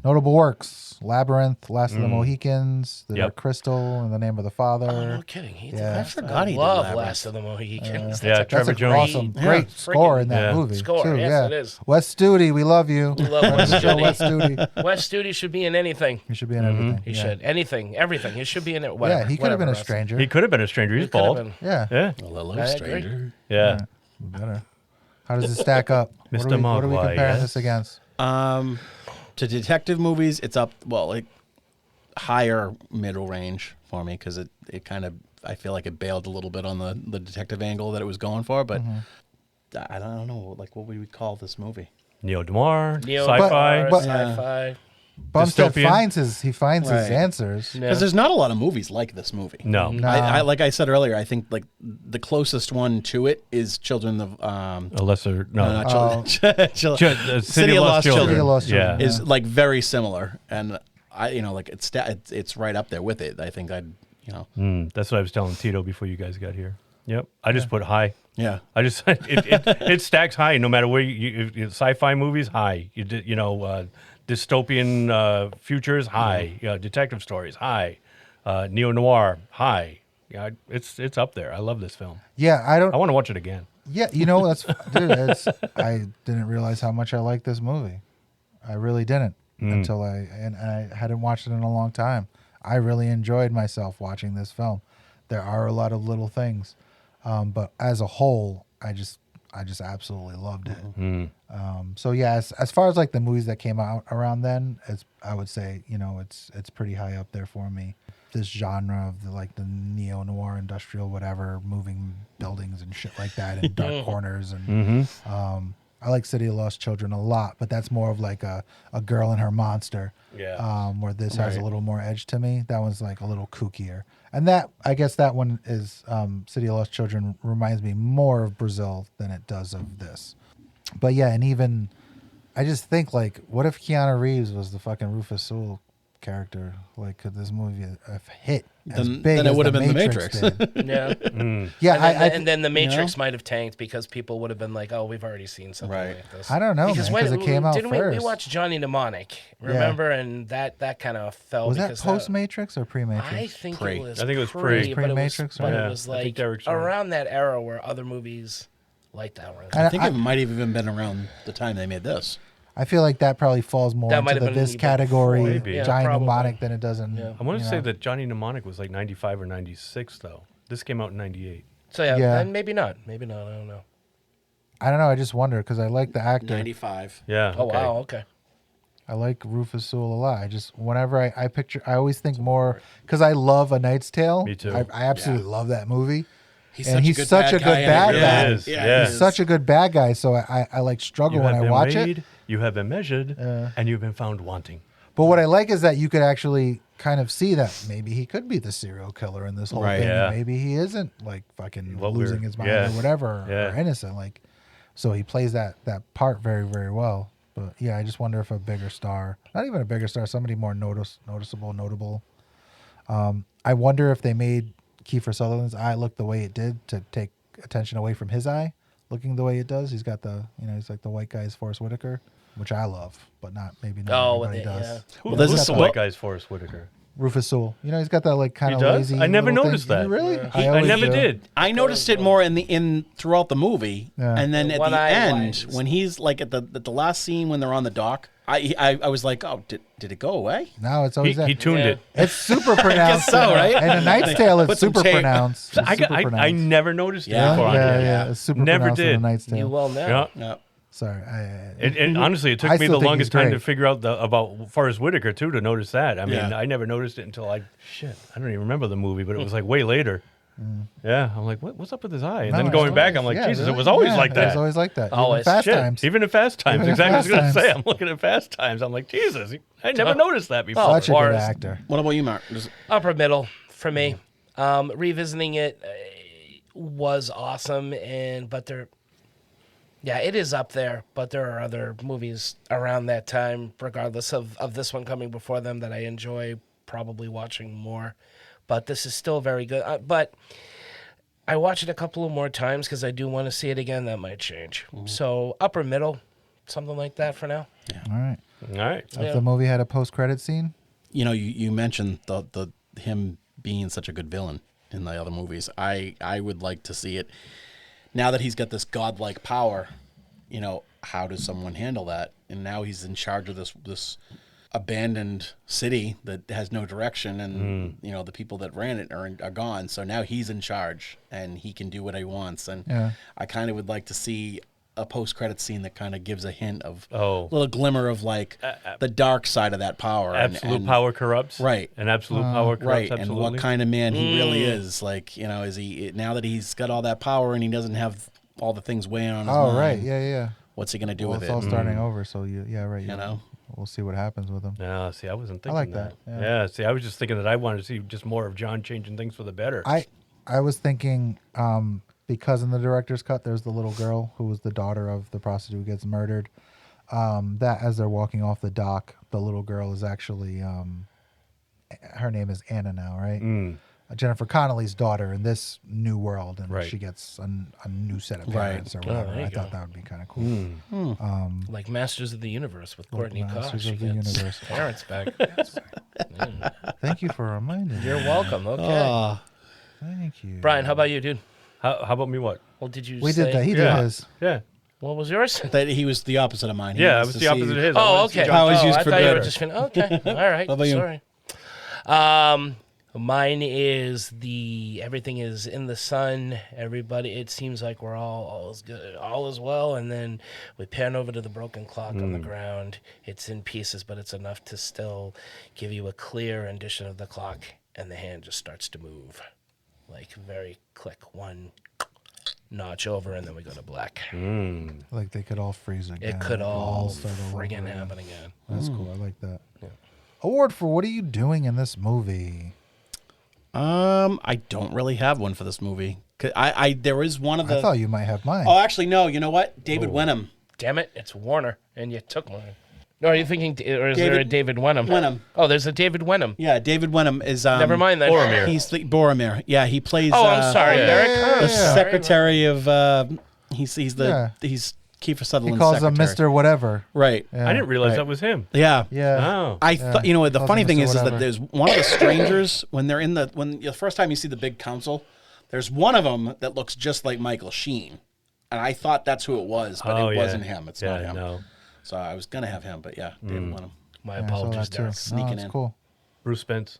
Speaker 9: Notable works: Labyrinth, Last of the Mohicans, The Dark Crystal, and The Name of the Father.
Speaker 4: Oh, no kidding.
Speaker 3: I forgot he did
Speaker 4: love
Speaker 3: Labyrinth.
Speaker 4: Last of the Mohicans.
Speaker 1: Trevor Jones.
Speaker 9: Awesome, great score in that movie.
Speaker 4: Score,
Speaker 9: too,
Speaker 4: yes, it is.
Speaker 9: Wes Studi, we love you.
Speaker 4: We love Wes Studi.
Speaker 9: Wes Studi.
Speaker 4: Wes Studi should be in anything.
Speaker 9: He should be in everything.
Speaker 4: He should. Anything, everything. He should be in it. Whatever.
Speaker 9: He could have been a stranger.
Speaker 1: He could have been a stranger. He's bald.
Speaker 9: Yeah.
Speaker 3: A little stranger.
Speaker 1: Yeah.
Speaker 9: Better. How does it stack up?
Speaker 1: Mr.
Speaker 9: What are we
Speaker 1: Mogwai,
Speaker 9: comparing
Speaker 1: yes?
Speaker 9: this against?
Speaker 3: To detective movies, it's up, well, like higher middle range for me because it kind of, I feel like it bailed a little bit on the detective angle that it was going for, but I don't know, like what we would call this movie.
Speaker 1: Neo-noir,
Speaker 4: Neo-noir,
Speaker 1: sci-fi.
Speaker 4: sci-fi.
Speaker 9: Bumstead
Speaker 1: Dystopian.
Speaker 9: finds his
Speaker 3: Right.
Speaker 9: answers.
Speaker 3: Because there's not a lot of movies like this movie.
Speaker 1: No.
Speaker 3: I like I said earlier, I think like the closest one to it is Children of
Speaker 1: A lesser, no.
Speaker 3: not Children.
Speaker 1: City of Lost Children.
Speaker 9: City of Lost Children,
Speaker 1: Yeah.
Speaker 3: is like very similar, and I like it's right up there with it. I think
Speaker 1: That's what I was telling Tito before you guys got here. Yep. I just put high.
Speaker 3: Yeah.
Speaker 1: I just it stacks high no matter where you sci-fi movies high. Dystopian futures high. Detective stories high. Neo-noir high. Yeah, it's up there. I love this film.
Speaker 9: Yeah, I
Speaker 1: want to watch it again.
Speaker 9: Yeah, dude, I didn't realize how much I liked this movie. I really didn't until I hadn't watched it in a long time. I really enjoyed myself watching this film. There are a lot of little things, but as a whole, I just absolutely loved it. So yeah, as far as like the movies that came out around then, I would say it's pretty high up there for me. This genre of the neo-noir industrial whatever, moving buildings and shit like that in dark corners, and I like City of Lost Children a lot, but that's more of like a girl and her monster.
Speaker 1: Yeah.
Speaker 9: Where this has a little more edge to me. That one's like a little kookier. And that, I guess that one is, City of Lost Children reminds me more of Brazil than it does of this. But yeah, and even, I just think like, what if Keanu Reeves was the fucking Rufus Sewell character? Like, could this movie have hit as big
Speaker 3: then it
Speaker 9: as
Speaker 3: would have
Speaker 9: The
Speaker 3: been The
Speaker 9: Matrix
Speaker 3: Matrix.
Speaker 9: did?
Speaker 4: Yeah.
Speaker 9: Yeah,
Speaker 4: and then The Matrix might have tanked because people would have been like, oh, we've already seen something like this.
Speaker 9: I don't know, because it came out
Speaker 4: didn't
Speaker 9: first.
Speaker 4: we watch Johnny Mnemonic, remember? And that kind of fell.
Speaker 9: Was that
Speaker 4: because
Speaker 9: post-Matrix or pre-Matrix?
Speaker 4: I think it was
Speaker 1: pre.
Speaker 9: Pre-Matrix,
Speaker 4: but
Speaker 9: right?
Speaker 4: it was like around that era where other movies like that were.
Speaker 3: I think it might have even been around the time they made this.
Speaker 9: I feel like that probably falls more
Speaker 4: That might
Speaker 9: into
Speaker 4: have
Speaker 9: this
Speaker 4: been
Speaker 9: category,
Speaker 1: Maybe. Yeah,
Speaker 9: Johnny
Speaker 4: probably.
Speaker 9: Mnemonic, than it does in.
Speaker 1: I want to say that Johnny Mnemonic was like 95 or 96 though. This came out in 98.
Speaker 4: So yeah, then maybe not. I don't know.
Speaker 9: I don't know. I just wonder because I like the actor.
Speaker 3: 95.
Speaker 1: Yeah.
Speaker 4: Oh wow. Okay.
Speaker 9: I like Rufus Sewell a lot. I just whenever I picture, I always think more because I love A Knight's Tale.
Speaker 1: Me too.
Speaker 9: I absolutely love that movie.
Speaker 3: He's
Speaker 9: and he's such a good bad guy.
Speaker 1: Yeah.
Speaker 9: He's such a good bad guy. So I like struggle when I watch it.
Speaker 1: You have been measured, and you've been found wanting.
Speaker 9: But what I like is that you could actually kind of see that maybe he could be the serial killer in this whole thing.
Speaker 1: Yeah.
Speaker 9: Maybe he isn't like fucking
Speaker 1: What
Speaker 9: losing
Speaker 1: we're-
Speaker 9: his mind
Speaker 1: yeah.
Speaker 9: or whatever
Speaker 1: Yeah.
Speaker 9: or innocent. Like, so he plays that part very, very well. But yeah, I just wonder if a bigger star, not even a bigger star, somebody more noticeable, notable. I wonder if they made Kiefer Sutherland's eye look the way it did to take attention away from his eye looking the way it does. He's got he's like the white guy's Forrest Whitaker, which I love, but not everybody does.
Speaker 1: Yeah.
Speaker 3: Well, this
Speaker 1: Who's
Speaker 3: is
Speaker 1: the white guy's Forrest Whitaker?
Speaker 9: Rufus Sewell. He's got that like kind of
Speaker 1: He does?
Speaker 9: lazy.
Speaker 1: I never
Speaker 9: little
Speaker 1: noticed
Speaker 9: thing.
Speaker 1: that.
Speaker 9: Really?
Speaker 1: Yeah.
Speaker 9: I
Speaker 1: I
Speaker 9: always
Speaker 1: never
Speaker 9: do.
Speaker 1: did.
Speaker 3: I noticed it more in throughout the movie,
Speaker 9: Yeah.
Speaker 3: and then at
Speaker 4: When
Speaker 3: the
Speaker 4: I
Speaker 3: end
Speaker 4: was-
Speaker 3: when he's like at the last scene when they're on the dock. I was like, oh, did it go away?
Speaker 9: No, it's always that.
Speaker 1: He tuned it.
Speaker 9: It's super pronounced.
Speaker 3: so, right?
Speaker 9: And A Knight's Tale, it's
Speaker 3: Put some
Speaker 9: super
Speaker 3: tape.
Speaker 9: pronounced. It's
Speaker 1: I
Speaker 9: super
Speaker 1: I
Speaker 9: pronounced.
Speaker 1: never noticed it
Speaker 3: Yeah.
Speaker 1: before.
Speaker 9: Yeah. It's super
Speaker 1: Never
Speaker 9: pronounced in A
Speaker 1: did.
Speaker 9: Knight's Tale.
Speaker 4: You will now.
Speaker 1: Yeah.
Speaker 3: Yeah.
Speaker 9: Sorry.
Speaker 1: And honestly, it took
Speaker 9: I
Speaker 1: me
Speaker 9: still
Speaker 1: the
Speaker 9: think
Speaker 1: longest
Speaker 9: he's
Speaker 1: time
Speaker 9: great.
Speaker 1: to figure out about Forrest Whitaker too to notice that. I mean,
Speaker 3: Yeah.
Speaker 1: I never noticed it until I don't even remember the movie, but it was like way later. Yeah, I'm like, what's up with his eye? And
Speaker 9: No,
Speaker 1: then
Speaker 9: it's
Speaker 1: going
Speaker 9: always-
Speaker 1: back, I'm like,
Speaker 9: yeah,
Speaker 1: Jesus,
Speaker 9: really?
Speaker 1: it was always
Speaker 9: Yeah,
Speaker 1: like
Speaker 9: It
Speaker 1: that.
Speaker 9: was always like that.
Speaker 4: Always.
Speaker 9: Even Fast
Speaker 1: Shit,
Speaker 9: Times.
Speaker 1: even in Fast Times,
Speaker 9: Even in
Speaker 1: exactly. I was
Speaker 9: Fast
Speaker 1: going to say,
Speaker 9: Times.
Speaker 1: I'm looking at Fast Times. I'm like, Jesus, I never noticed that before.
Speaker 9: Such a good
Speaker 4: Forrest.
Speaker 9: actor.
Speaker 3: What about you, Mark?
Speaker 4: Upper middle for me. Revisiting it was awesome, it is up there. But there are other movies around that time, regardless of this one coming before them, that I enjoy probably watching more. But this is still very good. But I watch it a couple of more times because I do want to see it again. That might change. So upper middle, something like that for now.
Speaker 9: All right.
Speaker 1: All right.
Speaker 9: If the movie had a post-credit scene,
Speaker 3: You mentioned the him being such a good villain in the other movies. I would like to see it now that he's got this godlike power. How does someone handle that? And now he's in charge of this abandoned city that has no direction, and the people that ran it are gone. So now he's in charge, and he can do what he wants. And
Speaker 9: Yeah.
Speaker 3: I kind of would like to see a post-credit scene that kind of gives a hint of a
Speaker 1: Oh.
Speaker 3: little glimmer of like the dark side of that power.
Speaker 1: Absolute
Speaker 3: and
Speaker 1: power corrupts.
Speaker 3: Right.
Speaker 1: And absolute power corrupts.
Speaker 3: Right,
Speaker 1: Absolutely.
Speaker 3: and what kind of man he really is. Like, you know, is he now that he's got all that power and he doesn't have all the things weighing on his mind?
Speaker 9: Oh, right. Yeah.
Speaker 3: What's he going to do with
Speaker 9: It's
Speaker 3: it?
Speaker 9: all starting over, so right.
Speaker 3: You know?
Speaker 9: We'll see what happens with him.
Speaker 1: No, see, I wasn't thinking
Speaker 9: like that, yeah.
Speaker 1: Yeah, see, I was just thinking that I wanted to see just more of John changing things for the better.
Speaker 9: I was thinking because in the director's cut there's the little girl who was the daughter of the prostitute who gets murdered. That as they're walking off the dock, the little girl is actually her name is Anna now, right? Jennifer Connolly's daughter in this new world, and she gets a new set of parents or whatever. I thought that would be kind of cool.
Speaker 4: Like Masters of the Universe with Courtney Cox.
Speaker 9: Masters
Speaker 4: She
Speaker 9: of the
Speaker 4: gets
Speaker 9: Universe.
Speaker 4: parents back.
Speaker 9: Thank you for reminding me.
Speaker 4: You're welcome. Okay.
Speaker 9: Thank you.
Speaker 4: Brian, how about you, dude?
Speaker 1: How about me? What?
Speaker 4: Well, did you
Speaker 9: We
Speaker 4: say...
Speaker 9: did that. He did his.
Speaker 1: Yeah.
Speaker 4: What was yours?
Speaker 3: That he was the opposite of mine. He
Speaker 1: Yeah, it
Speaker 3: wants
Speaker 1: was
Speaker 3: to
Speaker 1: the opposite
Speaker 3: see
Speaker 1: of his.
Speaker 4: Oh, okay.
Speaker 3: How it's used
Speaker 4: I
Speaker 3: for
Speaker 4: thought you were
Speaker 3: good.
Speaker 4: just okay. All right.
Speaker 3: How about you?
Speaker 4: Sorry. Mine is everything is in the sun. Everybody, it seems like we're all is good, all is well, and then we pan over to the broken clock on the ground. It's in pieces, but it's enough to still give you a clear rendition of the clock, and the hand just starts to move, like very click one notch over, and then we go to black.
Speaker 9: Like they could all freeze again.
Speaker 4: It could all
Speaker 9: start over
Speaker 4: friggin'
Speaker 9: again.
Speaker 4: happen again.
Speaker 9: That's cool. I like that. Yeah. Award for what are you doing in this movie?
Speaker 3: I don't really have one for this movie. There is one of the.
Speaker 9: I thought you might have mine.
Speaker 3: Oh, actually, no. You know what? David Wenham.
Speaker 4: Damn it! It's Warner, and you took mine. No, are you thinking, or is there a David Wenham?
Speaker 3: Wenham.
Speaker 4: Oh, there's a David Wenham.
Speaker 3: Yeah, David Wenham is.
Speaker 4: Never mind that.
Speaker 1: Boromir.
Speaker 3: He's the Boromir. Yeah, he plays.
Speaker 4: Oh, I'm sorry, Derek.
Speaker 3: The secretary of. He's Kiefer
Speaker 9: He
Speaker 3: Sutherland's
Speaker 9: calls him
Speaker 3: secretary.
Speaker 9: Mr. Whatever.
Speaker 3: Right.
Speaker 9: Yeah.
Speaker 1: I didn't realize that was him.
Speaker 3: Yeah.
Speaker 9: Yeah.
Speaker 1: Oh.
Speaker 3: I thought, you know, the
Speaker 9: Calls
Speaker 3: funny
Speaker 9: him
Speaker 3: thing
Speaker 9: Mr.
Speaker 3: is that
Speaker 9: Whatever.
Speaker 3: there's one of the strangers when they're in the first time you see the big council, there's one of them that looks just like Michael Sheen, and I thought that's who it was, but it wasn't him. It's not him.
Speaker 1: No.
Speaker 3: So I was gonna have him, but yeah, David Wenham.
Speaker 4: My
Speaker 9: Yeah, I saw
Speaker 4: apologies,
Speaker 9: that too.
Speaker 4: Derek.
Speaker 3: Sneaking
Speaker 9: that's
Speaker 3: in.
Speaker 9: cool.
Speaker 1: Bruce Spence.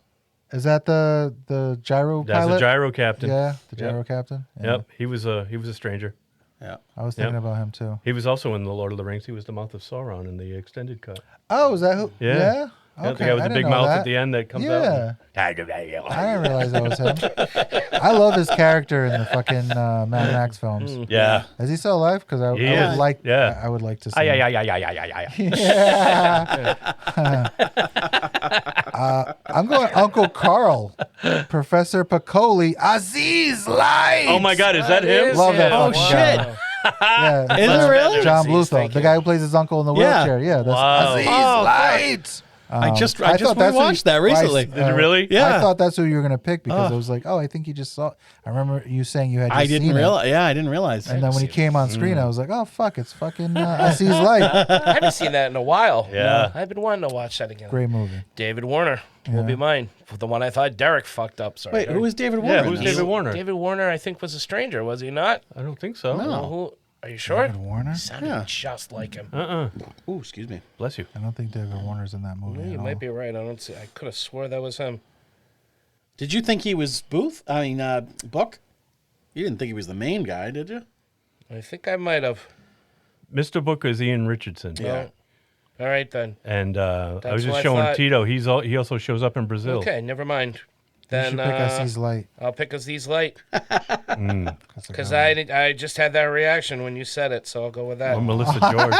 Speaker 9: Is that the gyro
Speaker 1: That's
Speaker 9: pilot?
Speaker 1: the gyro captain.
Speaker 9: Yeah, the gyro captain. Yeah.
Speaker 1: Yep. He was a stranger.
Speaker 3: Yeah.
Speaker 9: I was thinking about him too.
Speaker 1: He was also in the Lord of the Rings. He was the mouth of Sauron in the extended cut.
Speaker 9: Oh, is that who?
Speaker 1: Yeah.
Speaker 9: Yeah.
Speaker 1: Yeah,
Speaker 9: Okay.
Speaker 1: the guy with
Speaker 9: I
Speaker 1: the
Speaker 9: didn't
Speaker 1: big
Speaker 9: know
Speaker 1: mouth
Speaker 9: that.
Speaker 1: at the end that comes
Speaker 9: Yeah.
Speaker 1: out.
Speaker 9: I didn't realize that was him. I love his character in the fucking Mad Max films.
Speaker 1: Yeah.
Speaker 9: Is he still alive? Because I would like.
Speaker 1: Yeah.
Speaker 9: I would like to see. him. I'm going Uncle Carl, Professor Piccoli, Aziz Light.
Speaker 1: Oh my God, is that him?
Speaker 9: Love that.
Speaker 3: Oh
Speaker 9: fucking
Speaker 3: shit!
Speaker 9: guy. Yeah,
Speaker 3: Is it really?
Speaker 9: John
Speaker 4: Aziz,
Speaker 9: Bluthal,
Speaker 4: thank
Speaker 9: the
Speaker 4: you.
Speaker 9: guy who plays his uncle in the
Speaker 3: Yeah.
Speaker 9: wheelchair. Yeah, that's
Speaker 1: Wow.
Speaker 9: Aziz
Speaker 3: Oh,
Speaker 9: Light.
Speaker 3: I just
Speaker 9: thought that's who
Speaker 3: watched that recently.
Speaker 1: Did you really?
Speaker 3: Yeah.
Speaker 9: I thought that's who you were gonna pick because I was like, oh, I think you just saw. I remember you saying you had. Just
Speaker 3: I didn't
Speaker 9: seen it.
Speaker 3: realize. Yeah, I didn't realize.
Speaker 9: And then when he came on screen, I was like, oh fuck, it's fucking Aziz Light.
Speaker 4: I haven't seen that in a while.
Speaker 1: Yeah.
Speaker 4: I've been wanting to watch that again.
Speaker 9: Great movie.
Speaker 4: David Warner will be mine. The one I thought Derek fucked up. Sorry.
Speaker 3: Wait, who was David Warner?
Speaker 1: Yeah,
Speaker 3: in
Speaker 1: who's
Speaker 3: this?
Speaker 1: David Warner?
Speaker 4: David Warner, I think, was a stranger, was he not?
Speaker 1: I don't think so.
Speaker 3: No.
Speaker 4: Are you sure?
Speaker 9: David Warner?
Speaker 4: Sounded just like him.
Speaker 3: Ooh, excuse me.
Speaker 1: Bless you.
Speaker 9: I don't think David Warner's in that movie.
Speaker 4: You
Speaker 9: at
Speaker 4: might
Speaker 9: all.
Speaker 4: be right. I don't see. I could have swore that was him.
Speaker 3: Did you think he was Booth? I mean, Book? You didn't think he was the main guy, did you?
Speaker 4: I think I might have.
Speaker 1: Mr. Book is Ian Richardson.
Speaker 3: Yeah.
Speaker 4: All right then.
Speaker 1: And I was
Speaker 4: That's
Speaker 1: just
Speaker 4: what I
Speaker 1: showing
Speaker 4: thought.
Speaker 1: Tito. He also shows up in Brazil.
Speaker 4: Okay, never mind.
Speaker 9: You
Speaker 4: Then
Speaker 9: should pick Aziz Light.
Speaker 4: I'll pick Aziz Light because I just had that reaction when you said it, so I'll go with that.
Speaker 1: Or Melissa George.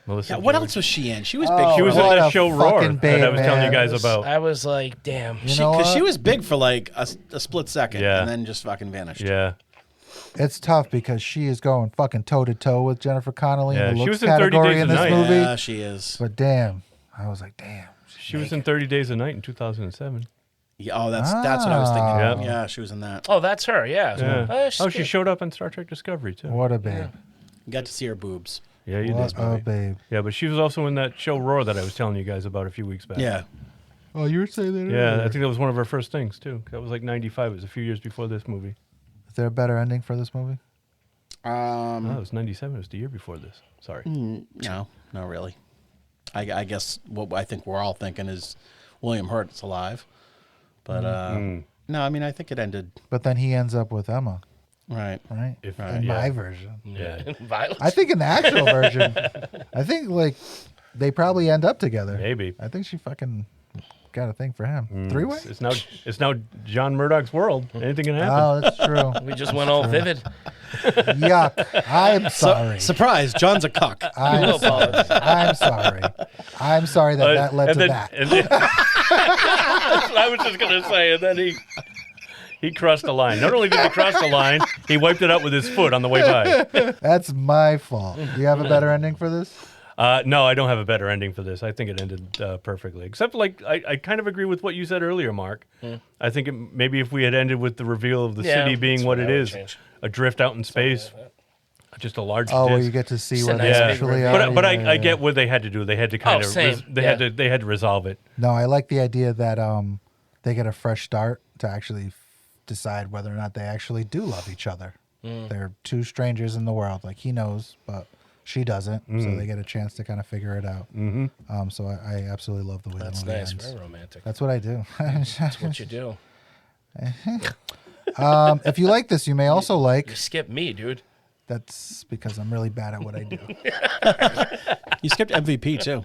Speaker 1: Melissa
Speaker 3: Yeah, what
Speaker 1: George.
Speaker 3: else was she in? She was
Speaker 9: Oh,
Speaker 3: big.
Speaker 1: She was in
Speaker 9: What
Speaker 1: that
Speaker 9: a
Speaker 1: show Roar
Speaker 9: fucking
Speaker 1: that I
Speaker 9: babe,
Speaker 1: was telling you
Speaker 9: man.
Speaker 1: guys about.
Speaker 4: I was like, damn.
Speaker 9: You know
Speaker 3: Because
Speaker 9: what?
Speaker 3: she was big for like a split second,
Speaker 1: Yeah.
Speaker 3: and then just fucking vanished.
Speaker 1: Yeah.
Speaker 9: It's tough because she is going fucking toe to toe with Jennifer Connolly
Speaker 1: Yeah,
Speaker 9: in the
Speaker 1: she
Speaker 9: looks
Speaker 1: was in 30
Speaker 9: category
Speaker 1: Days
Speaker 9: in
Speaker 1: a
Speaker 9: this
Speaker 1: Night.
Speaker 9: movie.
Speaker 3: Yeah, she is.
Speaker 9: But damn, I was like, damn.
Speaker 1: She was in 30 Days a Night in 2007.
Speaker 3: Yeah, oh, that's what I was thinking.
Speaker 1: Ah.
Speaker 3: Yeah, she was in that.
Speaker 4: Oh, that's her. Yeah.
Speaker 1: Yeah.
Speaker 4: She's
Speaker 1: Oh, she
Speaker 4: good.
Speaker 1: showed up on Star Trek Discovery, too.
Speaker 9: What a babe.
Speaker 3: You got to see her boobs.
Speaker 1: Yeah, you
Speaker 9: What
Speaker 1: did.
Speaker 9: a babe.
Speaker 1: Yeah, but she was also in that show Roar that I was telling you guys about a few weeks back.
Speaker 3: Yeah.
Speaker 9: Oh, you were saying that
Speaker 1: Yeah, I
Speaker 9: earlier.
Speaker 1: think that was one of her first things, too. That was like 95. It was a few years before this movie.
Speaker 9: Is there a better ending for this movie?
Speaker 1: No, it was 97. It was the year before this. Sorry.
Speaker 3: No, not really. I guess what I think we're all thinking is William Hurt's alive. But no, I mean, I think it ended.
Speaker 9: But then he ends up with Emma.
Speaker 3: Right.
Speaker 9: In my version.
Speaker 1: Yeah.
Speaker 4: Violence.
Speaker 9: I think in the actual version, I think like they probably end up together.
Speaker 1: Maybe.
Speaker 9: I think she fucking got a thing for him. Three-way?
Speaker 1: It's now John Murdoch's world. Anything can happen.
Speaker 9: Oh, that's true.
Speaker 4: We just went all vivid.
Speaker 9: Yuck. I'm sorry.
Speaker 3: Surprise, John's a cuck.
Speaker 9: I'm sorry. I'm sorry that led to that.
Speaker 1: And then, that's what I was just going to say. And then he crossed the line. Not only did he cross the line, he wiped it out with his foot on the way by.
Speaker 9: That's my fault. Do you have a better ending for this?
Speaker 1: No, I don't have a better ending for this. I think it ended perfectly. Except, like, I kind of agree with what you said earlier, Mark. I think maybe if we had ended with the reveal of the city being what it is,
Speaker 4: change.
Speaker 1: Adrift out in space, just a large
Speaker 9: Oh, where
Speaker 1: disc.
Speaker 9: you get to see
Speaker 4: It's
Speaker 9: where
Speaker 4: a
Speaker 9: they
Speaker 4: nice
Speaker 9: actually
Speaker 4: big
Speaker 9: are.
Speaker 1: But I get what they had to do. They had to kind of
Speaker 4: same.
Speaker 1: they had to resolve it.
Speaker 9: No, I like the idea that they get a fresh start to actually decide whether or not they actually do love each other. They're two strangers in the world. Like, he knows, but she doesn't. So they get a chance to kind of figure it out. So I absolutely love the way that movie
Speaker 4: Nice.
Speaker 9: ends.
Speaker 4: Very romantic.
Speaker 9: That's what I do.
Speaker 4: That's what you do.
Speaker 9: If you like this, you may also like...
Speaker 4: You skip me, dude.
Speaker 9: That's because I'm really bad at what I do.
Speaker 3: You skipped MVP, too.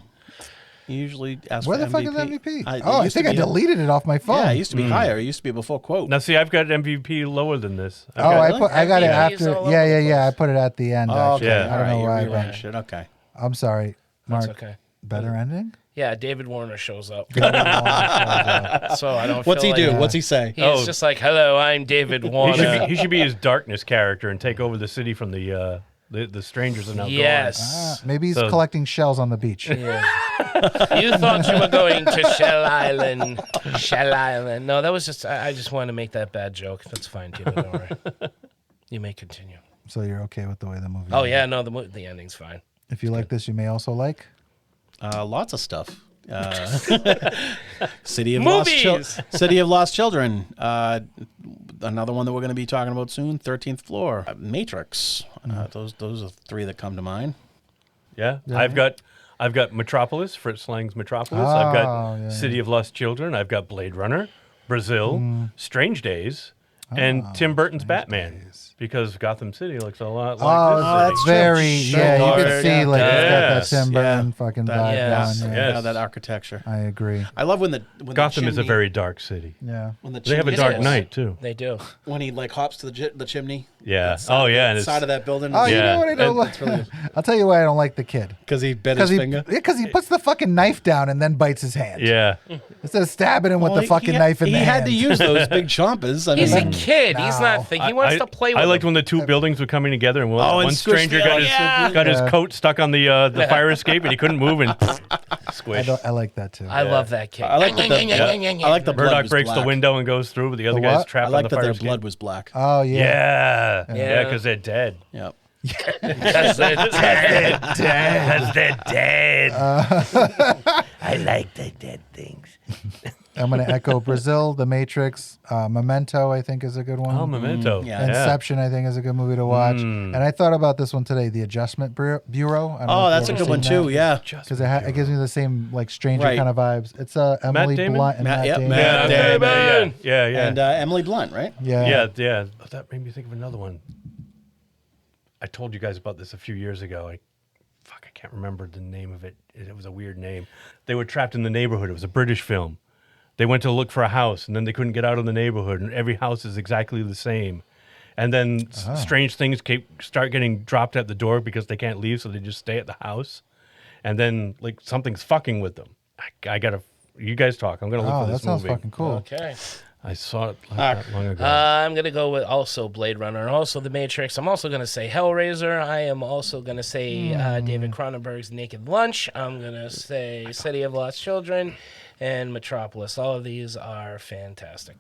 Speaker 3: You usually ask
Speaker 9: Where
Speaker 3: for
Speaker 9: the
Speaker 3: MVP.
Speaker 9: fuck is MVP?
Speaker 3: It
Speaker 9: I
Speaker 3: used to
Speaker 9: think I
Speaker 3: be-
Speaker 9: deleted it off my phone.
Speaker 3: Yeah, it used to be higher. It used to be before quote.
Speaker 1: Now, see, I've got MVP lower than this.
Speaker 9: I got it
Speaker 4: MVP is
Speaker 9: after.
Speaker 4: all over
Speaker 9: Yeah.
Speaker 4: the
Speaker 9: I put it at the end.
Speaker 3: Oh,
Speaker 9: Actually.
Speaker 3: okay.
Speaker 1: Yeah.
Speaker 9: I don't know why.
Speaker 3: You
Speaker 9: but-
Speaker 3: rearranged it. Okay.
Speaker 9: I'm sorry, Mark.
Speaker 4: That's okay.
Speaker 9: Better ending?
Speaker 4: Yeah, David Warner shows up.
Speaker 9: Shows up.
Speaker 4: So I don't
Speaker 3: What's he
Speaker 4: feel
Speaker 3: do?
Speaker 4: like
Speaker 3: What's he say?
Speaker 4: He's just like, hello, I'm David Warner.
Speaker 1: He should be his darkness character and take over the city from the strangers are now
Speaker 4: Yes.
Speaker 9: Maybe he's
Speaker 1: So-
Speaker 9: collecting shells on the beach.
Speaker 4: Yeah. You thought you were going to Shell Island. Shell Island. No, that was just, I just wanted to make that bad joke. That's fine, David. Don't worry. You may continue.
Speaker 9: So you're okay with the way the movie
Speaker 4: Oh,
Speaker 9: ends.
Speaker 4: yeah, no, the ending's fine.
Speaker 9: If you like this, you may also like...
Speaker 3: Lots of stuff. City of
Speaker 4: Movies!
Speaker 3: City of Lost Children. Another one that we're going to be talking about soon. 13th Floor. Matrix. Those are three that come to mind.
Speaker 1: Yeah. I've got Metropolis, Fritz Lang's Metropolis. I've got City of Lost Children. I've got Blade Runner, Brazil, Strange Days, and Tim Burton's Batman. Because Gotham City looks a lot like this city.
Speaker 9: That's very... Yeah, you can see like it's got that Tim Burton fucking vibe
Speaker 4: Yes.
Speaker 9: going.
Speaker 3: Yeah, that architecture.
Speaker 9: I agree.
Speaker 3: I love when
Speaker 1: Gotham
Speaker 3: the
Speaker 1: is a very dark city.
Speaker 9: Yeah.
Speaker 3: When the
Speaker 1: They have a
Speaker 3: chimney-
Speaker 1: dark night, too.
Speaker 4: They do.
Speaker 3: When he like hops to the chimney.
Speaker 1: Yeah.
Speaker 3: And side of that building.
Speaker 9: Oh, you
Speaker 1: Yeah.
Speaker 9: know what I don't like? I'll tell you why I don't like the kid.
Speaker 3: Because he bit his finger.
Speaker 9: Because he puts the fucking knife down and then bites his hand.
Speaker 1: Yeah.
Speaker 9: Instead of stabbing him with
Speaker 3: Well,
Speaker 9: the fucking knife in the
Speaker 3: He had
Speaker 9: hand.
Speaker 3: to use those big chompers. I
Speaker 4: He's a
Speaker 3: mean,
Speaker 4: kid. He's not thinking. He wants to play with
Speaker 1: I liked
Speaker 4: them.
Speaker 1: when the two buildings were coming together and
Speaker 3: and
Speaker 1: one
Speaker 3: squish
Speaker 1: stranger
Speaker 3: the-
Speaker 1: got his coat stuck on the fire escape and he couldn't move and squish.
Speaker 9: I like that too.
Speaker 4: I love that kid.
Speaker 3: I like that. I like the blood
Speaker 1: Murdoch
Speaker 3: was
Speaker 1: breaks
Speaker 3: black.
Speaker 1: the window and goes through, but the other
Speaker 9: The
Speaker 1: guy's
Speaker 9: what?
Speaker 1: trapped
Speaker 3: I like
Speaker 1: on the
Speaker 3: that
Speaker 1: fire
Speaker 3: their
Speaker 1: escape.
Speaker 3: blood was black.
Speaker 9: Oh, yeah.
Speaker 1: Yeah, because they're dead.
Speaker 3: Yep.
Speaker 4: Because they're dead.
Speaker 1: Because they're dead.
Speaker 13: I like the dead things.
Speaker 9: I'm going to echo Brazil, The Matrix, Memento, I think is a good one.
Speaker 1: Oh, Memento.
Speaker 3: yeah.
Speaker 9: Inception, I think, is a good movie to watch. And I thought about this one today, The Adjustment Bureau. I don't know
Speaker 3: Oh,
Speaker 9: if
Speaker 3: that's a
Speaker 9: you've
Speaker 3: good
Speaker 9: ever
Speaker 3: one
Speaker 9: seen
Speaker 3: too.
Speaker 9: that.
Speaker 3: Yeah.
Speaker 9: Because it gives me the same like stranger
Speaker 3: Right.
Speaker 9: kind of vibes. It's Emily
Speaker 1: Damon?
Speaker 9: Blunt and Matt Damon.
Speaker 3: Matt Damon.
Speaker 1: Yeah.
Speaker 3: And Emily Blunt, right?
Speaker 9: Yeah.
Speaker 1: Yeah. Oh, that made me think of another one. I told you guys about this a few years ago. I can't remember the name of it. It was a weird name. They were trapped in the neighborhood. It was a British film. They went to look for a house, and then they couldn't get out of the neighborhood, and every house is exactly the same. And then strange things start getting dropped at the door because they can't leave, so they just stay at the house. And then, like, something's fucking with them. I gotta... You guys talk. I'm gonna look for this
Speaker 9: that sounds
Speaker 1: movie.
Speaker 9: fucking cool.
Speaker 4: Okay.
Speaker 1: I saw it not long ago.
Speaker 4: I'm going to go with also Blade Runner and also The Matrix. I'm also going to say Hellraiser. I am also going to say David Cronenberg's Naked Lunch. I'm going to say City of Lost Children and Metropolis. All of these are fantastic.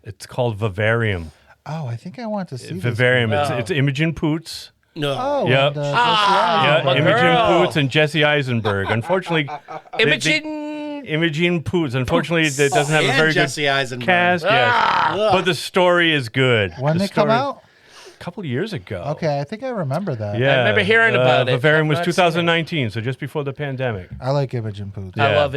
Speaker 1: It's called Vivarium.
Speaker 9: Oh, I think I want to see this.
Speaker 1: Vivarium.
Speaker 4: one.
Speaker 1: It's Imogen Poots.
Speaker 3: No.
Speaker 9: Oh,
Speaker 1: Yep.
Speaker 9: and,
Speaker 4: my
Speaker 1: Imogen
Speaker 4: girl.
Speaker 1: Poots and Jesse Eisenberg. Unfortunately, Imogen Poots. Unfortunately, it doesn't have a
Speaker 3: and
Speaker 1: very
Speaker 3: Jesse
Speaker 1: good
Speaker 3: Eisenberg.
Speaker 1: cast. Yes, but the story is good.
Speaker 9: when
Speaker 1: The
Speaker 9: they come
Speaker 1: story-
Speaker 9: out?
Speaker 1: couple of years ago.
Speaker 9: Okay, I think I remember that.
Speaker 1: Yeah,
Speaker 4: I remember hearing about it.
Speaker 1: Bavarian
Speaker 4: I've
Speaker 1: was
Speaker 4: not
Speaker 1: 2019, so just before the pandemic.
Speaker 9: I like Imogen Poots.
Speaker 4: I love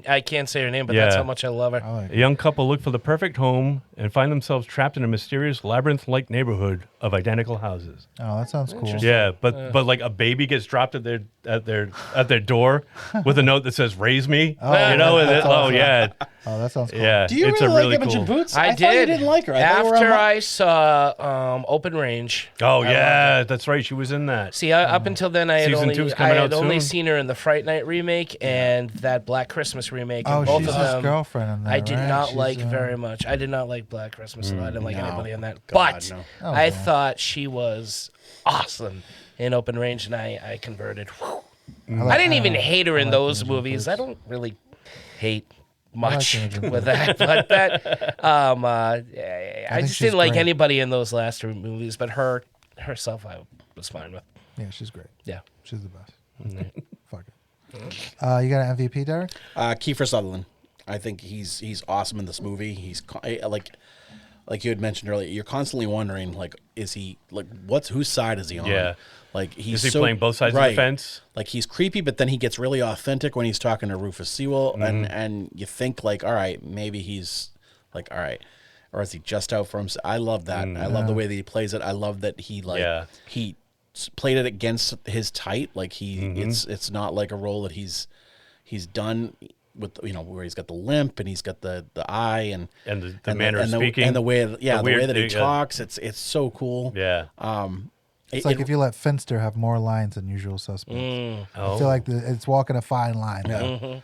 Speaker 4: I can't say her name, but that's how much I love her.
Speaker 1: A young couple look for the perfect home and find themselves trapped in a mysterious labyrinth-like neighborhood of identical houses.
Speaker 9: Oh, that sounds cool.
Speaker 1: Yeah, but like a baby gets dropped at their door with a note that says "Raise me."
Speaker 9: Oh,
Speaker 1: yeah.
Speaker 9: Oh, that sounds cool.
Speaker 1: Yeah,
Speaker 3: Do you
Speaker 1: it's
Speaker 3: really
Speaker 1: a really
Speaker 3: like Imogen
Speaker 1: cool.
Speaker 3: Poots?
Speaker 4: I
Speaker 3: thought you
Speaker 4: did.
Speaker 3: didn't like her. I thought you were
Speaker 4: After
Speaker 3: on
Speaker 4: I saw Open Range.
Speaker 1: Oh yeah, that's right. She was in that.
Speaker 4: See, up until then, I had
Speaker 1: Season 2's coming out
Speaker 4: only
Speaker 1: soon.
Speaker 4: seen her in the Fright Night remake and that Black Christmas remake.
Speaker 9: Oh,
Speaker 4: and both
Speaker 9: she's
Speaker 4: of
Speaker 9: his
Speaker 4: them,
Speaker 9: girlfriend in that,
Speaker 4: I did
Speaker 9: right?
Speaker 4: not
Speaker 9: She's,
Speaker 4: like very much. I did not like Black Christmas. I didn't like
Speaker 3: No.
Speaker 4: anybody in that.
Speaker 3: God,
Speaker 4: but
Speaker 3: no.
Speaker 9: Oh,
Speaker 4: I
Speaker 9: yeah.
Speaker 4: thought she was awesome in Open Range, and I converted. Whew.
Speaker 9: like-
Speaker 4: I didn't even hate her in
Speaker 9: like
Speaker 4: those
Speaker 9: Imogen
Speaker 4: movies.
Speaker 9: Poots.
Speaker 4: I don't really hate
Speaker 9: I like
Speaker 4: much
Speaker 9: Imogen
Speaker 4: with
Speaker 9: Poots.
Speaker 4: that, but that I
Speaker 9: think
Speaker 4: just
Speaker 9: she's
Speaker 4: didn't like
Speaker 9: great.
Speaker 4: anybody in those last two movies, but herself I was fine with.
Speaker 9: Yeah, she's great.
Speaker 4: Yeah.
Speaker 9: She's the best. Fuck it. You got an MVP, Derek?
Speaker 3: Kiefer Sutherland. I think he's awesome in this movie. He's like you had mentioned earlier. You're constantly wondering, like, is he like whose side is he on?
Speaker 1: Yeah.
Speaker 3: Like he's
Speaker 1: Is he playing both sides of the fence?
Speaker 3: Like he's creepy, but then he gets really authentic when he's talking to Rufus Sewell, and you think like, all right, maybe he's like, all right, or is he just out for himself? I love that. I love the way that he plays it. I love that he he played it against his type. Like it's not like a role that he's done with, where he's got the limp and he's got the eye and
Speaker 1: the manner of speaking
Speaker 3: and the way the way that he
Speaker 1: weird-
Speaker 3: talks. It's so cool.
Speaker 1: Yeah.
Speaker 9: It's like if you let Finster have more lines than Usual Suspects. I feel like it's walking a fine line.
Speaker 3: Yeah.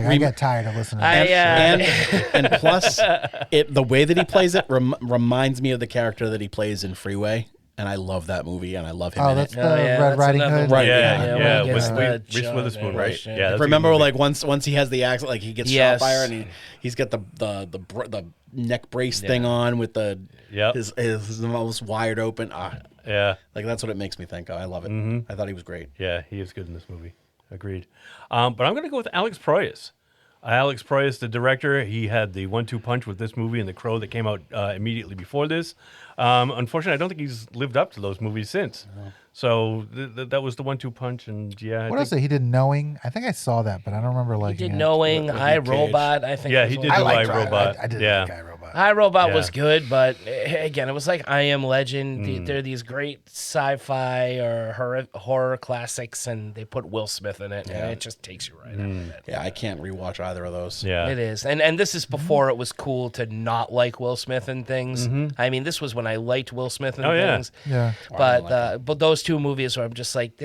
Speaker 9: I get tired of listening to
Speaker 3: that. And plus, the way that he plays it reminds me of the character that he plays in Freeway. And I love that movie, and I love him in
Speaker 9: that's
Speaker 3: it.
Speaker 9: the Red Riding Hood.
Speaker 3: Right,
Speaker 1: yeah.
Speaker 3: yeah.
Speaker 1: With Reese Witherspoon, right?
Speaker 3: Right.
Speaker 1: Yeah. that's a
Speaker 3: Remember,
Speaker 1: good movie.
Speaker 3: like once he has the accent, like he gets shot by her, and he's got the neck brace thing on with his mouth wired open.
Speaker 1: Yeah.
Speaker 3: Like that's what it makes me think of. I love it. I thought he was great.
Speaker 1: Yeah, he is good in this movie. Agreed. But I'm going to go with Alex Proyas. Alex Proyas, the director, he had the 1-2 punch with this movie and The Crow that came out immediately before this. Unfortunately, I don't think he's lived up to those movies since. No. So that was the 1-2 punch, and yeah.
Speaker 9: What else? He did Knowing. I think I saw that, but I don't remember liking it.
Speaker 4: He did Knowing, I, Robot. I think.
Speaker 1: Yeah, he did do I, Robot.
Speaker 9: I did
Speaker 1: yeah.
Speaker 9: like I, Robot.
Speaker 4: I, Robot was good, but again, it was like I Am Legend. They're these great sci-fi or horror classics, and they put Will Smith in it, and it just takes you right out of it.
Speaker 3: Yeah, I can't rewatch either of those.
Speaker 1: Yeah,
Speaker 4: it is, and this is before it was cool to not like Will Smith and things. I mean, this was when I liked Will Smith and things.
Speaker 9: Yeah.
Speaker 4: But those two movies where I'm just like,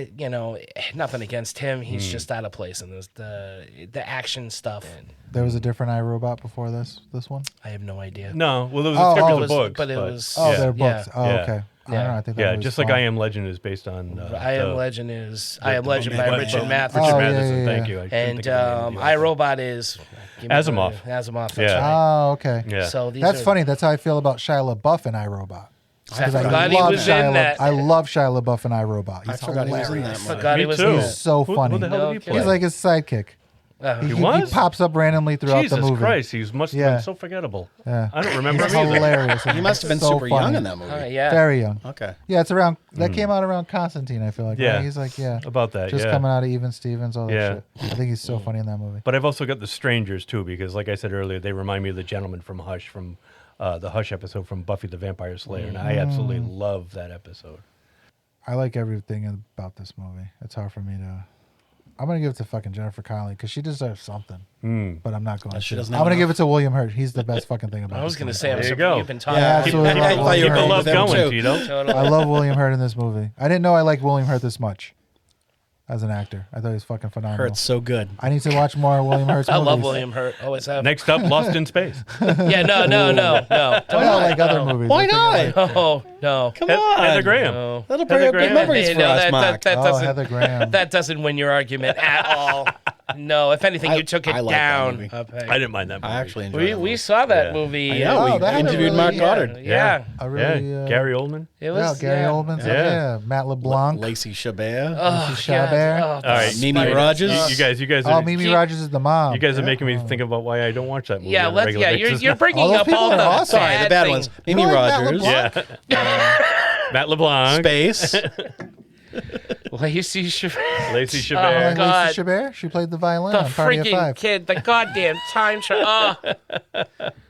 Speaker 4: nothing against him. He's just out of place in this. The action stuff.
Speaker 9: There was a different iRobot before this one?
Speaker 4: I have no idea.
Speaker 1: No, well, there was a script of the books.
Speaker 4: But it was...
Speaker 9: Oh, they're books.
Speaker 4: Yeah.
Speaker 9: Oh, okay. I don't know. I think that was
Speaker 1: just
Speaker 9: fun.
Speaker 1: like I Am Legend is based on...
Speaker 4: I Am Legend by Richard Matheson.
Speaker 1: Richard Matheson, thank you.
Speaker 4: And iRobot is...
Speaker 1: Asimov.
Speaker 4: Asimov, that's
Speaker 1: yeah.
Speaker 4: right.
Speaker 9: Oh, okay.
Speaker 1: Yeah.
Speaker 4: So
Speaker 9: that's funny. That's how I feel about Shia LaBeouf in iRobot.
Speaker 4: I forgot he was in that.
Speaker 9: I love Shia LaBeouf in iRobot. He's
Speaker 3: forgot he was in
Speaker 9: hilarious.
Speaker 3: that.
Speaker 4: Forgot he was in
Speaker 1: too.
Speaker 4: that.
Speaker 9: He's so funny.
Speaker 1: Who the hell did he play?
Speaker 9: He's like his sidekick.
Speaker 1: He was?
Speaker 9: He pops up randomly throughout
Speaker 1: Jesus
Speaker 9: the movie.
Speaker 1: Christ, he must have been so forgettable.
Speaker 9: Yeah.
Speaker 1: I don't remember
Speaker 9: He's
Speaker 1: him either.
Speaker 9: hilarious.
Speaker 3: He must have been
Speaker 9: so
Speaker 3: super
Speaker 9: funny.
Speaker 3: young in that movie.
Speaker 4: Yeah.
Speaker 9: Very young.
Speaker 3: Okay.
Speaker 9: Yeah, it's around. That came out around Constantine, I feel like.
Speaker 1: Yeah.
Speaker 9: Right? He's like,
Speaker 1: about that,
Speaker 9: just coming out of Even Stevens, all that shit. I think he's so funny in that movie.
Speaker 1: But I've also got The Strangers, too, because like I said earlier, they remind me of the gentleman from Hush, from the Hush episode from Buffy the Vampire Slayer, and I absolutely love that episode.
Speaker 9: I like everything about this movie. It's hard for me to... I'm going to give it to fucking Jennifer Connelly because she deserves something. But I'm not going to. I'm going to give it to William Hurt. He's the best fucking thing about it.
Speaker 4: I was going to say,
Speaker 1: There you go.
Speaker 4: you've been talking
Speaker 9: Yeah,
Speaker 4: about
Speaker 9: absolutely.
Speaker 3: I thought you were
Speaker 1: Keep the love
Speaker 3: with him,
Speaker 1: going,
Speaker 3: too.
Speaker 1: Tito.
Speaker 9: I love William Hurt in this movie. I didn't know I liked William Hurt this much as an actor. I thought he was fucking phenomenal.
Speaker 3: Hurt's so good.
Speaker 9: I need to watch more William Hurt's
Speaker 4: I
Speaker 9: movies.
Speaker 4: love William Hurt. Always have.
Speaker 1: Next up, Lost in Space.
Speaker 4: Yeah, no.
Speaker 9: Why not like other movies?
Speaker 3: Why not?
Speaker 4: Oh, no.
Speaker 3: Come on.
Speaker 1: Heather Graham.
Speaker 4: No.
Speaker 3: That'll bring up good memories for us, Mark.
Speaker 4: That doesn't,
Speaker 9: Heather Graham.
Speaker 4: That doesn't win your argument at all. No, if anything, you took it
Speaker 3: I like that
Speaker 4: down.
Speaker 3: movie.
Speaker 1: I didn't mind that movie.
Speaker 3: I actually enjoyed it.
Speaker 4: We saw that
Speaker 1: Yeah.
Speaker 4: movie.
Speaker 3: I know.
Speaker 9: Oh,
Speaker 3: We
Speaker 9: that had a
Speaker 3: interviewed
Speaker 9: really-
Speaker 3: Mark Goddard.
Speaker 4: Yeah.
Speaker 9: I really,
Speaker 1: Gary Oldman.
Speaker 4: It was
Speaker 9: Gary Oldman.
Speaker 1: Yeah.
Speaker 9: Matt LeBlanc.
Speaker 3: Lacey Chabert.
Speaker 9: Lacey Chabert.
Speaker 4: Oh,
Speaker 1: All right,
Speaker 3: Mimi Rogers.
Speaker 1: You guys
Speaker 9: Oh,
Speaker 1: are,
Speaker 9: Mimi Rogers is the mom.
Speaker 1: you guys are making me think about why I don't watch that movie.
Speaker 4: Yeah,
Speaker 1: on a regular basis.
Speaker 4: you're bringing
Speaker 9: All those
Speaker 4: up
Speaker 9: people
Speaker 4: all
Speaker 9: are
Speaker 4: the
Speaker 9: awesome.
Speaker 3: Sorry, the bad ones. Mimi
Speaker 9: You like Matt
Speaker 3: Rogers.
Speaker 9: LeBlanc?
Speaker 1: Yeah. Matt LeBlanc.
Speaker 3: Space.
Speaker 4: Lacey Chabert.
Speaker 1: Lacey
Speaker 4: Oh,
Speaker 1: Chabert.
Speaker 4: God.
Speaker 9: Lacey Chabert. She played the violin
Speaker 4: The
Speaker 9: on Party of
Speaker 4: freaking
Speaker 9: Five.
Speaker 4: kid, the goddamn time travel.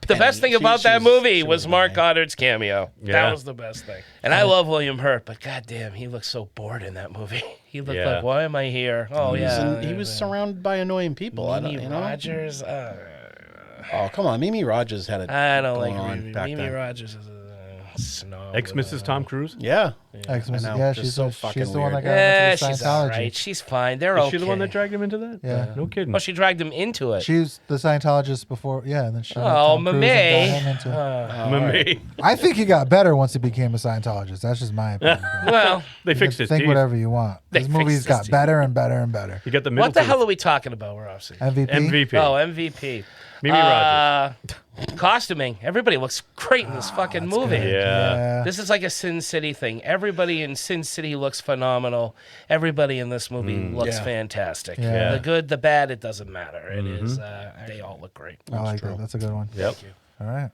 Speaker 4: The best thing about that movie was Mark Goddard's cameo.
Speaker 1: Yeah.
Speaker 4: That was the best thing. And I love William Hurt, but goddamn, he looked so bored in that movie. He looked like, why am I here? Oh,
Speaker 3: He was surrounded by annoying people.
Speaker 4: Mimi Rogers.
Speaker 3: Oh, come on. Mimi Rogers had it
Speaker 4: I don't like
Speaker 3: on
Speaker 4: Mimi.
Speaker 3: back
Speaker 4: Mimi
Speaker 3: then.
Speaker 4: Rogers is a snob.
Speaker 1: Ex-Mrs. Tom Cruise?
Speaker 3: Yeah.
Speaker 9: Ex-Mrs.
Speaker 3: I know.
Speaker 9: Yeah,
Speaker 3: Just
Speaker 9: she's
Speaker 3: so
Speaker 9: the
Speaker 3: fucking
Speaker 9: one that
Speaker 3: weird.
Speaker 9: got
Speaker 4: Yeah,
Speaker 9: into the
Speaker 4: she's
Speaker 9: Scientology.
Speaker 4: all right. She's fine. They're
Speaker 1: Is
Speaker 4: okay.
Speaker 1: she the one that dragged him into that?
Speaker 9: Yeah.
Speaker 1: No kidding.
Speaker 4: Well, she dragged him into it.
Speaker 9: She was the Scientologist before, yeah, and then she met
Speaker 4: Oh,
Speaker 9: Tom Cruise and got
Speaker 4: Mamie.
Speaker 9: him into it.
Speaker 1: Mamie.
Speaker 9: I think he got better once he became a Scientologist. That's just my opinion.
Speaker 4: Well,
Speaker 1: They
Speaker 9: You
Speaker 1: fixed
Speaker 9: can
Speaker 1: his
Speaker 9: think
Speaker 1: teeth.
Speaker 9: whatever you want.
Speaker 4: They
Speaker 9: His
Speaker 4: fixed
Speaker 9: movies
Speaker 4: his
Speaker 9: got
Speaker 4: teeth.
Speaker 9: better and better and better.
Speaker 1: You got the middle
Speaker 4: what the
Speaker 1: teeth.
Speaker 4: hell are we talking about? We're obviously
Speaker 9: MVP.
Speaker 4: Oh, MVP.
Speaker 1: Mimi Rogers.
Speaker 4: Costuming. Everybody looks great in this fucking movie.
Speaker 9: good.
Speaker 1: Yeah.
Speaker 4: This is like a Sin City thing. Everybody in Sin City looks phenomenal. Everybody in this movie looks fantastic.
Speaker 9: Yeah.
Speaker 4: The good, the bad, it doesn't matter. It is. They all look great.
Speaker 9: I like that. That's a good one.
Speaker 1: Yep.
Speaker 9: All right.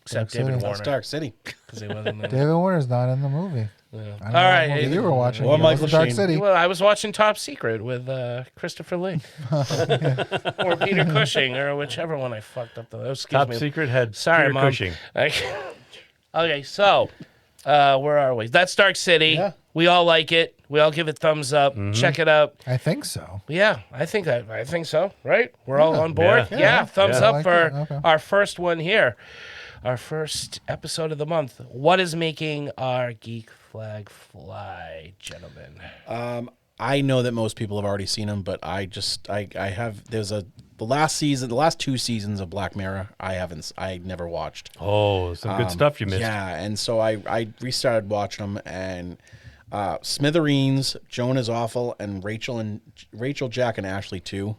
Speaker 4: Except
Speaker 9: Dark
Speaker 4: David
Speaker 9: City.
Speaker 4: Warner.
Speaker 3: That's Dark City.
Speaker 4: 'Cause he wasn't in it.
Speaker 9: David Warner's not in the movie. I don't know
Speaker 4: All
Speaker 9: what
Speaker 4: right,
Speaker 9: movie
Speaker 4: hey,
Speaker 9: you were watching.
Speaker 3: or
Speaker 9: He
Speaker 3: Michael
Speaker 9: was in Dark
Speaker 3: Sheen.
Speaker 9: City.
Speaker 4: Well, I was watching Top Secret with Christopher Lee. Or Peter Cushing, or whichever one I fucked up. Excuse
Speaker 1: Top
Speaker 4: me.
Speaker 1: Secret had
Speaker 4: Sorry,
Speaker 1: Peter
Speaker 4: Mom.
Speaker 1: Cushing.
Speaker 4: Okay, so where are we? That's Dark City.
Speaker 3: Yeah.
Speaker 4: We all like it. We all give it thumbs up. Check it out.
Speaker 9: I think so.
Speaker 4: Yeah, I think so. Right? We're all on board.
Speaker 1: Yeah.
Speaker 4: Yeah, thumbs
Speaker 1: Yeah.
Speaker 4: up
Speaker 9: I like
Speaker 4: for
Speaker 9: it. Okay.
Speaker 4: our first one here. Our first episode of the month. What is making our geek flag fly, gentlemen?
Speaker 3: I know that most people have already seen them, but I have. The last 2 seasons of Black Mirror. I never watched.
Speaker 1: Oh, some good stuff you missed.
Speaker 3: Yeah, and so I restarted watching them, and Smithereens, Joan is Awful, and Rachel, Jack, and Ashley too.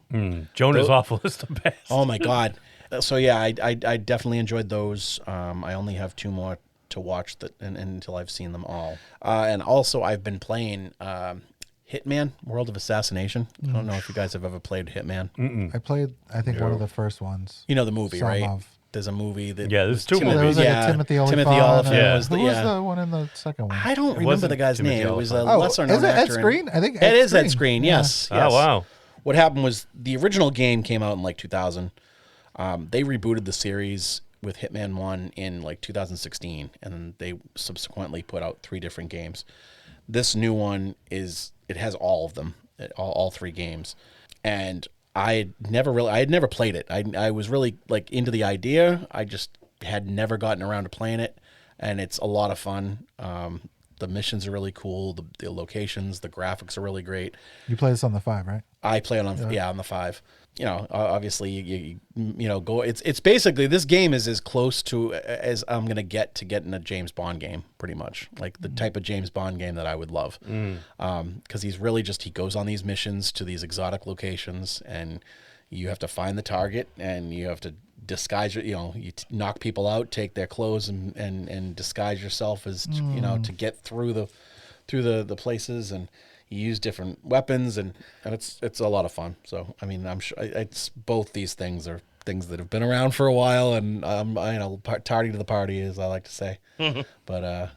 Speaker 1: Joan is Awful is the best.
Speaker 3: Oh my God! So yeah, I definitely enjoyed those. I only have 2 more to watch until I've seen them all. And also I've been playing Hitman: World of Assassination. I don't know if you guys have ever played Hitman.
Speaker 9: I played, I think, one of the first ones.
Speaker 3: You know the movie,
Speaker 9: Some
Speaker 3: right?
Speaker 9: of.
Speaker 3: There's a movie that
Speaker 1: Yeah, there's 2
Speaker 9: Well, there was
Speaker 1: movies.
Speaker 9: like a Timothy Olyphant.
Speaker 1: Yeah.
Speaker 3: was the,
Speaker 9: Who was the one in the second one?
Speaker 3: I don't remember
Speaker 1: wasn't
Speaker 3: the guy's
Speaker 1: Timothy
Speaker 3: name. It was a
Speaker 1: Olyphant.
Speaker 3: lesser known
Speaker 9: is it Ed
Speaker 3: actor.
Speaker 9: Skrein? I think
Speaker 3: It is Ed Skrein. Yes.
Speaker 1: Oh, wow.
Speaker 3: What happened was the original game came out in like 2000. They rebooted the series with Hitman 1 in like 2016, and then they subsequently put out 3 different games. This new one it has all of them, all 3 games, and I had never played it. I was really like into the idea. I just had never gotten around to playing it, and it's a lot of fun. The missions are really cool. The locations, the graphics are really great.
Speaker 9: You play this on the 5, right?
Speaker 3: I play it on on the 5. You know, obviously you know go. It's basically this game is as close to as I'm gonna get to getting a James Bond game, pretty much like the type of James Bond game that I would love. Because he's really he goes on these missions to these exotic locations, and you have to find the target, and you have to disguise you knock people out, take their clothes, and disguise yourself as to get through the places, and you use different weapons, and it's a lot of fun. So I mean, I'm sure it's both these things are things that have been around for a while, and tardy to the party, as I like to say. But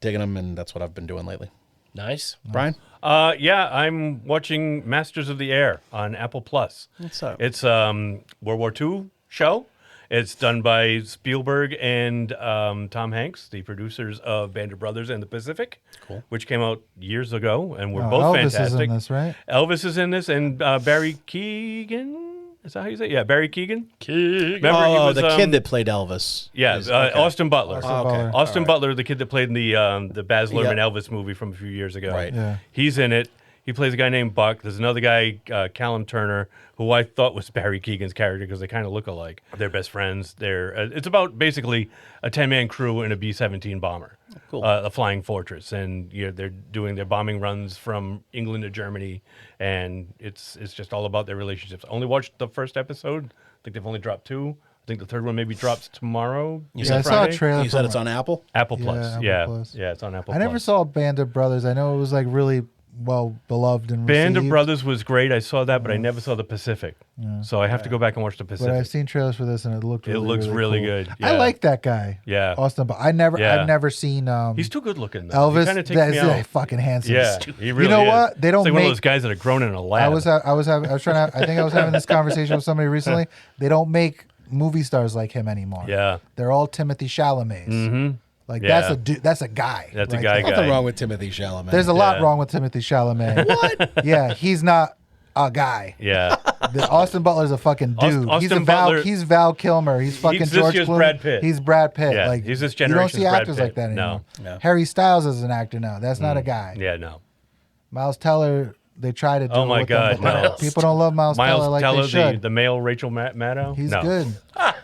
Speaker 3: digging them, and that's what I've been doing lately.
Speaker 4: Nice.
Speaker 3: Brian?
Speaker 1: Yeah, I'm watching Masters of the Air on Apple Plus.
Speaker 3: What's up?
Speaker 1: It's World War II show. It's done by Spielberg and Tom Hanks, the producers of Band of Brothers and the Pacific, which came out years ago, and were both
Speaker 9: Elvis
Speaker 1: fantastic.
Speaker 9: is in this, right?
Speaker 1: Elvis is in this, and Barry Keoghan. Is that how you say it? Yeah, Barry Keoghan.
Speaker 3: Remember he was the kid that played Elvis.
Speaker 1: Yeah, Austin Butler.
Speaker 3: Austin
Speaker 1: Butler, the kid that played in the Baz Luhrmann Elvis movie from a few years ago.
Speaker 3: Right.
Speaker 9: Yeah.
Speaker 1: He's in it. He plays a guy named Buck. There's another guy, Callum Turner, who I thought was Barry Keoghan's character because they kind of look alike. They're best friends. It's about basically a 10-man crew in a B-17 bomber, a flying fortress, and they're bombing runs from England to Germany, and it's just all about their relationships. I only watched the first episode. I think they've only dropped 2. I think the third one maybe drops tomorrow.
Speaker 3: You
Speaker 9: I saw a trailer.
Speaker 3: You said it's on Apple?
Speaker 1: Apple Plus.
Speaker 9: Apple Plus.
Speaker 1: Yeah, it's on Apple
Speaker 9: I
Speaker 1: Plus.
Speaker 9: never saw Band of Brothers. I know it was like really well beloved and
Speaker 1: Band of
Speaker 9: received.
Speaker 1: Brothers was great. I saw that, but I never saw the Pacific.
Speaker 9: Yeah.
Speaker 1: So I have to go back and watch the Pacific.
Speaker 9: But I've seen trailers for this, and it looked. Really,
Speaker 1: it looks really
Speaker 9: cool.
Speaker 1: good.
Speaker 9: I like that guy.
Speaker 1: Yeah,
Speaker 9: Austin. But I've never seen.
Speaker 1: He's too good looking. Though.
Speaker 9: Elvis.
Speaker 1: He takes
Speaker 9: That's
Speaker 1: me out.
Speaker 9: fucking handsome.
Speaker 1: Yeah, he really
Speaker 9: You know
Speaker 1: is.
Speaker 9: what? They don't
Speaker 1: it's like
Speaker 9: make
Speaker 1: one of those guys that are grown in a lab.
Speaker 9: I was having this conversation with somebody recently. They don't make movie stars like him anymore.
Speaker 1: Yeah,
Speaker 9: they're all Timothy Chalamet.
Speaker 1: Mm-hmm.
Speaker 9: Like that's a dude. That's a guy.
Speaker 1: That's
Speaker 9: right
Speaker 1: a guy.
Speaker 9: there.
Speaker 3: Nothing wrong with Timothy Chalamet.
Speaker 9: There's a lot wrong with Timothy Chalamet.
Speaker 3: What?
Speaker 9: Yeah, he's not a guy.
Speaker 1: Yeah.
Speaker 9: Austin Butler's a fucking dude.
Speaker 1: Austin Butler,
Speaker 9: He's Val Kilmer. He's fucking
Speaker 1: he's
Speaker 9: George
Speaker 1: this year's
Speaker 9: Clooney.
Speaker 1: Brad Pitt.
Speaker 9: He's Brad Pitt.
Speaker 1: Yeah,
Speaker 9: like
Speaker 1: he's this
Speaker 9: you don't
Speaker 1: generation's
Speaker 9: see
Speaker 1: Brad
Speaker 9: actors
Speaker 1: Pitt.
Speaker 9: like that anymore.
Speaker 1: No.
Speaker 9: Harry Styles is an actor now. That's not a guy.
Speaker 1: Yeah, no.
Speaker 9: Miles Teller. They try to do
Speaker 1: Oh
Speaker 9: it
Speaker 1: my
Speaker 9: with
Speaker 1: God,
Speaker 9: him, but
Speaker 1: no.
Speaker 9: people don't love Miles Teller like they should.
Speaker 1: the male Rachel Maddow.
Speaker 9: He's
Speaker 1: no.
Speaker 9: good.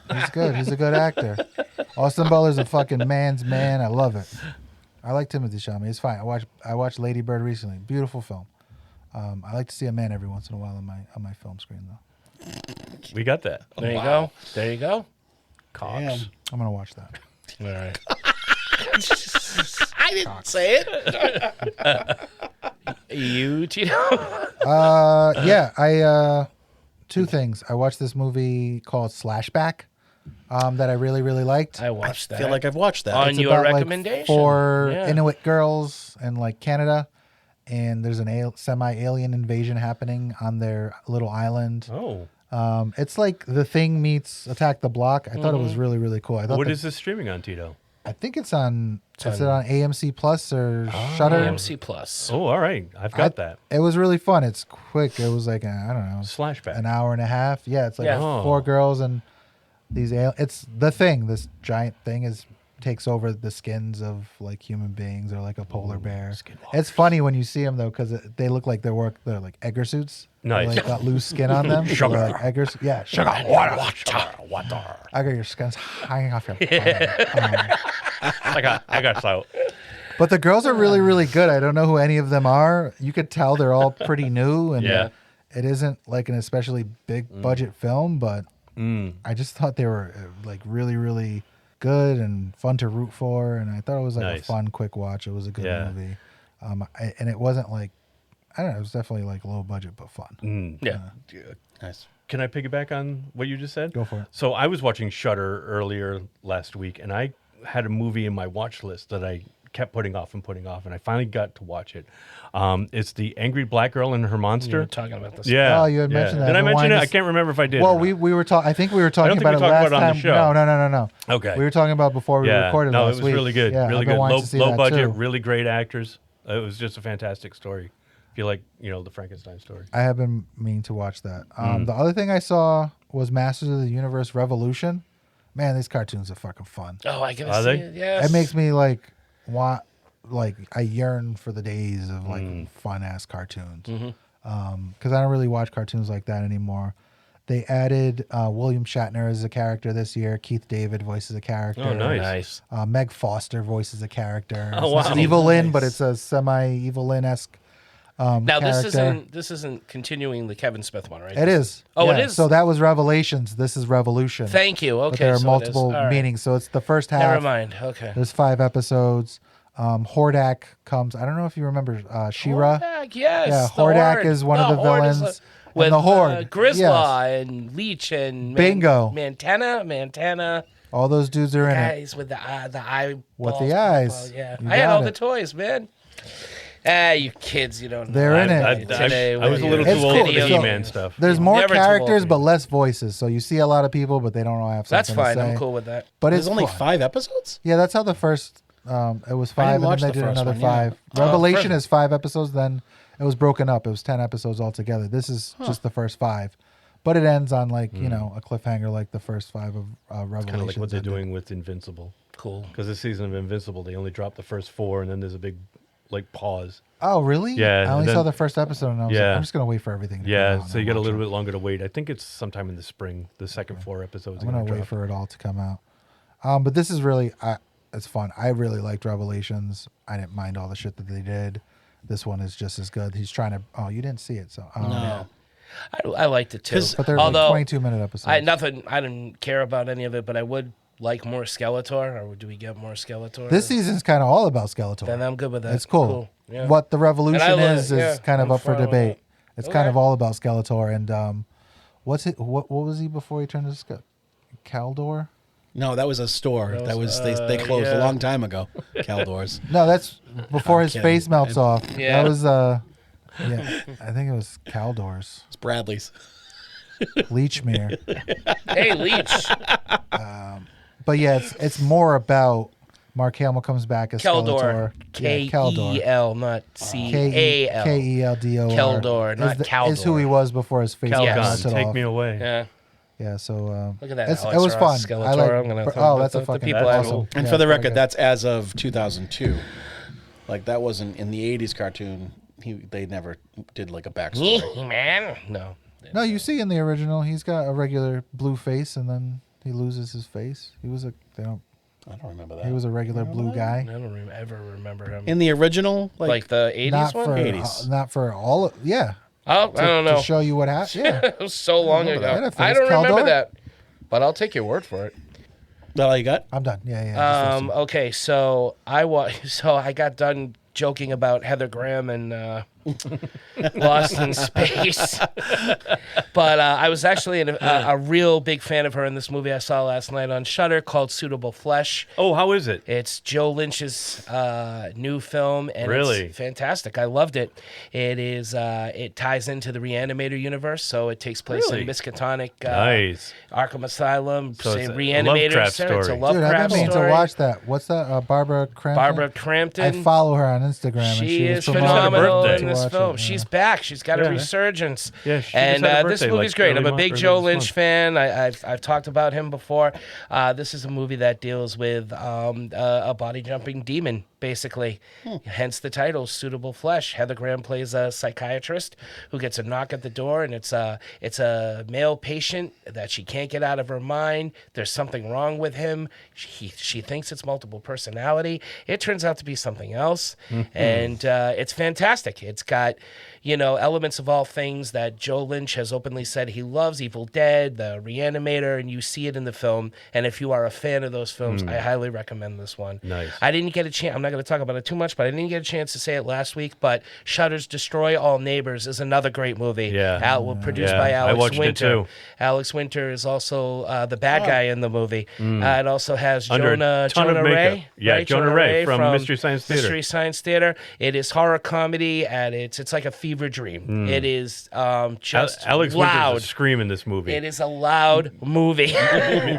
Speaker 9: He's good. He's a good actor. Austin Butler's a fucking man's man. I love it. I like Timothy Chalamet. It's fine. I watched Lady Bird recently. Beautiful film. I like to see a man every once in a while on my film screen though.
Speaker 1: We got that.
Speaker 4: There you go. There you go. Cox.
Speaker 3: Damn.
Speaker 9: I'm gonna watch that.
Speaker 4: All right.
Speaker 3: I didn't say it.
Speaker 4: You, Tito?
Speaker 9: Yeah. I two things. I watched this movie called Slashback. That I really, really liked.
Speaker 4: I watched that.
Speaker 3: I feel like I've watched that.
Speaker 4: On
Speaker 9: It's
Speaker 4: your
Speaker 9: about,
Speaker 4: recommendation.
Speaker 9: Like, 4
Speaker 4: Yeah.
Speaker 9: Inuit girls in like Canada, and there's an semi-alien invasion happening on their little island.
Speaker 1: Oh.
Speaker 9: It's like The Thing meets Attack the Block. I thought it was really, really cool. I thought
Speaker 1: What is this streaming on, Tito?
Speaker 9: I think it's on. Is it on AMC Plus or Shudder?
Speaker 4: AMC Plus.
Speaker 1: Oh, all right. I've got that.
Speaker 9: It was really fun. It's quick. It was like I don't know,
Speaker 1: Slashback.
Speaker 9: an hour and a half. Yeah, it's like
Speaker 4: Yeah.
Speaker 9: 4 girls and these. It's The Thing. This giant thing takes over the skins of like human beings or like a polar bear. It's funny when you see them though because they look like they're like Egger suits.
Speaker 1: Nice.
Speaker 9: They like got loose skin on them.
Speaker 1: Sugar.
Speaker 9: They're like Eggers. Yeah, sugar. Water. I got your skins hanging off your.
Speaker 1: I got so.
Speaker 9: But the girls are really, really good. I don't know who any of them are. You could tell they're all pretty new, and
Speaker 1: Yeah.
Speaker 9: it isn't like an especially big budget film. But I just thought they were like really, really good and fun to root for. And I thought it was like a
Speaker 1: Nice.
Speaker 9: fun, quick watch. It was a good
Speaker 1: Yeah.
Speaker 9: movie, and it wasn't like I don't know. It was definitely like low budget but fun.
Speaker 4: Yeah.
Speaker 3: Nice.
Speaker 1: Can I piggyback on what you just said?
Speaker 9: Go for it.
Speaker 1: So I was watching Shudder earlier last week, and I had a movie in my watch list that I kept putting off, and I finally got to watch it. It's The Angry Black Girl and Her Monster.
Speaker 4: You were talking about this.
Speaker 1: Yeah.
Speaker 9: Oh, you had mentioned that.
Speaker 1: Did I
Speaker 9: I've been
Speaker 1: mention it?
Speaker 9: wanting
Speaker 1: I
Speaker 9: to
Speaker 1: can't remember if I did.
Speaker 9: Well,
Speaker 1: or not.
Speaker 9: we were talking. I think we were talking
Speaker 1: think
Speaker 9: about
Speaker 1: we
Speaker 9: it
Speaker 1: talked
Speaker 9: last
Speaker 1: about it on
Speaker 9: time.
Speaker 1: the show.
Speaker 9: No.
Speaker 1: Okay.
Speaker 9: We were talking about before we recorded
Speaker 1: no,
Speaker 9: last
Speaker 1: it was
Speaker 9: week.
Speaker 1: really good.
Speaker 9: Yeah,
Speaker 1: really
Speaker 9: I've been
Speaker 1: good.
Speaker 9: wanting to see
Speaker 1: Low
Speaker 9: that
Speaker 1: budget,
Speaker 9: too.
Speaker 1: really great actors. It was just a fantastic story. If you like, the Frankenstein story.
Speaker 9: I have been meaning to watch that. The other thing I saw was Masters of the Universe Revolution. Man, these cartoons are fucking fun.
Speaker 4: Oh, I gotta
Speaker 1: Are
Speaker 4: see
Speaker 1: they?
Speaker 4: it. Yes.
Speaker 9: It makes me like I yearn for the days of like fun ass cartoons. Because I don't really watch cartoons like that anymore. They added William Shatner as a character this year. Keith David voices a character.
Speaker 1: Oh, nice.
Speaker 9: Meg Foster voices a character.
Speaker 1: Oh, wow.
Speaker 9: It's Evil Lyn,
Speaker 3: Nice.
Speaker 9: but it's a semi-Evil Lyn-esque
Speaker 4: Now
Speaker 9: character.
Speaker 4: this isn't continuing the Kevin Smith one, right?
Speaker 9: It is.
Speaker 4: Oh,
Speaker 9: Yeah,
Speaker 4: it is.
Speaker 9: So that was Revelations. This is Revolution.
Speaker 4: Thank you. Okay.
Speaker 9: But there are
Speaker 4: so it is.
Speaker 9: multiple
Speaker 4: All right.
Speaker 9: meanings. So it's the first half.
Speaker 4: Never mind. Okay.
Speaker 9: There's 5 episodes. Hordak comes. I don't know if you remember She-Ra.
Speaker 4: Hordak, yes.
Speaker 9: Yeah,
Speaker 4: the
Speaker 9: Hordak
Speaker 4: Horde.
Speaker 9: is one of the
Speaker 4: Horde is
Speaker 9: villains.
Speaker 4: with
Speaker 9: And the Horde.
Speaker 4: Grislaw
Speaker 9: Yes.
Speaker 4: and Leech and
Speaker 9: Bingo.
Speaker 4: Mantana.
Speaker 9: All those dudes are in it.
Speaker 4: Guys with the eye.
Speaker 9: With the eyes.
Speaker 4: Yeah.
Speaker 9: You
Speaker 4: I had
Speaker 9: got
Speaker 4: all the
Speaker 9: it.
Speaker 4: toys, man. Ah, you kids, you don't know.
Speaker 9: They're in it.
Speaker 1: I was a little
Speaker 9: It's
Speaker 1: too old
Speaker 9: cool.
Speaker 1: for the
Speaker 9: So-
Speaker 1: He-Man stuff.
Speaker 9: There's more
Speaker 4: Never too old
Speaker 9: characters,
Speaker 4: for
Speaker 9: but
Speaker 4: it.
Speaker 9: less voices. So you see a lot of people, but they don't all have something
Speaker 4: That's fine.
Speaker 9: to say.
Speaker 4: I'm cool with that.
Speaker 9: But
Speaker 3: There's
Speaker 9: it's
Speaker 3: only
Speaker 9: fun.
Speaker 3: 5 episodes?
Speaker 9: Yeah, that's how the first. It was 5, and then
Speaker 3: watch
Speaker 9: they
Speaker 3: the
Speaker 9: did
Speaker 3: first
Speaker 9: another
Speaker 3: one, yeah.
Speaker 9: 5. Revelation
Speaker 4: first-
Speaker 9: is 5 episodes. Then it was broken up. It was 10 episodes altogether. This is just the first 5, but it ends on like a cliffhanger, like the first 5 of Revelation.
Speaker 1: Kind of like what they're doing with Invincible.
Speaker 4: Cool.
Speaker 1: Because this season of Invincible, they only dropped the first 4, and then there's a big pause.
Speaker 9: Oh, really?
Speaker 1: Yeah,
Speaker 9: I only
Speaker 1: and
Speaker 9: saw
Speaker 1: then-
Speaker 9: the first episode, and I was like, I'm just gonna wait for everything to come
Speaker 1: Yeah,
Speaker 9: out.
Speaker 1: so you got a little bit longer to wait. I think it's sometime in the spring. The second 4 episodes.
Speaker 9: I'm
Speaker 1: are
Speaker 9: gonna
Speaker 1: gonna
Speaker 9: wait
Speaker 1: drop.
Speaker 9: for it all to come out. But this is really, it's fun. I really liked Revelations. I didn't mind all the shit that they did. This one is just as good. He's trying to. Oh, you didn't see it, so
Speaker 3: No.
Speaker 4: I liked it too.
Speaker 9: But they're
Speaker 4: Although
Speaker 9: like 22-minute episodes.
Speaker 4: I didn't care about any of it, but I would like more Skeletor, or do we get more Skeletor?
Speaker 9: This season's kind of all about Skeletor.
Speaker 4: Then I'm good with that.
Speaker 9: It's cool.
Speaker 4: Yeah.
Speaker 9: What the revolution is kind of
Speaker 4: I'm
Speaker 9: up for
Speaker 4: fine with
Speaker 9: debate.
Speaker 4: that.
Speaker 9: It's kind of all about Skeletor. And what was he before he turned into Caldor?
Speaker 3: No, that was a store. That was they closed a long time ago. Caldor's.
Speaker 9: No, that's before his
Speaker 3: kidding.
Speaker 9: face melts off.
Speaker 4: Yeah.
Speaker 9: That was yeah, I think it was Caldor's.
Speaker 3: It's Bradley's.
Speaker 9: Leechmere.
Speaker 4: Hey, Leech.
Speaker 9: But yeah, it's more about Mark Hamill comes back as
Speaker 4: Keldor.
Speaker 9: Skeletor.
Speaker 4: K-E-L, not C-A-L.
Speaker 9: K-E-L-D-O-R.
Speaker 4: Keldor, not Caldor.
Speaker 9: Is who he was before his face melted
Speaker 1: Take
Speaker 9: off.
Speaker 1: me away.
Speaker 4: Yeah.
Speaker 9: Yeah, so
Speaker 4: Look at that.
Speaker 9: it
Speaker 4: Alex
Speaker 9: was fun.
Speaker 4: Skeletor.
Speaker 9: I like,
Speaker 4: I'm gonna
Speaker 9: that's
Speaker 4: the
Speaker 9: a fucking
Speaker 4: people
Speaker 9: awesome.
Speaker 3: And
Speaker 9: Yeah,
Speaker 3: for the
Speaker 9: very
Speaker 3: record,
Speaker 9: good.
Speaker 3: that's as of 2002. Like that wasn't in the 80s cartoon. They never did like a backstory.
Speaker 4: Man. No.
Speaker 9: No, you see in the original, he's got a regular blue face, and then he loses his face. He was
Speaker 3: I don't remember that.
Speaker 9: He was a regular blue guy.
Speaker 4: I don't ever remember him.
Speaker 3: In the original,
Speaker 4: like the 80s
Speaker 9: not
Speaker 4: one?
Speaker 9: for
Speaker 3: 80s.
Speaker 9: not for all. Yeah.
Speaker 4: Oh, I don't know.
Speaker 9: To show you what happened. Yeah.
Speaker 4: It was so long ago.
Speaker 9: that.
Speaker 4: I don't remember
Speaker 9: Caldor?
Speaker 4: that, but I'll take your word for it.
Speaker 3: That all you got?
Speaker 9: I'm done. Yeah.
Speaker 4: Okay, so I got done joking about Heather Graham and Lost in Space, but I was actually a real big fan of her in this movie I saw last night on Shudder called Suitable Flesh.
Speaker 1: Oh, how is it?
Speaker 4: It's Joe Lynch's new film, and
Speaker 1: Really?
Speaker 4: it's fantastic. I loved it. It is. It ties into the Reanimator universe, so it takes place in Miskatonic,
Speaker 1: Nice.
Speaker 4: Arkham Asylum,
Speaker 1: So it's a
Speaker 4: Reanimator.
Speaker 1: Lovecraft
Speaker 4: It's a
Speaker 1: story.
Speaker 9: Dude, I've
Speaker 4: Lovecraft
Speaker 9: been meaning
Speaker 4: story.
Speaker 9: to watch that. What's that? Barbara Crampton.
Speaker 4: Barbara Crampton.
Speaker 9: I follow her on Instagram. and
Speaker 4: She
Speaker 9: was
Speaker 4: is
Speaker 9: promoting
Speaker 4: phenomenal
Speaker 1: birthday.
Speaker 4: in this
Speaker 9: to
Speaker 4: film.
Speaker 9: watch it,
Speaker 4: She's back. She's got a resurgence.
Speaker 1: Yeah, she just
Speaker 4: and
Speaker 1: had a
Speaker 4: this
Speaker 1: birthday,
Speaker 4: movie's
Speaker 1: like,
Speaker 4: great.
Speaker 1: early
Speaker 4: I'm a
Speaker 1: month,
Speaker 4: big
Speaker 1: early
Speaker 4: Joe
Speaker 1: this
Speaker 4: Lynch
Speaker 1: month.
Speaker 4: fan. I've talked about him before. This is a movie that deals with a body jumping demon, basically. Hence the title, Suitable Flesh. Heather Graham plays a psychiatrist who gets a knock at the door, and it's a male patient that she can't get out of her mind. There's something wrong with him. She thinks it's multiple personality. It turns out to be something else, and it's fantastic. It's got elements of all things that Joe Lynch has openly said he loves: Evil Dead, The Reanimator, and you see it in the film. And if you are a fan of those films, I highly recommend this one.
Speaker 1: Nice.
Speaker 4: I didn't get a chance. I'm not going to talk about it too much, but I didn't get a chance to say it last week. But Shudder's Destroy All Neighbors is another great movie.
Speaker 1: Yeah.
Speaker 4: Produced
Speaker 1: Yeah,
Speaker 4: by
Speaker 1: I
Speaker 4: Alex
Speaker 1: watched it
Speaker 4: Winter.
Speaker 1: too.
Speaker 4: Alex Winter is also the bad guy in the movie. It also has
Speaker 1: Under a ton of
Speaker 4: Jonah
Speaker 1: makeup.
Speaker 4: Ray.
Speaker 1: Yeah,
Speaker 4: right?
Speaker 1: Jonah Ray from Mystery Science Theater.
Speaker 4: Mystery Science Theater. It is horror comedy, and it's like a fever dream. It is just
Speaker 1: Alex
Speaker 4: loud.
Speaker 1: Winter's a scream in this movie.
Speaker 4: It is a loud movie.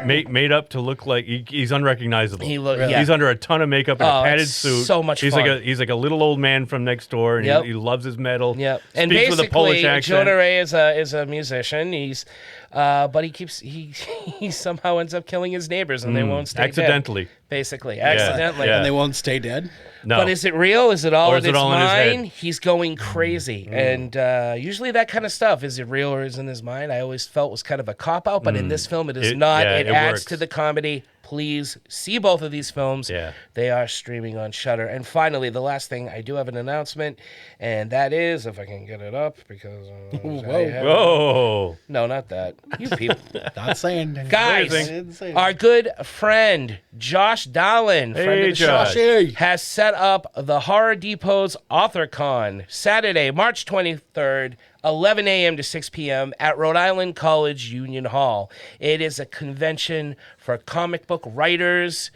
Speaker 1: made up to look like he's unrecognizable.
Speaker 4: Yeah.
Speaker 1: He's under a ton of makeup and a padded
Speaker 4: it's
Speaker 1: suit.
Speaker 4: so much
Speaker 1: he's
Speaker 4: fun.
Speaker 1: He's like a little old man from next door, and
Speaker 4: Yep.
Speaker 1: he loves his metal.
Speaker 4: Yep. And
Speaker 1: Speaks with a Polish
Speaker 4: basically,
Speaker 1: accent.
Speaker 4: Jonah Ray is a musician. He's but he somehow ends up killing his neighbors, and they won't stay
Speaker 1: accidentally.
Speaker 4: dead. Basically, accidentally.
Speaker 3: And they won't stay dead.
Speaker 1: No.
Speaker 4: But is it real? Is it all
Speaker 1: Or
Speaker 4: in
Speaker 1: is it
Speaker 4: his
Speaker 1: all in his head?
Speaker 4: mind? He's going crazy. And usually that kind of stuff, is it real or is it in his mind? I always felt was kind of a cop-out, but in this film it is not.
Speaker 1: yeah,
Speaker 4: it
Speaker 1: it
Speaker 4: adds
Speaker 1: works.
Speaker 4: to the comedy. Please see both of these films.
Speaker 1: Yeah.
Speaker 4: They are streaming on Shudder. And finally, the last thing, I do have an announcement, and that is, if I can get it up, because...
Speaker 1: Whoa.
Speaker 4: No, not that. You people.
Speaker 3: Not saying anything.
Speaker 4: Guys, our good friend Josh Dallin, friend of the
Speaker 1: Josh.
Speaker 4: show, has set up the Horror Depot's AuthorCon, Saturday, March 23rd, 11 a.m. to 6 p.m. at Rhode Island College Union Hall. It is a convention for comic book writers,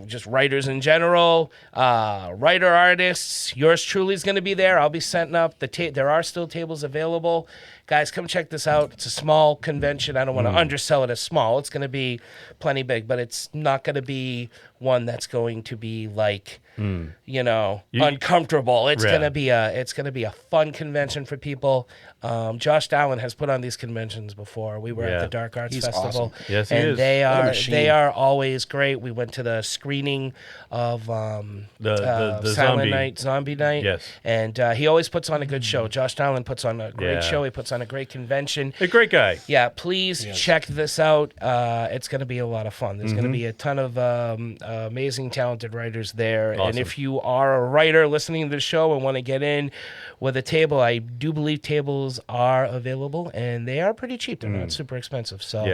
Speaker 4: just writers in general, writer artists. Yours truly is going to be there. I'll be setting up. There are still tables available. Guys, come check this out. It's a small convention. I don't want to undersell it as small. It's going to be plenty big, but it's not going to be one that's going to be like, uncomfortable. It's
Speaker 1: Yeah.
Speaker 4: going to be a fun convention for people. Josh Dallin has put on these conventions before. We were at the Dark Arts
Speaker 3: He's
Speaker 4: Festival.
Speaker 3: awesome.
Speaker 1: Yes, he
Speaker 4: and
Speaker 1: is.
Speaker 4: they are always great. We went to the screening of
Speaker 1: the
Speaker 4: Silent Night, Zombie Night.
Speaker 1: Yes.
Speaker 4: And he always puts on a good show. Josh Dallin puts on a great
Speaker 1: Yeah.
Speaker 4: show. He puts on on a great convention.
Speaker 1: A great guy.
Speaker 4: Yeah, please check this out. It's going to be a lot of fun. There's going to be a ton of amazing, talented writers there.
Speaker 1: Awesome.
Speaker 4: And if you are a writer listening to the show and want to get in with a table, I do believe tables are available, and they are pretty cheap. They're not super expensive. So,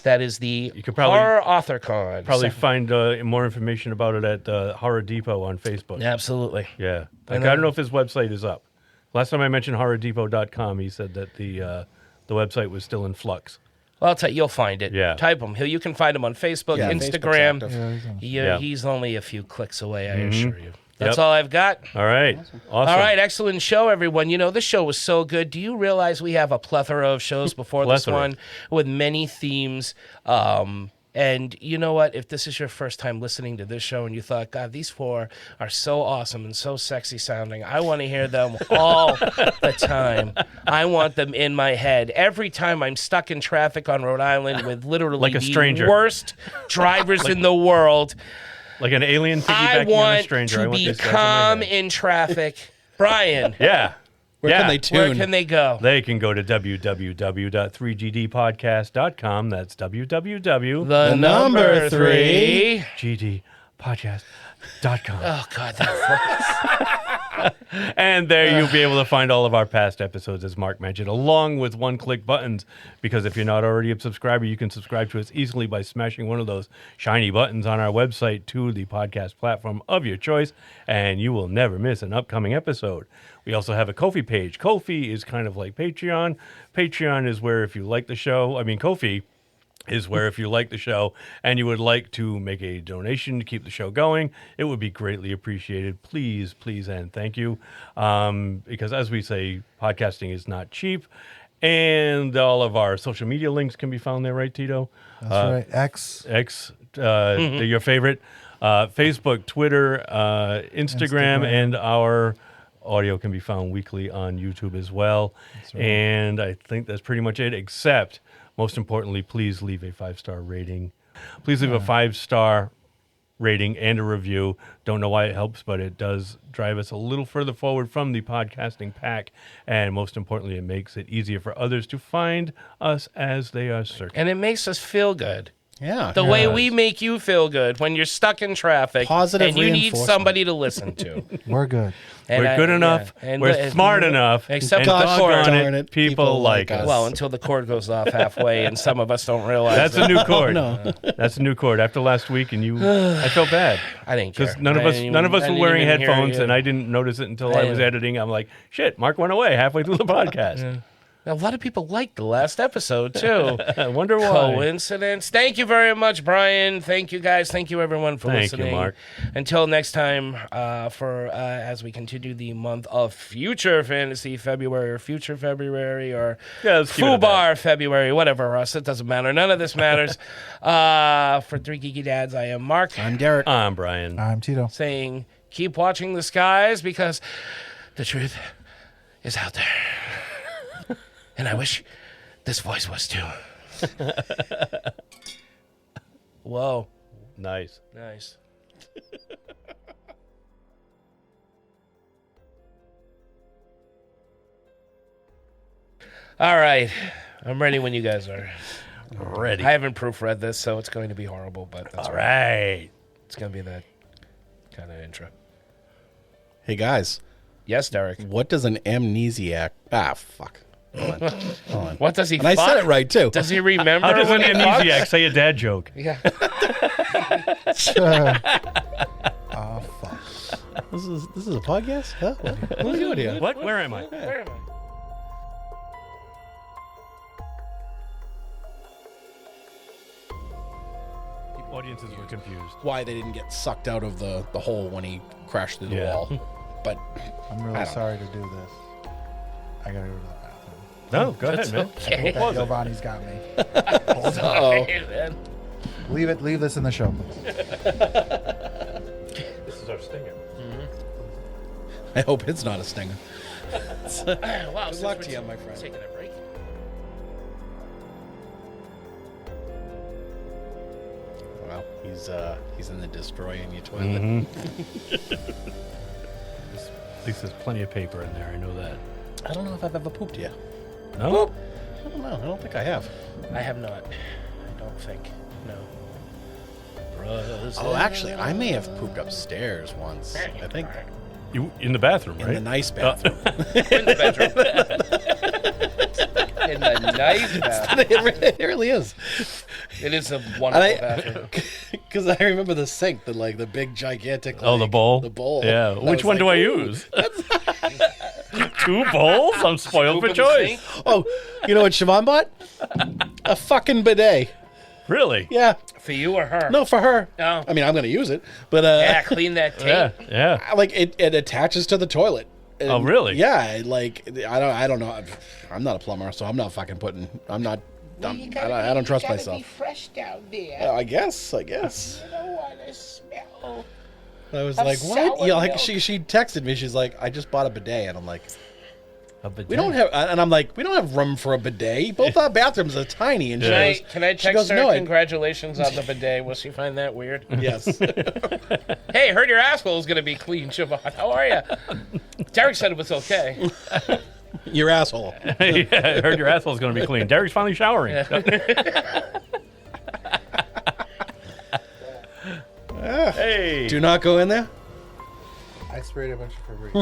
Speaker 4: that is the Horror Author Con.
Speaker 1: Probably find more information about it at Horror Depot on Facebook.
Speaker 4: Absolutely.
Speaker 1: Yeah. I don't know if his website is up. Last time I mentioned horrordepot.com, he said that the website was still in flux.
Speaker 4: Well, I'll tell you, you'll find it.
Speaker 1: Yeah.
Speaker 4: Type him. You can find him on Facebook, Instagram. He's only a few clicks away, I assure you. That's all I've got.
Speaker 1: All right. Awesome.
Speaker 4: All right. Excellent show, everyone. You know, this show was so good. Do you realize we have a plethora of shows before this one with many themes? And you know what? If this is your first time listening to this show and you thought, God, these four are so awesome and so sexy sounding, I want to hear them all the time. I want them in my head. Every time I'm stuck in traffic on Rhode Island with literally
Speaker 1: like a stranger.
Speaker 4: The worst drivers in the world.
Speaker 1: Like an alien piggybacking on a stranger.
Speaker 4: I want to be calm in traffic. Brian.
Speaker 1: Yeah.
Speaker 3: Where can they tune?
Speaker 4: Where can they go?
Speaker 1: They can go to www.3gdpodcast.com. That's www.
Speaker 4: The number 3
Speaker 1: gdpodcast.com.
Speaker 4: Oh, God, that
Speaker 1: And there you'll be able to find all of our past episodes, as Mark mentioned, along with one-click buttons, because if you're not already a subscriber, you can subscribe to us easily by smashing one of those shiny buttons on our website to the podcast platform of your choice, and you will never miss an upcoming episode. We also have a Ko-fi page. Ko-fi is kind of like Patreon. Patreon is where if you like the show, Ko-fi is where if you like the show and you would like to make a donation to keep the show going, it would be greatly appreciated. Please, please, and thank you. Because as we say, podcasting is not cheap. And all of our social media links can be found there, right, Tito?
Speaker 9: That's right. X,
Speaker 1: they're your favorite. Facebook, Twitter, Instagram, and our audio can be found weekly on YouTube as well. Right. And I think that's pretty much it, except... most importantly, please leave a 5-star rating. Please leave a 5-star rating and a review. Don't know why it helps, but it does drive us a little further forward from the podcasting pack. And most importantly, it makes it easier for others to find us as they are searching.
Speaker 4: And it makes us feel good.
Speaker 3: Yeah.
Speaker 4: The way we make you feel good when you're stuck in traffic and you need somebody to listen to.
Speaker 9: We're good.
Speaker 1: And we're good enough. We're smart enough.
Speaker 4: Except
Speaker 1: and
Speaker 4: the cord.
Speaker 1: Darn it, people like us.
Speaker 4: Well, until the cord goes off halfway and some of us don't realize
Speaker 1: that's a new cord. That's a new cord. After last week, and I felt bad.
Speaker 4: I didn't care.
Speaker 1: Because none of us were wearing headphones, and I didn't notice it until I was editing. I'm like, shit, Mark went away halfway through the podcast.
Speaker 4: Yeah. A lot of people liked the last episode, too.
Speaker 1: I wonder why.
Speaker 4: Coincidence. Thank you very much, Brian. Thank you, guys. Thank you, everyone, for listening.
Speaker 1: Thank you, Mark.
Speaker 4: Until next time, as we continue the month of Future Fantasy February, or Future February, or FUBAR February, whatever, Russ. It doesn't matter. None of this matters. For 3 Geeky Dads, I am Mark.
Speaker 3: I'm Derek.
Speaker 1: I'm Brian.
Speaker 9: I'm Tito.
Speaker 4: Saying, keep watching the skies, because the truth is out there. And I wish this voice was too. Whoa.
Speaker 1: Nice.
Speaker 4: All right. I'm ready when you guys are
Speaker 1: ready.
Speaker 4: I haven't proofread this, so it's going to be horrible, but that's
Speaker 1: all right.
Speaker 4: It's going to be that kind of intro.
Speaker 3: Hey, guys.
Speaker 4: Yes, Derek.
Speaker 3: What does an amnesiac... fuck. Hold on.
Speaker 4: What does he
Speaker 3: And I said it right, too.
Speaker 4: Does he remember?
Speaker 1: How does an amnesiac say a dad joke?
Speaker 4: Yeah.
Speaker 9: Oh, fuck.
Speaker 3: This is a podcast? Huh? What are we doing here?
Speaker 1: What? Where am I?
Speaker 4: Where am I?
Speaker 1: Audiences were confused.
Speaker 3: Why they didn't get sucked out of the hole when he crashed through the wall. But
Speaker 9: I'm really sorry to do this. I gotta go to the bathroom.
Speaker 1: No, go ahead, man.
Speaker 4: Okay.
Speaker 9: Giovanni's got me.
Speaker 4: Man.
Speaker 9: Leave this in the show, please.
Speaker 1: This is our stinger.
Speaker 3: I hope it's not a stinger.
Speaker 4: Wow,
Speaker 3: Good luck to you, my friend.
Speaker 4: Taking a break.
Speaker 3: Well, he's in the destroying you toilet.
Speaker 1: At least there's plenty of paper in there. I know that.
Speaker 3: I don't know if I've ever pooped yet.
Speaker 1: No?
Speaker 3: I don't know. I don't think I have.
Speaker 4: I have not. I don't think. No.
Speaker 3: Oh, actually, I may have pooped upstairs once. I think.
Speaker 1: You in the bathroom, right?
Speaker 3: In the nice bathroom.
Speaker 4: In the bedroom. In the nice bathroom.
Speaker 3: It really is.
Speaker 4: It is a wonderful bathroom.
Speaker 3: Because I remember the sink, the big gigantic.
Speaker 1: The bowl.
Speaker 3: The bowl.
Speaker 1: Yeah. Which one do I use? 2 bowls? I'm spoiled for choice.
Speaker 3: Oh, you know what Siobhan bought? A fucking bidet.
Speaker 1: Really?
Speaker 3: Yeah.
Speaker 4: For you or her?
Speaker 3: No, for her.
Speaker 4: Oh.
Speaker 3: I mean, I'm going to use it, but
Speaker 4: yeah, clean that tape.
Speaker 1: Yeah.
Speaker 3: Like it attaches to the toilet. And,
Speaker 1: oh, really?
Speaker 3: Yeah. Like I don't know. I'm not a plumber, so I'm not fucking putting. I'm not. I don't trust myself.
Speaker 13: Be fresh down there.
Speaker 3: I guess.
Speaker 13: You don't want to smell.
Speaker 3: I was
Speaker 13: of
Speaker 3: like, what?
Speaker 13: sour
Speaker 3: Yeah, like
Speaker 13: milk.
Speaker 3: she texted me. She's like, I just bought a bidet, and I'm like,
Speaker 1: a bidet?
Speaker 3: we don't have. And I'm like, we don't have room for a bidet. Both our bathrooms are tiny. And
Speaker 4: Can I text
Speaker 3: goes,
Speaker 4: her
Speaker 3: no,
Speaker 4: congratulations on the bidet? Will she find that weird?
Speaker 3: Yes.
Speaker 4: Hey, heard your asshole is going to be clean, Siobhan. How are you? Derek said it was okay.
Speaker 3: Your asshole.
Speaker 1: Yeah, I heard your asshole's going to be clean. Derek's finally showering. Hey.
Speaker 3: Do not go in there.
Speaker 9: I sprayed a bunch of Febreze.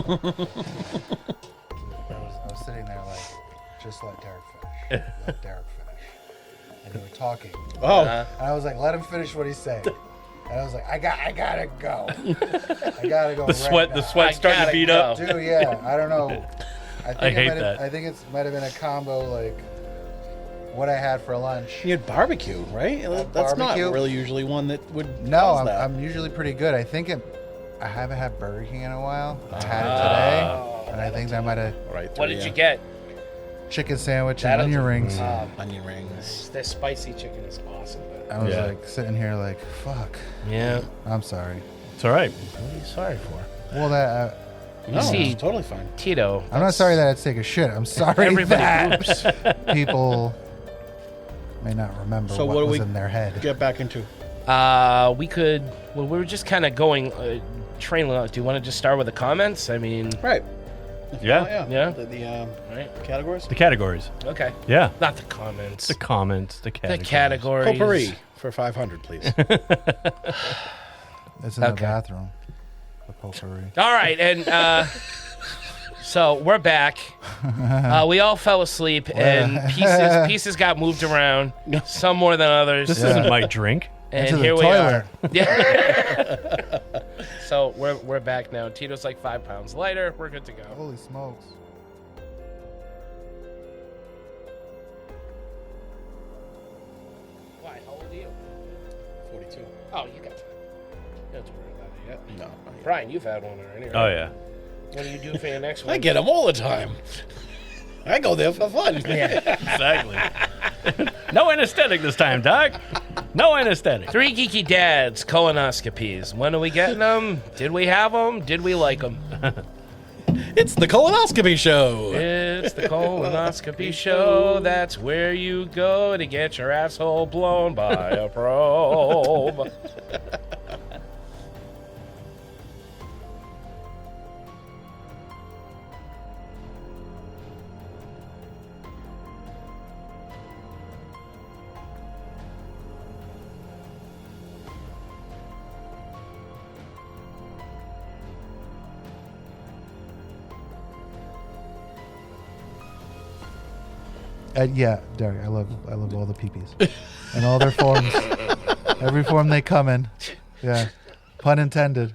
Speaker 9: I was sitting there like, just let Derek finish. Let Derek finish. And they were talking.
Speaker 3: Oh.
Speaker 9: And I was like, let him finish what he's saying. And I was like, I gotta go. I gotta go.
Speaker 1: The sweat's starting to beat up.
Speaker 9: Dude, yeah. I don't know.
Speaker 1: I hate that.
Speaker 9: I think it might have been a combo like what I had for lunch.
Speaker 3: You had barbecue, right? That's
Speaker 9: barbecue.
Speaker 3: not really usually one that would.
Speaker 9: No,
Speaker 3: cause that.
Speaker 9: I'm usually pretty good. I think I haven't had Burger King in a while. I had it today, and I think that might have.
Speaker 3: Right.
Speaker 4: What did you get?
Speaker 9: Chicken sandwich and onion rings.
Speaker 3: Onion rings.
Speaker 4: The spicy chicken is awesome.
Speaker 9: I was like sitting here like, fuck.
Speaker 4: Yeah.
Speaker 9: I'm sorry.
Speaker 1: It's all right.
Speaker 4: What are you sorry for?
Speaker 9: Well, that.
Speaker 3: No,
Speaker 4: see,
Speaker 3: it's totally fine.
Speaker 4: Tito.
Speaker 9: I'm not sorry that I had to take a shit. I'm sorry
Speaker 4: Everybody
Speaker 9: that
Speaker 4: poops.
Speaker 9: people may not remember
Speaker 3: So
Speaker 9: what
Speaker 3: what do
Speaker 9: was
Speaker 3: we
Speaker 9: in their head.
Speaker 3: Get back into.
Speaker 4: We could. Well, we were just kind of going. Train. Do you want to just start with the comments? I mean.
Speaker 3: Right.
Speaker 1: Yeah.
Speaker 4: Yeah.
Speaker 3: The
Speaker 4: Right.
Speaker 3: categories.
Speaker 1: The categories.
Speaker 4: Okay.
Speaker 1: Yeah.
Speaker 4: Not the comments.
Speaker 1: The comments. The categories.
Speaker 4: The categories.
Speaker 3: Potpourri for 500, please.
Speaker 9: It's in the bathroom. The potpourri.
Speaker 4: All right, and so we're back. We all fell asleep, and pieces got moved around. Some more than others.
Speaker 1: This isn't my drink.
Speaker 4: And
Speaker 9: Into the
Speaker 4: here we
Speaker 9: toilet.
Speaker 4: are. Yeah. So we're back now. Tito's like 5 pounds lighter. We're good to go.
Speaker 9: Holy smokes.
Speaker 4: Why? How old are you?
Speaker 3: 42.
Speaker 4: Oh, you got time. You don't have to worry about it yet.
Speaker 3: No. not yet.
Speaker 4: Brian, you've had one already, right?
Speaker 1: Oh, yeah.
Speaker 4: What do you do for your next one?
Speaker 3: I get them all the time. I go there for fun.
Speaker 4: Yeah.
Speaker 1: Exactly. No anesthetic this time, Doc. No anesthetic.
Speaker 4: 3 geeky dads colonoscopies. When are we getting them? Did we have them? Did we like them?
Speaker 3: It's the colonoscopy show.
Speaker 4: It's the colonoscopy show. That's where you go to get your asshole blown by a probe.
Speaker 9: Yeah, Derek, I love all the peepees and all their forms. Every form they come in. Yeah, pun intended.